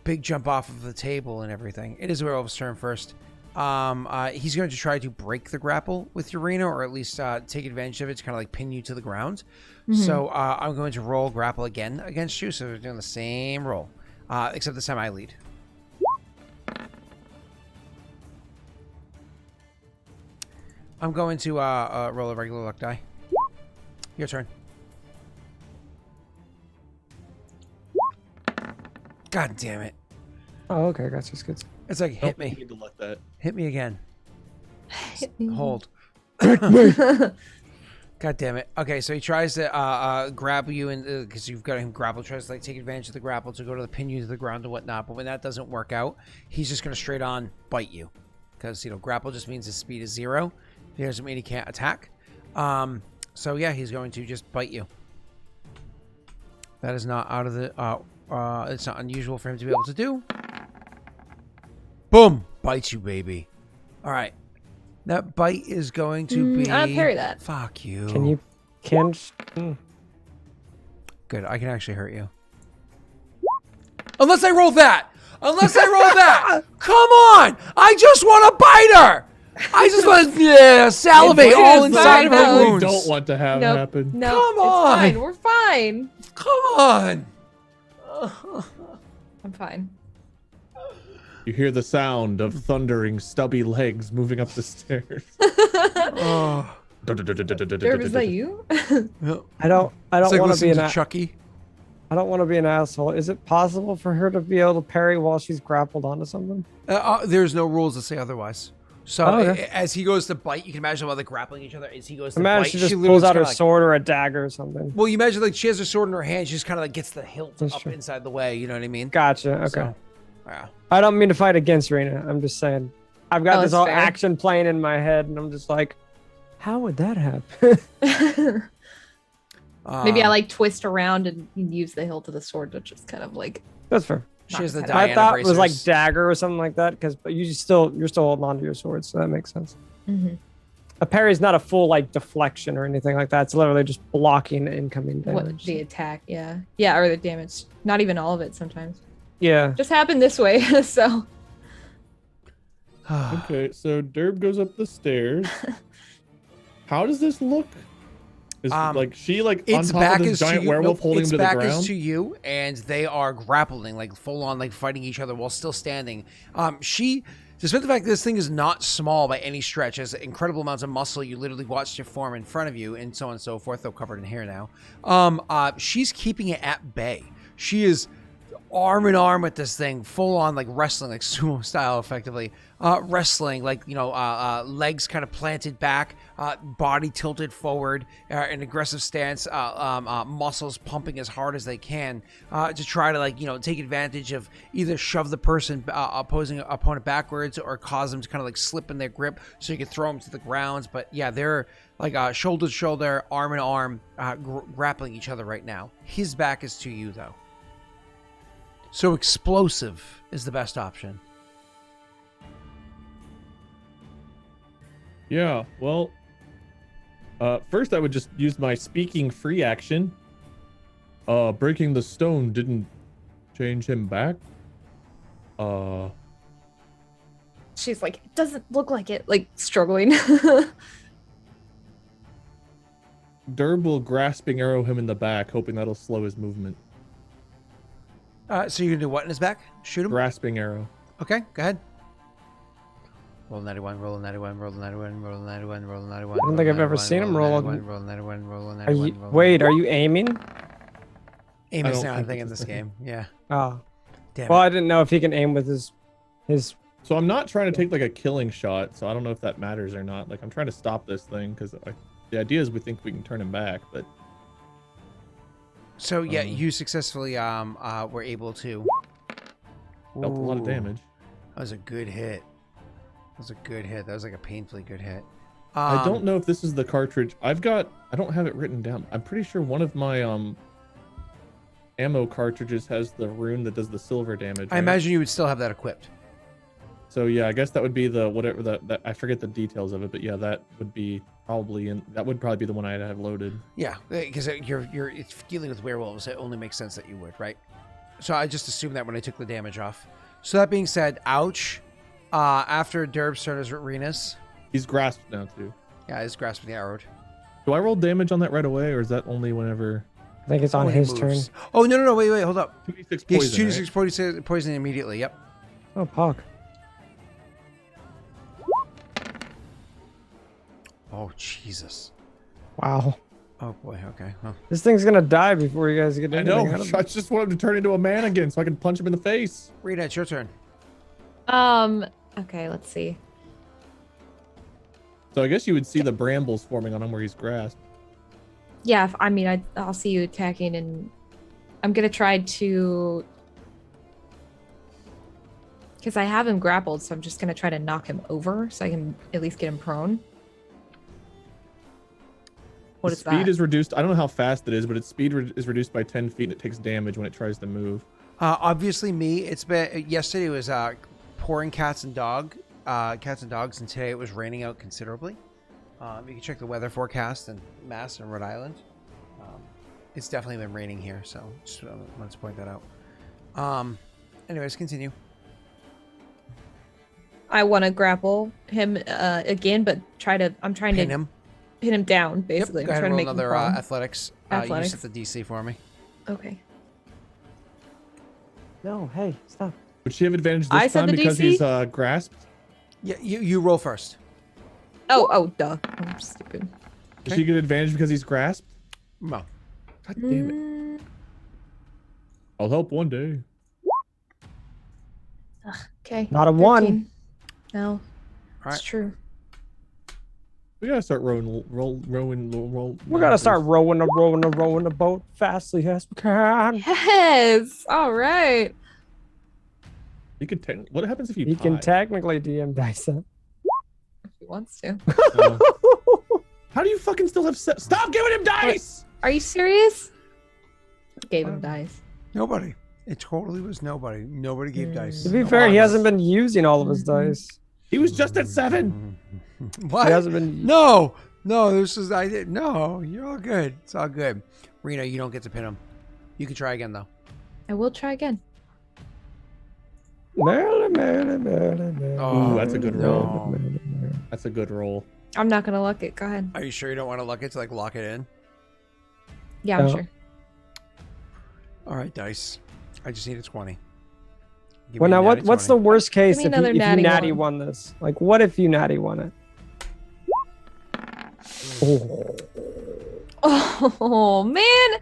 big jump off of the table and everything. It is the werewolf's turn first. He's going to try to break the grapple with Urena, or at least take advantage of it to kind of like pin you to the ground. So I'm going to roll grapple again against you. So we're doing the same roll, except this time I lead. I'm going to roll a regular luck die. Your turn. God damn it. Oh, okay, gotcha. It's good. It's like, hit You me. need to let that. Hit me again. Hit me. Hold. God damn it. Okay, so he tries to grab you, and because you've got him grapple, tries to like take advantage of the grapple to go to the pin you to the ground and whatnot. But when that doesn't work out, he's just going to straight on bite you, because grapple just means his speed is 0. It doesn't mean he can't attack. So yeah, he's going to just bite you. That is not out of the. It's not unusual for him to be able to do. Boom! Bites you, baby. All right. That bite is going to be. I'll parry that. Fuck you. Good. I can actually hurt you. Unless I roll that. Come on! I just want to bite her. I just want to salivate all inside of her no. I wounds. don't want to have Nope. happen. No, Come it's on. fine. We're fine. Come on. I'm fine. You hear the sound of thundering, stubby legs moving up the stairs. Oh. Derb, is that you? I don't It's like want to be listening an to Chucky. I don't want to be an asshole. Is it possible for her to be able to parry while she's grappled onto something? There's no rules that say otherwise. So Oh, okay. as he goes to bite, you can imagine while they're grappling each other. As he goes to Imagine bite, she just literally pulls out kinda her like- sword or a dagger or something. Well, you imagine like she has her sword in her hand. She just kind of like gets the hilt That's up true. inside the way. You know what I mean? Gotcha. Okay. So, yeah. I don't mean to fight against Rena. I'm just saying. I've got Oh, this that's whole fair. action playing in my head, and I'm just like, how would that happen? Maybe I like twist around and use the hilt of the sword to just kind of like. That's fair. She has the I Diana I thought it was like bracers. dagger or something like that, but you're still holding on to your sword, so that makes sense. Mhm. A parry is not a full like deflection or anything like that. It's literally just blocking incoming What damage. the attack? Yeah, or the damage. Not even all of it. Sometimes Yeah. just happened this way. So Okay, so Derb goes up the stairs. How does this look? Is like she like on its top back of this is to giant you. werewolf Nope, holding him its to the back ground? is to you, and they are grappling, like full on, like fighting each other while still standing. Despite the fact that this thing is not small by any stretch, has incredible amounts of muscle. You literally watched it form in front of you, and so on and so forth. Though covered in hair now. She's keeping it at bay. She is arm in arm with this thing, full on like wrestling, like sumo style, effectively wrestling, like legs kind of planted back, body tilted forward, an aggressive stance, muscles pumping as hard as they can to try to take advantage of either shove the person opposing opponent backwards or cause them to kind of like slip in their grip so you can throw them to the ground. But yeah, they're like shoulder to shoulder, arm in arm, grappling each other right now. His back is to you though. So explosive is the best option. Yeah, well, first I would just use my speaking free action Breaking the stone didn't change him back. She's like, it doesn't look like it. Like struggling. Derb will grasping arrow him in the back, hoping that'll slow his movement. So you're gonna do what in his back? Shoot him? Grasping arrow. Okay, go ahead. Roll 91, roll 91, roll 91, roll 91, roll 91. I don't think I've ever seen him roll a- Roll 91, roll 91. Are you, wait, are you aiming? Aim I is don't not a think thing in it's this a thing. game. Yeah. Oh. Damn Well, it. I didn't know if he can aim with his So I'm not trying to take like a killing shot, so I don't know if that matters or not. Like I'm trying to stop this thing because the idea is we think we can turn him back, but So yeah, you successfully were able to. dealt a lot of Ooh, damage. That was a good hit. That was a good hit. That was like a painfully good hit. I don't know if this is the cartridge. I don't have it written down. I'm pretty sure one of my ammo cartridges has the rune that does the silver damage. I right? imagine you would still have that equipped. So yeah, I guess that would be the whatever that I forget the details of it, but yeah, that would probably be the one I'd have loaded. Yeah, because you're it's dealing with werewolves. It only makes sense that you would, right? So I just assumed that when I took the damage off. So that being said, ouch. After Derb started Renus. He's grasped now too. Yeah, his grasp the arrowed. Do I roll damage on that right away, or is that only whenever I think it's on When he his turn. moves. Oh no, wait, hold up. 2d6 He poison? has Right? 2d6 poison immediately. Yep. Oh, Pog. Oh Jesus. Wow. Oh boy. Okay. Well, This thing's gonna die before you guys get I anything know. out of I it. just want him to turn into a man again, so I can punch him in the face. Rita, it's your turn. Okay, let's see. So I guess you would see the brambles forming on him where he's grasped. Yeah, I'll see you attacking, and I'm gonna try to, because I have him grappled, so I'm just gonna try to knock him over so I can at least get him prone. What The is speed that? is reduced. I don't know how fast it is, but its speed is reduced by 10 feet, and it takes damage when it tries to move. Obviously, me. It's been yesterday was pouring cats and dogs, and today it was raining out considerably. You can check the weather forecast in Mass and Rhode Island. It's definitely been raining here, so just wanted to point that out. Anyways, continue. I want to grapple him again, but I'm trying Pin to him. pin him down. Basically, Yep. Go I'm ahead trying and to roll make him another prone. athletics. Athletics. You set the DC for me. Okay. No, hey, stop. Would she have advantage I this said time the because DC? he's grasped? Yeah, you roll first. Oh, duh. I'm stupid. Does she get advantage because he's grasped? No. God damn it. I'll help one day. Okay. Not a 1. 13. No, All right. it's true. We gotta start rowing. We gotta start rowing the boat fastly as we can. Yes. All right. You could. What happens if you? He can tie? technically DM Dyson. If he wants to. How do you fucking still have? Stop giving him dice. Are you serious? Gave him dice. Nobody. It totally was nobody. Nobody gave dice. To be fair, he hasn't been using all of his dice. He was just at 7. What? He hasn't been. No, this is I did. No, you're all good. It's all good. Rena, you don't get to pin him. You can try again though. I will try again. Merrily, merrily, merrily, merrily. Ooh, that's a good roll. no. That's a good roll. I'm not gonna look it. Go ahead. Are you sure you don't want to look it to like lock it in? Yeah, I'm No. sure. All right, dice. I just need a 20. Give Well, me a now natty what's 20. the worst case Give if me you, another if you natty natty one. won this? Like, what if you natty won it? Oh. Oh man.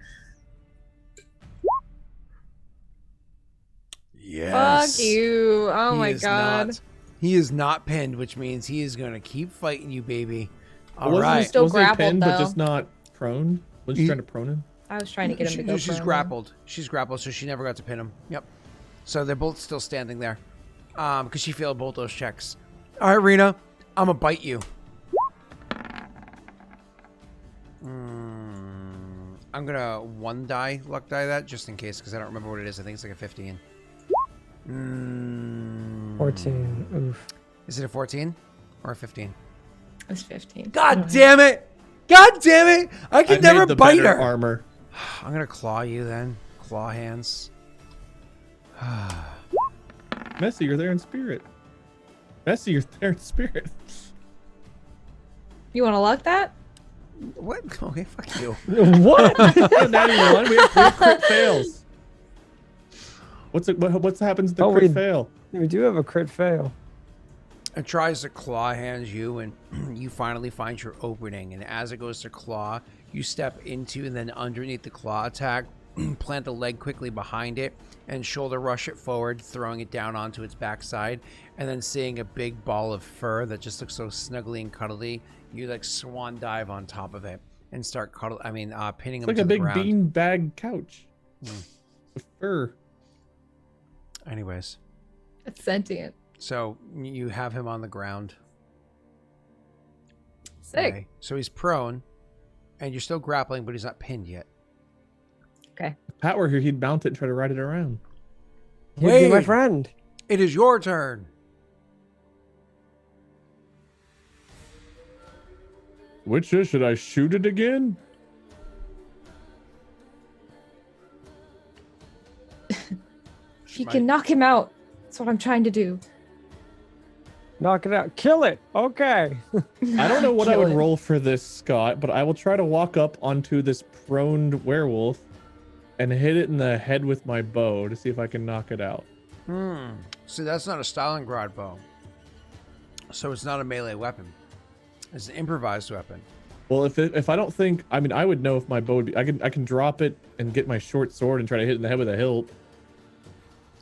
Yes. Fuck you. Oh He my is god. not- he is not pinned, which means he is going to keep fighting you, baby. All Wasn't right. he- Still wasn't he grappled, pinned, but though. just not prone. Was she He- trying to prone him? I was trying to get him to go. She's prone. grappled. She's grappled, so she never got to pin him. Yep. So they're both still standing there. Because she failed both those checks. All right, Rena, I'm gonna bite you. I'm gonna luck die that just in case, because I don't remember what it is. I think it's like a 15. 14. Oof. Is it a 14 or a 15? It's 15. God damn it! God damn it! I I can never made the bite better her. armor. I'm gonna claw you then. Claw hands. Messy, you're there in spirit. Messy, you're there in spirit. You want to luck that? What? Okay, fuck you. What? Natty one. We have crit fails. What's happens to the Oh, crit we- fail? We do have a crit fail. It tries to claw hands you, and you finally find your opening. And as it goes to claw, you step into and then underneath the claw attack, plant a leg quickly behind it, and shoulder rush it forward, throwing it down onto its backside. And then seeing a big ball of fur that just looks so snuggly and cuddly, you like swan dive on top of it and start pinning It's him like to a the big ground. bean bag couch. With fur. Anyways, It's sentient. so you have him on the ground. Sick. Okay, so he's prone, and you're still grappling, but he's not pinned yet. Okay. If Pat were here, he'd mount it and try to ride it around. He'd be my Wait. friend. It is your turn. Which should I shoot it again? If you can knock him out, that's what I'm trying to do. Knock it out. Kill it. Okay. I don't know what I Kill would it. roll for this, Scott, but I will try to walk up onto this proned werewolf and hit it in the head with my bow to see if I can knock it out. See, that's not a Stalingrad bow. So it's not a melee weapon. It's an improvised weapon. Well, if I don't think, I mean, I would know if my bow would be. I can drop it and get my short sword and try to hit it in the head with a hilt.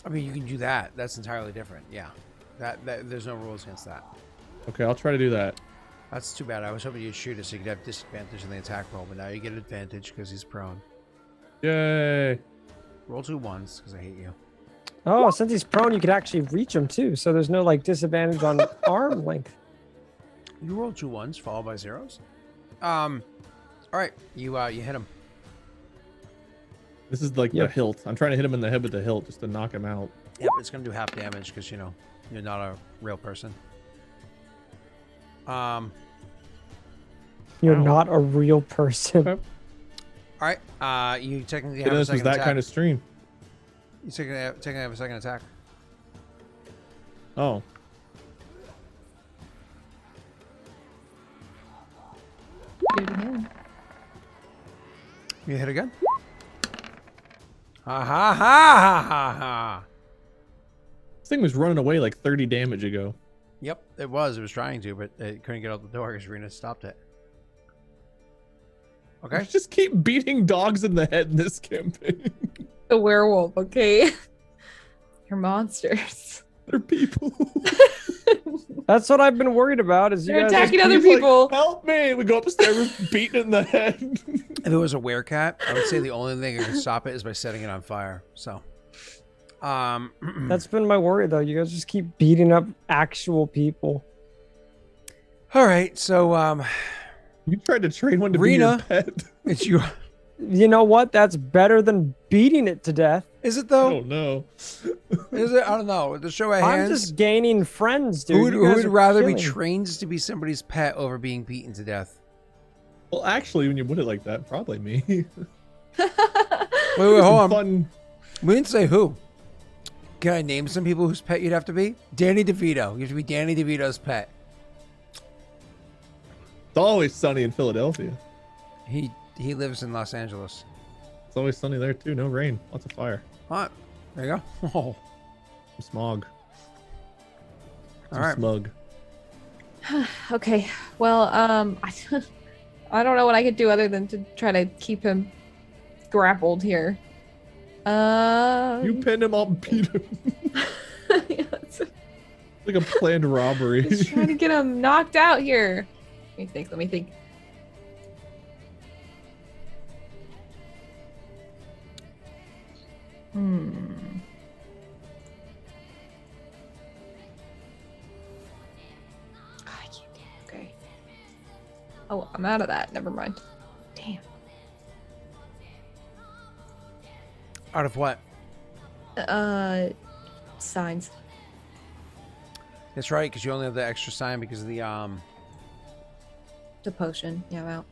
I mean, you can do that. That's entirely different. Yeah. That there's no rules against that. Okay, I'll try to do that. That's too bad. I was hoping you'd shoot it so you could have disadvantage in the attack roll, but now you get advantage because he's prone. Yay! Roll 2 1s because I hate you. Oh, since he's prone, you could actually reach him too. So there's no like disadvantage on arm length. You roll 2 1s followed by 0s. All right, you hit him. This is like Yep. the hilt. I'm trying to hit him in the head with the hilt just to knock him out. Yep, it's gonna do half damage because you're not a real person. You're Wow. not a real person. Okay. All right, you technically Didn't have know a this was second that attack. kind of stream. You technically have a second attack. Oh, Do it again. You hit again. Ha ha ha ha ha ha. this thing was running away like 30 damage ago. Yep, it was. It was trying to, but it couldn't get out the door because Rena stopped it. Okay. Just keep beating dogs in the head in this campaign. The werewolf, okay? You're monsters. They're people. That's what I've been worried about. Is you They're guys attacking other He's like, people. help me! We go upstairs, beating it in the head. If it was a werecat, I would say the only thing that can stop it is by setting it on fire. So, That's been my worry though. You guys just keep beating up actual people. all right. So, You tried to train one to Rena. be your pet. it's your. You know what? That's better than beating it to death. Is it I though? don't know. Is it? I don't know. The show of I'm hands. just gaining friends, dude. Who would, You who guys would are rather be killing. trained to be somebody's pet over being beaten to death? Well, actually, when you put it like that, probably me. Wait, hold on. Fun. We didn't say who. Can I name some people whose pet you'd have to be? Danny DeVito. You have to be Danny DeVito's pet. It's always sunny in Philadelphia. He lives in Los Angeles. It's always sunny there too. No rain. Lots of fire. Hot. There you go. Oh, Some smog. Some all right. smug. Okay. Well, I don't know what I could do other than to try to keep him grappled here. You pinned him, I'll beat him. Yes. Like a planned robbery. Just trying to get him knocked out here. Let me think. I can't. Okay. Oh, I'm out of that. Never mind. Damn. Out of what? Signs. That's right, because you only have the extra sign because of the The potion. Yeah, I'm out.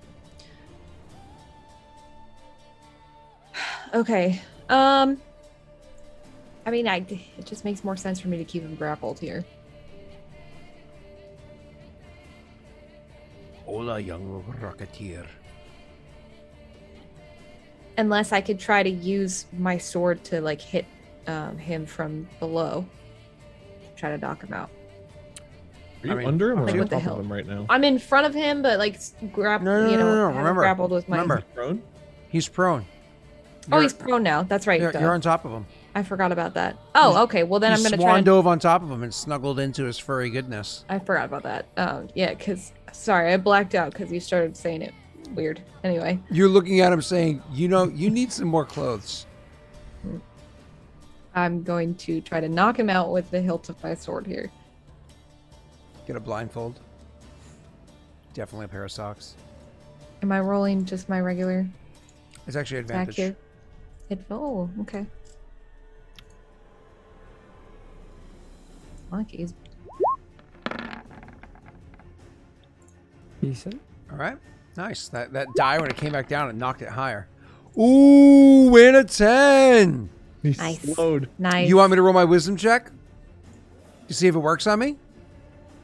Okay. I mean, it just makes more sense for me to keep him grappled here. Hola, young rocketeer. Unless I could try to use my sword to like hit him from below. Try to knock him out. Are you I mean, under him or like, on what the top hell? of him right now? I'm in front of him, but like No, have him remember, grappled with my. remember. Prone? He's prone. Oh, You're- he's prone now. That's right. You're on top of him. I forgot about that. Oh, okay. Well, then He I'm gonna swan try. dove on top of him and snuggled into his furry goodness. I forgot about that. Yeah, because sorry, I blacked out because you started saying it weird. Anyway, You're looking at him saying, you know, you need some more clothes. I'm going to try to knock him out with the hilt of my sword here. Get a blindfold. Definitely a pair of socks. Am I rolling just my regular It's actually attack advantage. here? Oh, okay. Monkeys. Decent. All right. Nice. That die, when it came back down, it knocked it higher. Ooh, win a 10. He's Nice. slowed. Nice. You want me to roll my wisdom check? To see if it works on me?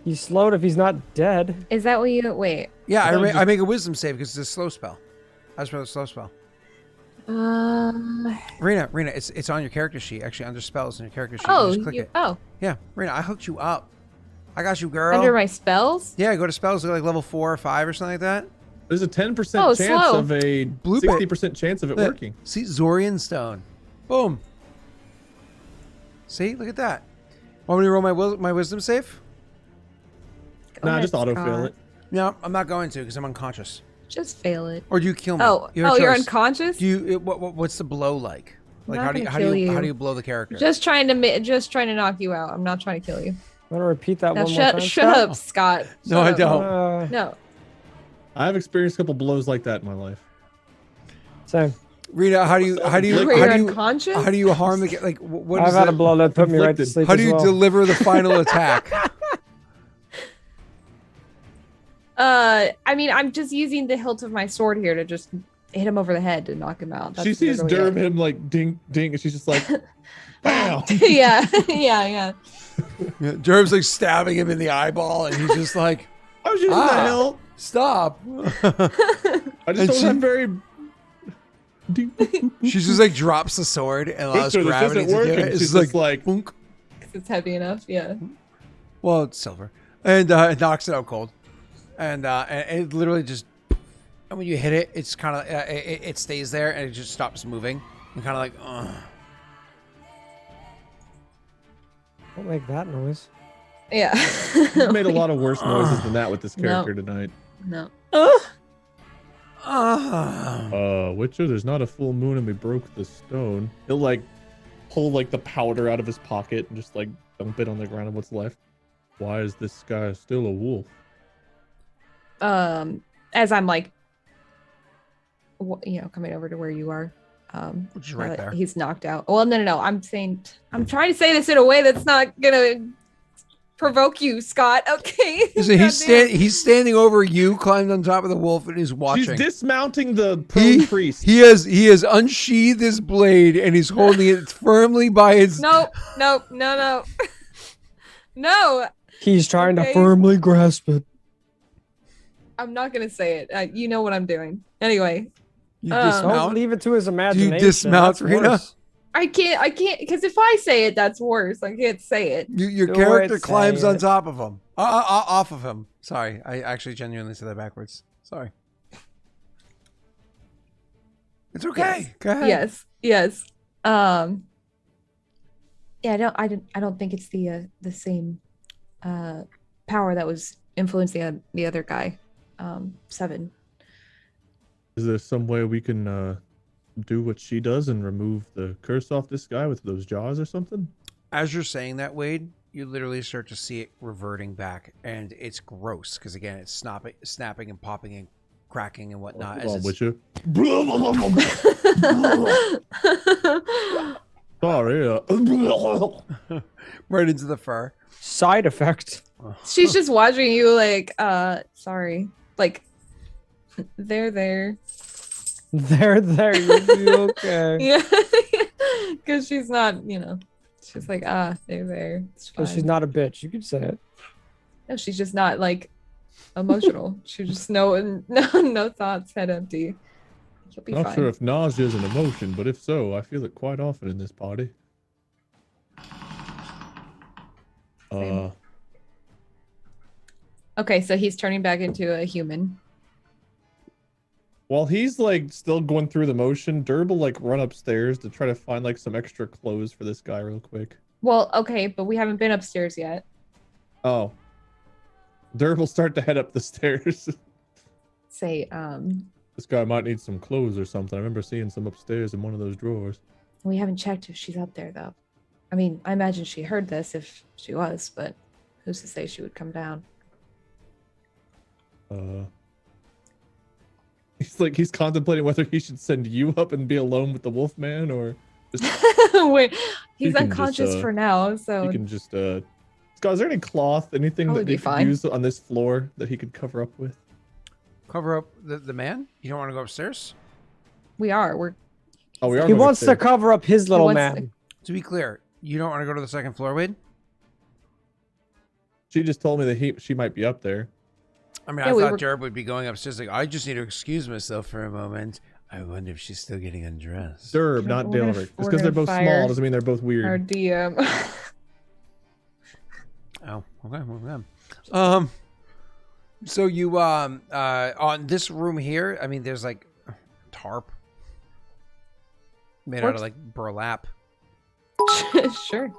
He's slowed if he's not dead. Is that what you wait? Yeah, I thought I make a wisdom save because it's a slow spell. I just rolled a slow spell. Rena, it's on your character sheet. Actually, under spells in your character sheet. You just click it. Oh, Yeah, Rena, I hooked you up. I got you, girl. under my spells? Yeah, go to spells, like level 4 or 5 or something like that. There's a 10% Oh, chance slow. of a Bloop it. 60% chance of it Look, working. See, Zorian Stone. Boom. See, look at that. Want me to roll my wisdom save? Go Nah, ahead, just autofill Scott. it. No, I'm not going to because I'm unconscious. Just fail it. Or do you kill me? Oh, You have a you're choice. unconscious? Do you? What's the blow like? Like I'm how not do you gonna how do kill you, how you. do you blow the character? Just trying to knock you out. I'm not trying to kill you. Want to repeat that Now one more time? shut Scott? up, Scott. No, Shut I up. don't. No. I've experienced a couple blows like that in my life. Same. Rita, how do you Wait, you're unconscious? how do you harm the like what I've is had a the, blow that put me right to Inflicted. sleep how do as you well. deliver the final attack? I mean, I'm just using the hilt of my sword here to just hit him over the head to knock him out. That's She sees literally Durb him like ding ding, and she's just like, bam. it. yeah, yeah. Yeah, Derb's like stabbing him in the eyeball, and he's just like, I was using Ah. the hill. "Stop!" I just And don't she- have very. Ding, boop, boop, boop. She just like drops the sword and allows Mister, this gravity isn't to do working. it. It's She's just just like, boonk. 'Cause it's heavy enough. Yeah. Well, it's silver, and it knocks it out cold, and it literally just. And when you hit it, it's kind of it stays there and it just stops moving. And kind of like, ugh. Don't make that noise. Yeah. He's made a lot of worse noises than that with this No. character tonight. No. Witcher, there's not a full moon and we broke the stone. He'll like pull like the powder out of his pocket and just like dump it on the ground of what's left. Why is this guy still a wolf? As I'm like, coming over to where you are. Which is right now that there. He's knocked out. Well, no. I'm trying to say this in a way that's not gonna provoke you, Scott. Okay. So he's Goddamn. he's standing over you, climbed on top of the wolf, and he's watching. She's dismounting the prone priest. He has unsheathed his blade and he's holding it firmly by its. No. No. He's trying Okay. to firmly grasp it. I'm not gonna say it. You know what I'm doing. Anyway, You Don't dismount. leave it to his imagination. dismount, That's Rita? worse. I can't because if I say it, that's worse. I can't say it. Your Do character it, climbs say on it. top of him, off of him. Sorry, I actually genuinely said that backwards. Sorry. It's okay. Go ahead. Yes. Yeah, I don't think it's the same power that was influencing the other guy. 7. Is there some way we can do what she does and remove the curse off this guy with those jaws or something? As you're saying that, Wade, you literally start to see it reverting back, and it's gross because again, it's snapping and popping and cracking and whatnot. Come on, as Witcher. Sorry. right into the fur. Side effect. She's just watching you like, sorry, like, there. There, you'll be okay. Yeah, because she's not, she's like, they're there. It's fine. Because she's not a bitch. You could say it. No, she's just not like emotional. She just no thoughts, head empty. You'll be Not fine. sure if nausea is an emotion, but if so, I feel it quite often in this party. Same. Okay, so he's turning back into a human. While he's like still going through the motion, Derb will like run upstairs to try to find like some extra clothes for this guy real quick. Well, okay, but we haven't been upstairs yet. Oh. Derb will start to head up the stairs. Say, This guy might need some clothes or something. I remember seeing some upstairs in one of those drawers. we haven't checked if she's up there though. I mean, I imagine she heard this if she was, but who's to say she would come down? He's contemplating whether he should send you up and be alone with the Wolfman, or just Wait, he's can unconscious just, for now, so you can just Scott, is there any cloth, anything Probably that be he could fine. use on this floor that he could cover up with? Cover up the man? You don't want to go upstairs? we are. We're Oh, we are. He going wants to upstairs. cover up his little wants man. To be clear, you don't want to go to the second floor, Wade? She just told me that she might be up there. I mean, Yeah, I we thought were- Derb would be going upstairs like, I just need to excuse myself for a moment. I wonder if she's still getting undressed. Derb, not We're gonna- Delric. Just we're because they're gonna both fire small doesn't mean they're both weird. our DM. Oh, okay. Well, yeah. So you on this room here, I mean, there's like tarp made out Works. of like burlap. Sure.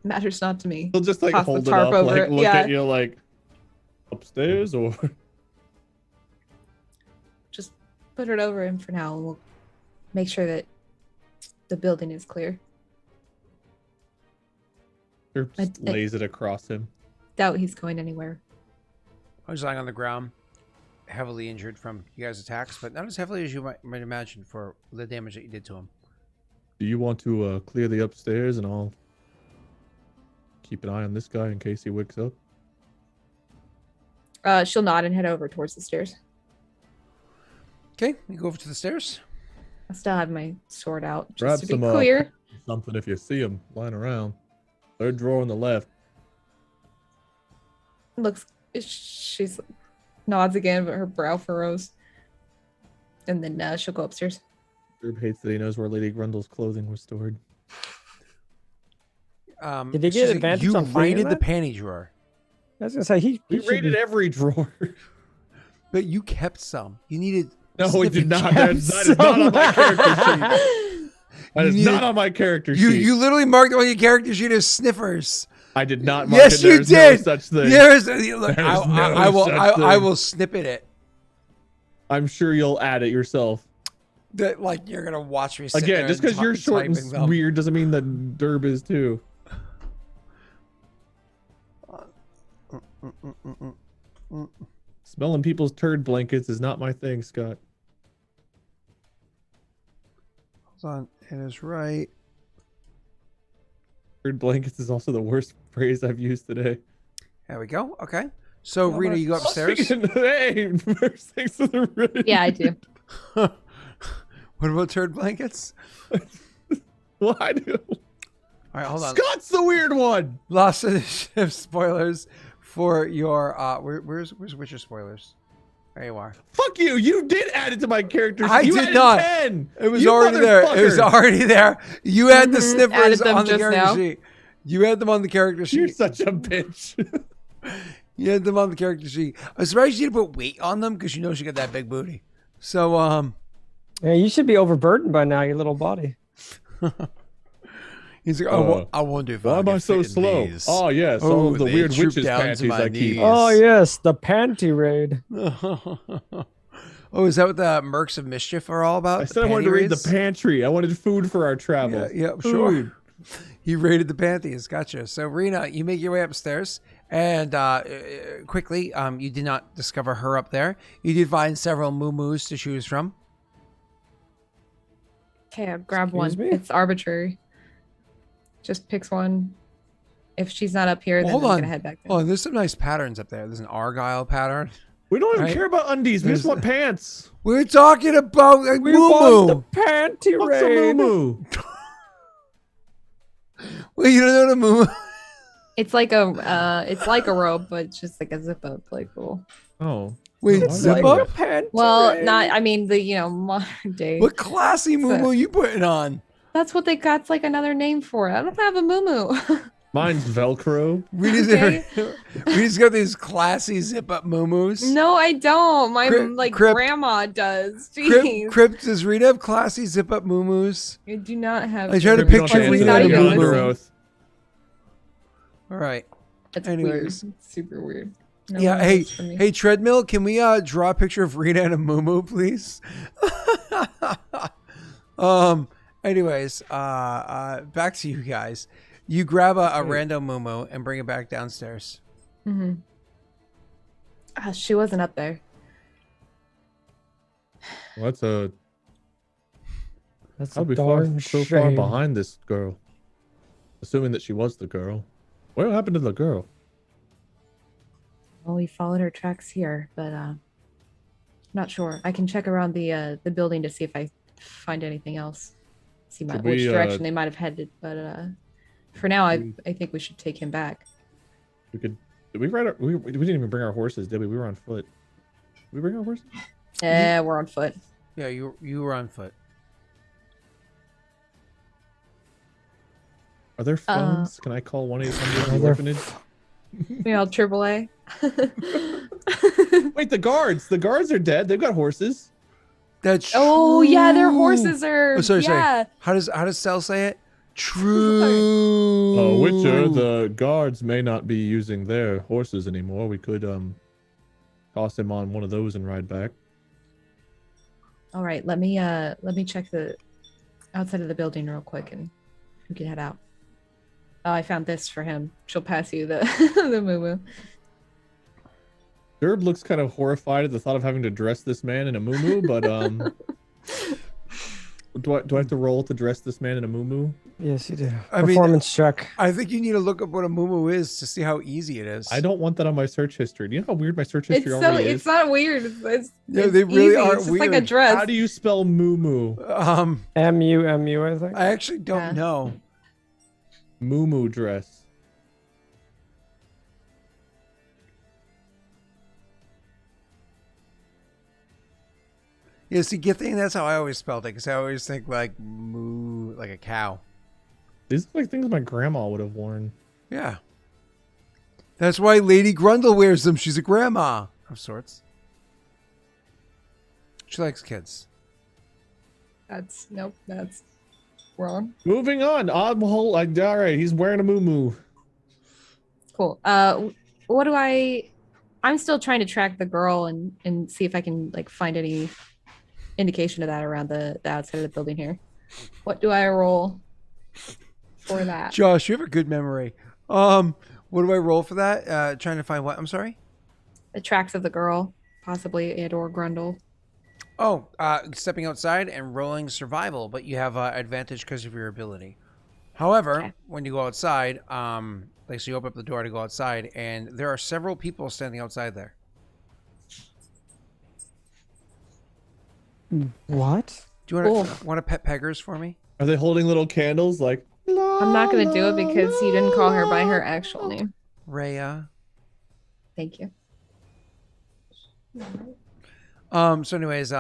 Matters not to me. He'll just like Toss the hold it tarp up, over like it, look yeah. at you like upstairs, or Just put it over him for now, and we'll make sure that the building is clear. or just I- lays it across him. Doubt he's going anywhere. I was lying on the ground, heavily injured from you guys' attacks, but not as heavily as you might imagine for the damage that you did to him. Do you want to clear the upstairs, and I'll keep an eye on this guy in case he wakes up? She'll nod and head over towards the stairs. Okay, you go over to the stairs. I still have my sword out, just Grab to be some clear. something if you see him lying around. Third drawer on the left. Looks, she's nods again, but her brow furrows. And then she'll go upstairs. Herb hates that he knows where Lady Grundle's clothing was stored. Did he get she's like, advantage you on finding raided the that? panty drawer, I was gonna say he We should raided be- every drawer. but you kept some. You needed. No, we did sniffing not. gems. That is not on my character sheet. That is You not needed- on my character You sheet. you literally marked on your character sheet as sniffers. I did not mark Yes, it. you There's did. No such thing. There's look, There is no I will such I thing. will snippet it. I'm sure you'll add it yourself. That like you're gonna watch me sit there Again, just and because you're short typing and them. weird doesn't mean that Derb is too. Smelling people's turd blankets is not my thing, Scott. Hold on, it is right. Turd blankets is also the worst phrase I've used today. There we go. Okay. So How Rena, about- you go upstairs. Hey, first things to the right. Yeah, I do. What about turd blankets? Well, I do. All right, hold on. Scott's the weird one. Lost Initiative spoilers for your where's Witcher spoilers? There you are. Fuck you. You did add it to my character. I you did added not. 10. It was You already there. It was motherfucker. already there. You had the Mhm, sniffers added them on the just character now. sheet. You had them on the character You're sheet. such a bitch. You had them on the character sheet. I'm surprised you didn't put weight on them because you know she got that big booty. So Yeah, you should be overburdened by now, your little body. he's like, I wonder if Why I am I can so fit in slow? these. Oh, yes. Oh, all of the they weird droop witches' down to panties my I keep. knees. Oh yes, the panty raid. Oh, is that what the Mercs of Mischief are all about? I The said I wanted to panty raid the raids? pantry. I wanted food for our travel. Yeah, sure. He raided the panties. Gotcha. So, Rena, you make your way upstairs, and quickly, you did not discover her up there. You did find several moo-moos to choose from. Okay, I'll grab Excuse one. me? It's arbitrary. Just picks one. If she's not up here, then Hold I'm on. gonna head back there. Oh, there's some nice patterns up there. There's an Argyle pattern. We don't even Right? care about undies. We just want pants. We're talking about like We want the Moo panty What's a raid. moo? Well, you don't know what a Moo. It's like a robe, but it's just like a zip up, like cool. Oh. Wait, It's zip like up? Panty Well, raid. not. I mean, modern day. What classy Moo you putting on? That's what they got. It's like another name for it. I don't have a moo. Mine's Velcro. We just, Okay. we just got these classy zip up Moo. No, I don't. My Crypt- grandma does. Jeez. Crypt, does Rita have classy zip up Moo? I do not have. I tried to We don't picture have Rita anything in a to do Moo-Moo. under Moo. oath. All right. That's Anyways. weird. It's super weird. No Yeah, one hey, votes for me. hey, Treadmill, can we draw a picture of Rita and a Moo, please? Anyways, back to you guys. You grab a random Moo and bring it back downstairs. Mm-hmm. She wasn't up there. Well, That's I'll a be far, darn so far shame. behind this girl. Assuming that she was the girl. What happened to the girl? Well, we followed her tracks here, but not sure. I can check around the building to see if I find anything else. See Should which we, direction they might have headed, but for now, I think we should take him back. We could. Did we ride? We didn't even bring our horses, did we? We were on foot. Did we bring our horses? Yeah, we're on foot. Yeah, you were on foot. Are there phones? Can I call 1-800 Are the there orphanage? We all AAA. Wait, the guards. The guards are dead. They've got horses. That's Oh yeah, their true. horses are. Oh, sorry, yeah. sorry. How does Cell say it? True. Witcher, the guards may not be using their horses anymore. We could toss him on one of those and ride back. All right, let me check the outside of the building real quick, and we can head out. Oh, I found this for him. She'll pass you the the moo. Derb looks kind of horrified at the thought of having to dress this man in a muumuu, but do I have to roll to dress this man in a muumuu? Yes, you do. I mean- Performance check. I think you need to look up what a Moo is to see how easy it is. I don't want that on my search history. Do you know how weird my search It's history so already is? it's not weird. It's Yeah, it's they really easy. aren't It's just like a weird. dress. How do you spell muumuu? M-U-M-U, I think. I actually don't Yeah. know. Muumuu dress. Yeah, see, good thing that's how I always spelled it, because I always think like moo, like a cow. These are like things my grandma would have worn. Yeah. That's why Lady Grundle wears them. She's a grandma of sorts. She likes kids. That's wrong. Moving on. All right, he's wearing a muumuu. Cool. What do I'm still trying to track the girl and see if I can like find any indication of that around the outside of the building here. What do I roll for that? Josh, you have a good memory. What do I roll for that? Trying to find what? I'm sorry? The tracks of the girl, possibly or Grundle. Oh, stepping outside and rolling survival, but you have advantage because of your ability. However, Okay. when you go outside, like so you open up the door to go outside, and there are several people standing outside there. What? Do you Cool. want to pet peggers for me? Are they holding little candles like? I'm not gonna do it because you didn't call her by her actual name. Rhea. Thank you. So anyways, you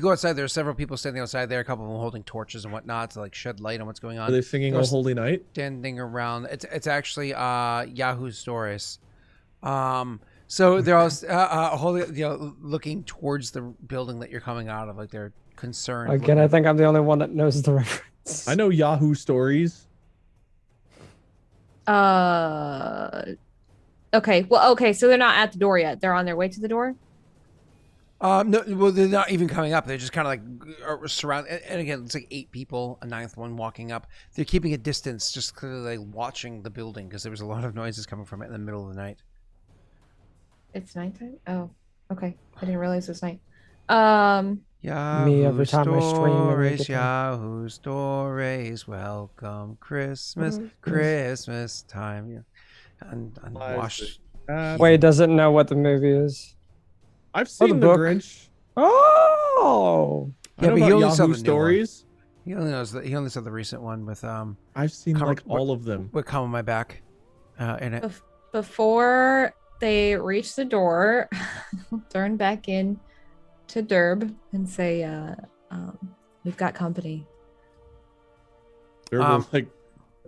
go outside, there are several people standing outside there, a couple of them holding torches and whatnot to like shed light on what's going Are on. they singing "O There's- Holy Night"? Standing around. It's actually Yahoo Stories. So they're all holding, looking towards the building that you're coming out of, like they're concerned. Again, I think I'm the only one that knows the reference. I know Yahoo Stories. Okay. Well, okay. So they're not at the door yet. They're on their way to the door. No, well, they're not even coming up. They're just kind of like are surrounded. And again, it's like 8 people, a 9th one walking up. They're keeping a distance, just clearly like watching the building because there was a lot of noises coming from it in the middle of the night. It's nighttime. Oh, okay. I didn't realize it was night. Yahoo every time I stream and make Stories, it Yahoo Stories, welcome Christmas, Christmas time. Yeah. And Lies washed. Wait, does it know what the movie is? I've the seen the book. Grinch. Oh, I know but he about only saw Yahoo the new one. Stories. He only saw the recent one with I've seen Come- like all of them. with "Come on My Back" in it. Before they reach the door, turn back in to Derb and say, we've got company. They're both like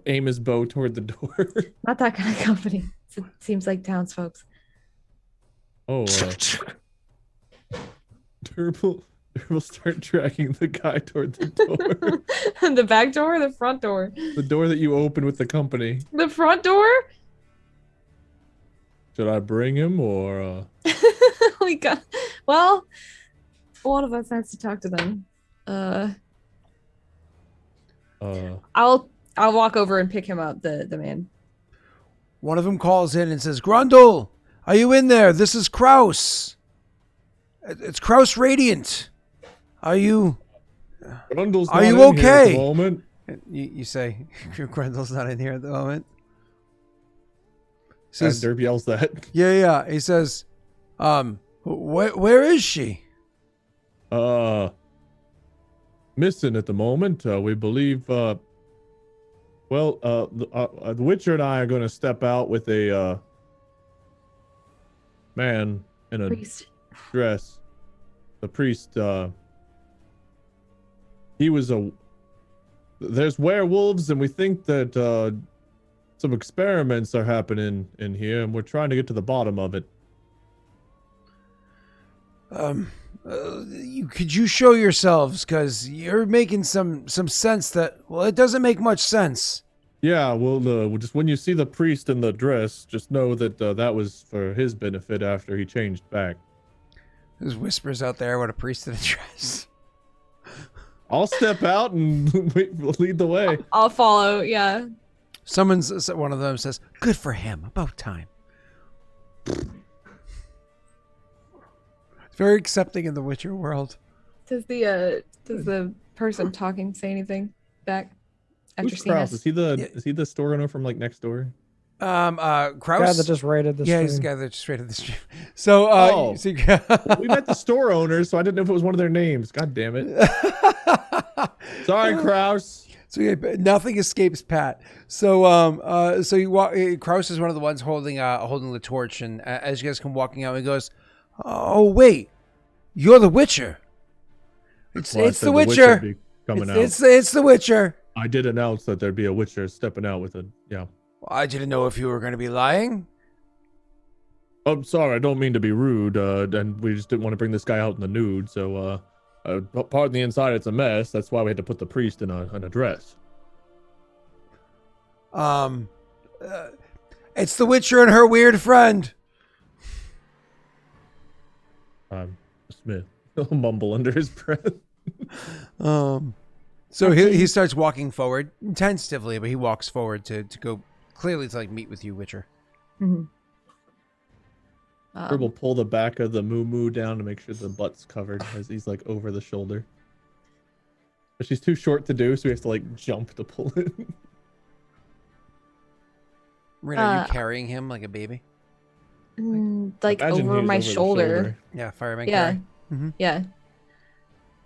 aim his bow toward the door. Not that kind of company. It seems like townsfolk. Oh, Derb will start dragging the guy toward the door. The back door or the front door? The door that you open with the company. The front door? Should I bring him or? We got. Well, one of us has to talk to them. I'll walk over and pick him up. The man. One of them calls in and says, "Grundle, are you in there? This is Kraus. It's Kraus Radiant. Are you Grundle's Are not you in here at the okay? moment. You say Grundle's not in here at the moment. He As says, Derb yells that. yeah. He says, where is she? Missing at the moment. We believe. The Witcher and I are going to step out with a man in a Priest. dress. The priest. He was a. There's werewolves, and we think that some experiments are happening in here, and we're trying to get to the bottom of it. Could you show yourselves? Because you're making some sense that, well, it doesn't make much sense. Yeah, well, just when you see the priest in the dress, just know that that was for his benefit after he changed back. There's whispers out there. What a priest in a dress. I'll step out and lead the way. I'll follow. Yeah. One of them says, "Good for him. About time." It's very accepting in the Witcher world. Does the person talking say anything back after Who's seeing Kraus? us? Is he the store owner from like next door? Kraus. guy that just raided the yeah, stream. he's the guy that just raided the stream. So, Oh. you see- We met the store owner, so I didn't know if it was one of their names. God damn it! Sorry, Kraus. So yeah, nothing escapes Pat. So so you walk. Kraus is one of the ones holding the torch, and as you guys come walking out, he goes, "Oh wait, you're the Witcher. It's Well, I it's said the would Witcher. be coming It's out. it's the Witcher." I did announce that there'd be a Witcher stepping out with it. Yeah. I didn't know if you were going to be lying. I'm sorry, I don't mean to be rude, and we just didn't want to bring this guy out in the nude, so, pardon the inside, it's a mess. That's why we had to put the priest in a dress. It's the Witcher and her weird friend. Smith. He'll mumble under his breath. So he starts walking forward tentatively, but he walks forward to go clearly to like meet with you, Witcher. Mhm. Herb will pull the back of the moo down to make sure the butt's covered as he's like over the shoulder. But she's too short to do, so we have to like jump to pull it. Marina, are you carrying him like a baby? Like Imagine over he's my the shoulder. Yeah, fireman Yeah. carry. Mhm. Yeah.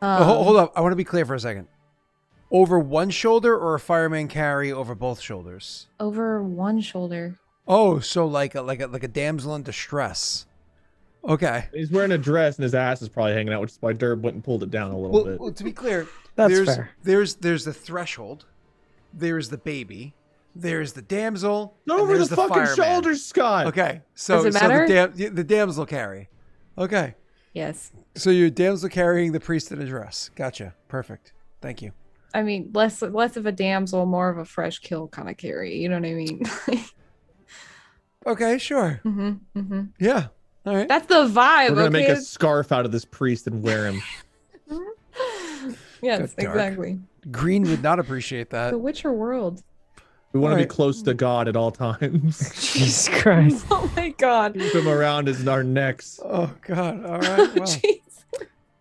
Hold up. I want to be clear for a second. Over one shoulder or a fireman carry over both shoulders? Over one shoulder. Oh, so like a damsel in distress. Okay. He's wearing a dress and his ass is probably hanging out, which is why Derb went and pulled it down a little bit. Well, to be clear, That's there's fair. there's the threshold, there's the baby, there's the damsel, Not and over the there's fucking fireman. shoulders, Scott. Okay, so Does it so matter? the damsel carry. Okay, Yes. so you're damsel carrying the priest in a dress. Gotcha. Perfect. Thank you. I mean, less of a damsel, more of a fresh kill kind of carry. You know what I mean? Okay, sure. Yeah. All right. That's the vibe. We're gonna make okay? a scarf out of this priest and wear him. Yes, Good dark. exactly. Green would not appreciate that. The Witcher world. We want to Alright. be close to God at all times. Jesus Christ. Oh my god. Keep him around our necks. Oh God. All right. Well, Jeez.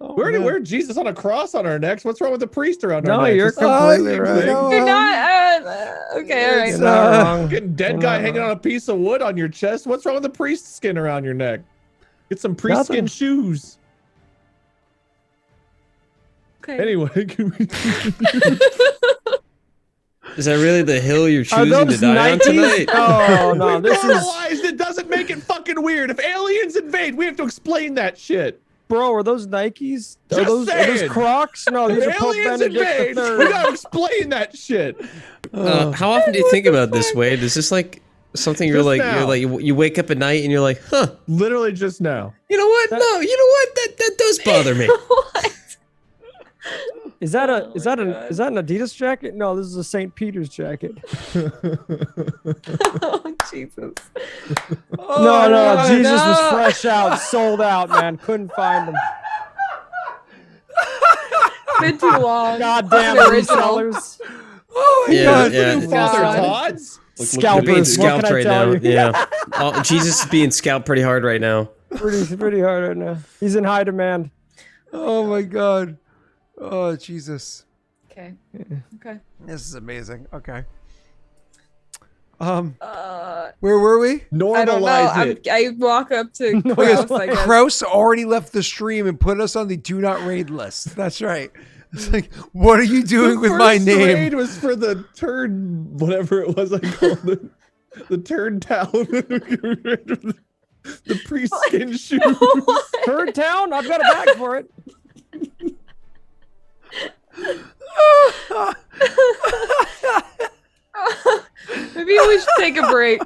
oh, We already man. wear Jesus on a cross on our necks. What's wrong with the priest around our No, necks? you're It's completely you right. know, You're not. Okay, all right. You're It's, not wrong. fucking dead You're guy not hanging wrong. on a piece of wood on your chest. What's wrong with the priest skin around your neck? Get some pre-skin Nothing. shoes. Okay. Anyway, Is that really the hill you're Are choosing to those die on Nikes? tonight? Oh no, we this is normalized it. Doesn't make it fucking weird. If aliens invade, we have to explain that shit. bro. Are those Nikes? Are Just those saying. Crocs? No, these If are Pope aliens Benedict invade, the we Third. gotta explain that shit. How often do you think about this, Wade? Is this like something you're Just like now. you wake up at night and you're like, huh? Literally just now. You know what? No, you know what? That does bother me. What? Is that an Adidas jacket? No, this is a St. Peter's jacket. Oh Jesus. No, Jesus was no. fresh out, sold out, man. Couldn't find them. Been too long. Goddamn The original. resellers. Oh my Yeah, god. yeah. New Father God. Todd's. You're being Scalpers. What scalped can I right tell now. you? Yeah. Oh, Jesus is being scalped pretty hard right now. Pretty hard right now. He's in high demand. Oh my god. Oh Jesus. Okay. Okay. This is amazing. Okay. Uh, Where were we? I don't know. Normalize it. I walk up to No, Kraus, I guess. Kraus already left the stream and put us on the do not raid list. That's right. It's like, what are you doing with my First name? raid was for the turd, whatever it was I called it. The turd town. The pre-skin shoes. Third town? I've got a bag for it. Maybe we should take a break.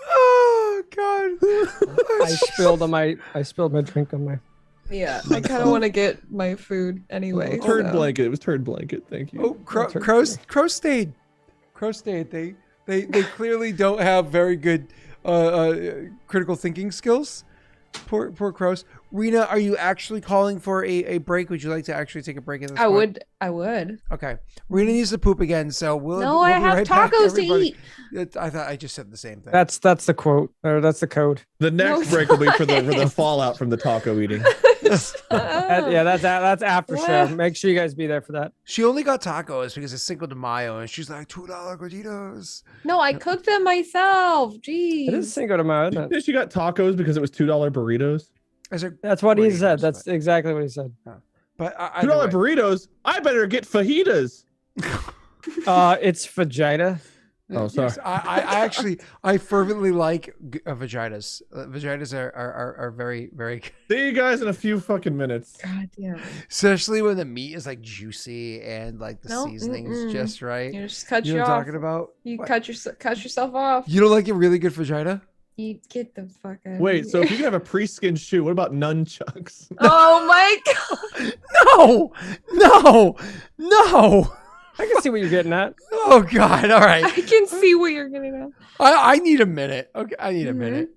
Oh god. I spilled my drink on my. Yeah, I kind of want to get my food anyway. Turd so. blanket. It was turd blanket. Thank you. Oh, Crow stayed. Crow stayed. They clearly don't have very good critical thinking skills. Poor Crows. Rena, are you actually calling for a break? Would you like to actually take a break at this point? I would. Okay. Rena needs to poop again, so we'll No, we'll I be have right back, tacos to everybody. eat. I thought I just said the same thing. That's the quote, or that's the code. The next No. break will be for the fallout from the taco eating. Yeah, that's after show. Make sure you guys be there for that. She only got tacos because it's Cinco de Mayo, and she's like $2 gorditos. No, I cooked them myself. Jeez. It is Cinco de Mayo, isn't it? She got tacos because it was $2 burritos. That's what he Burritos, said. That's but- exactly what he said. But $2 burritos. I better get fajitas. It's vagina. Oh, sorry. Yes, I fervently like vaginas. Vaginas are very, very, See you guys in a few fucking minutes. God damn. especially when the meat is like juicy and like the No, seasoning's just right. You just cut You you know what I'm off. talking about? You What? cut yourself off. You don't like a really good vagina? You get the fuck out. Wait, so if you can have a pre-skin shoe, what about nunchucks? Oh my god. No. I can see what you're getting at. Oh God! All right, I can see what you're getting at. I need a minute. Okay, I need a Mhm. minute.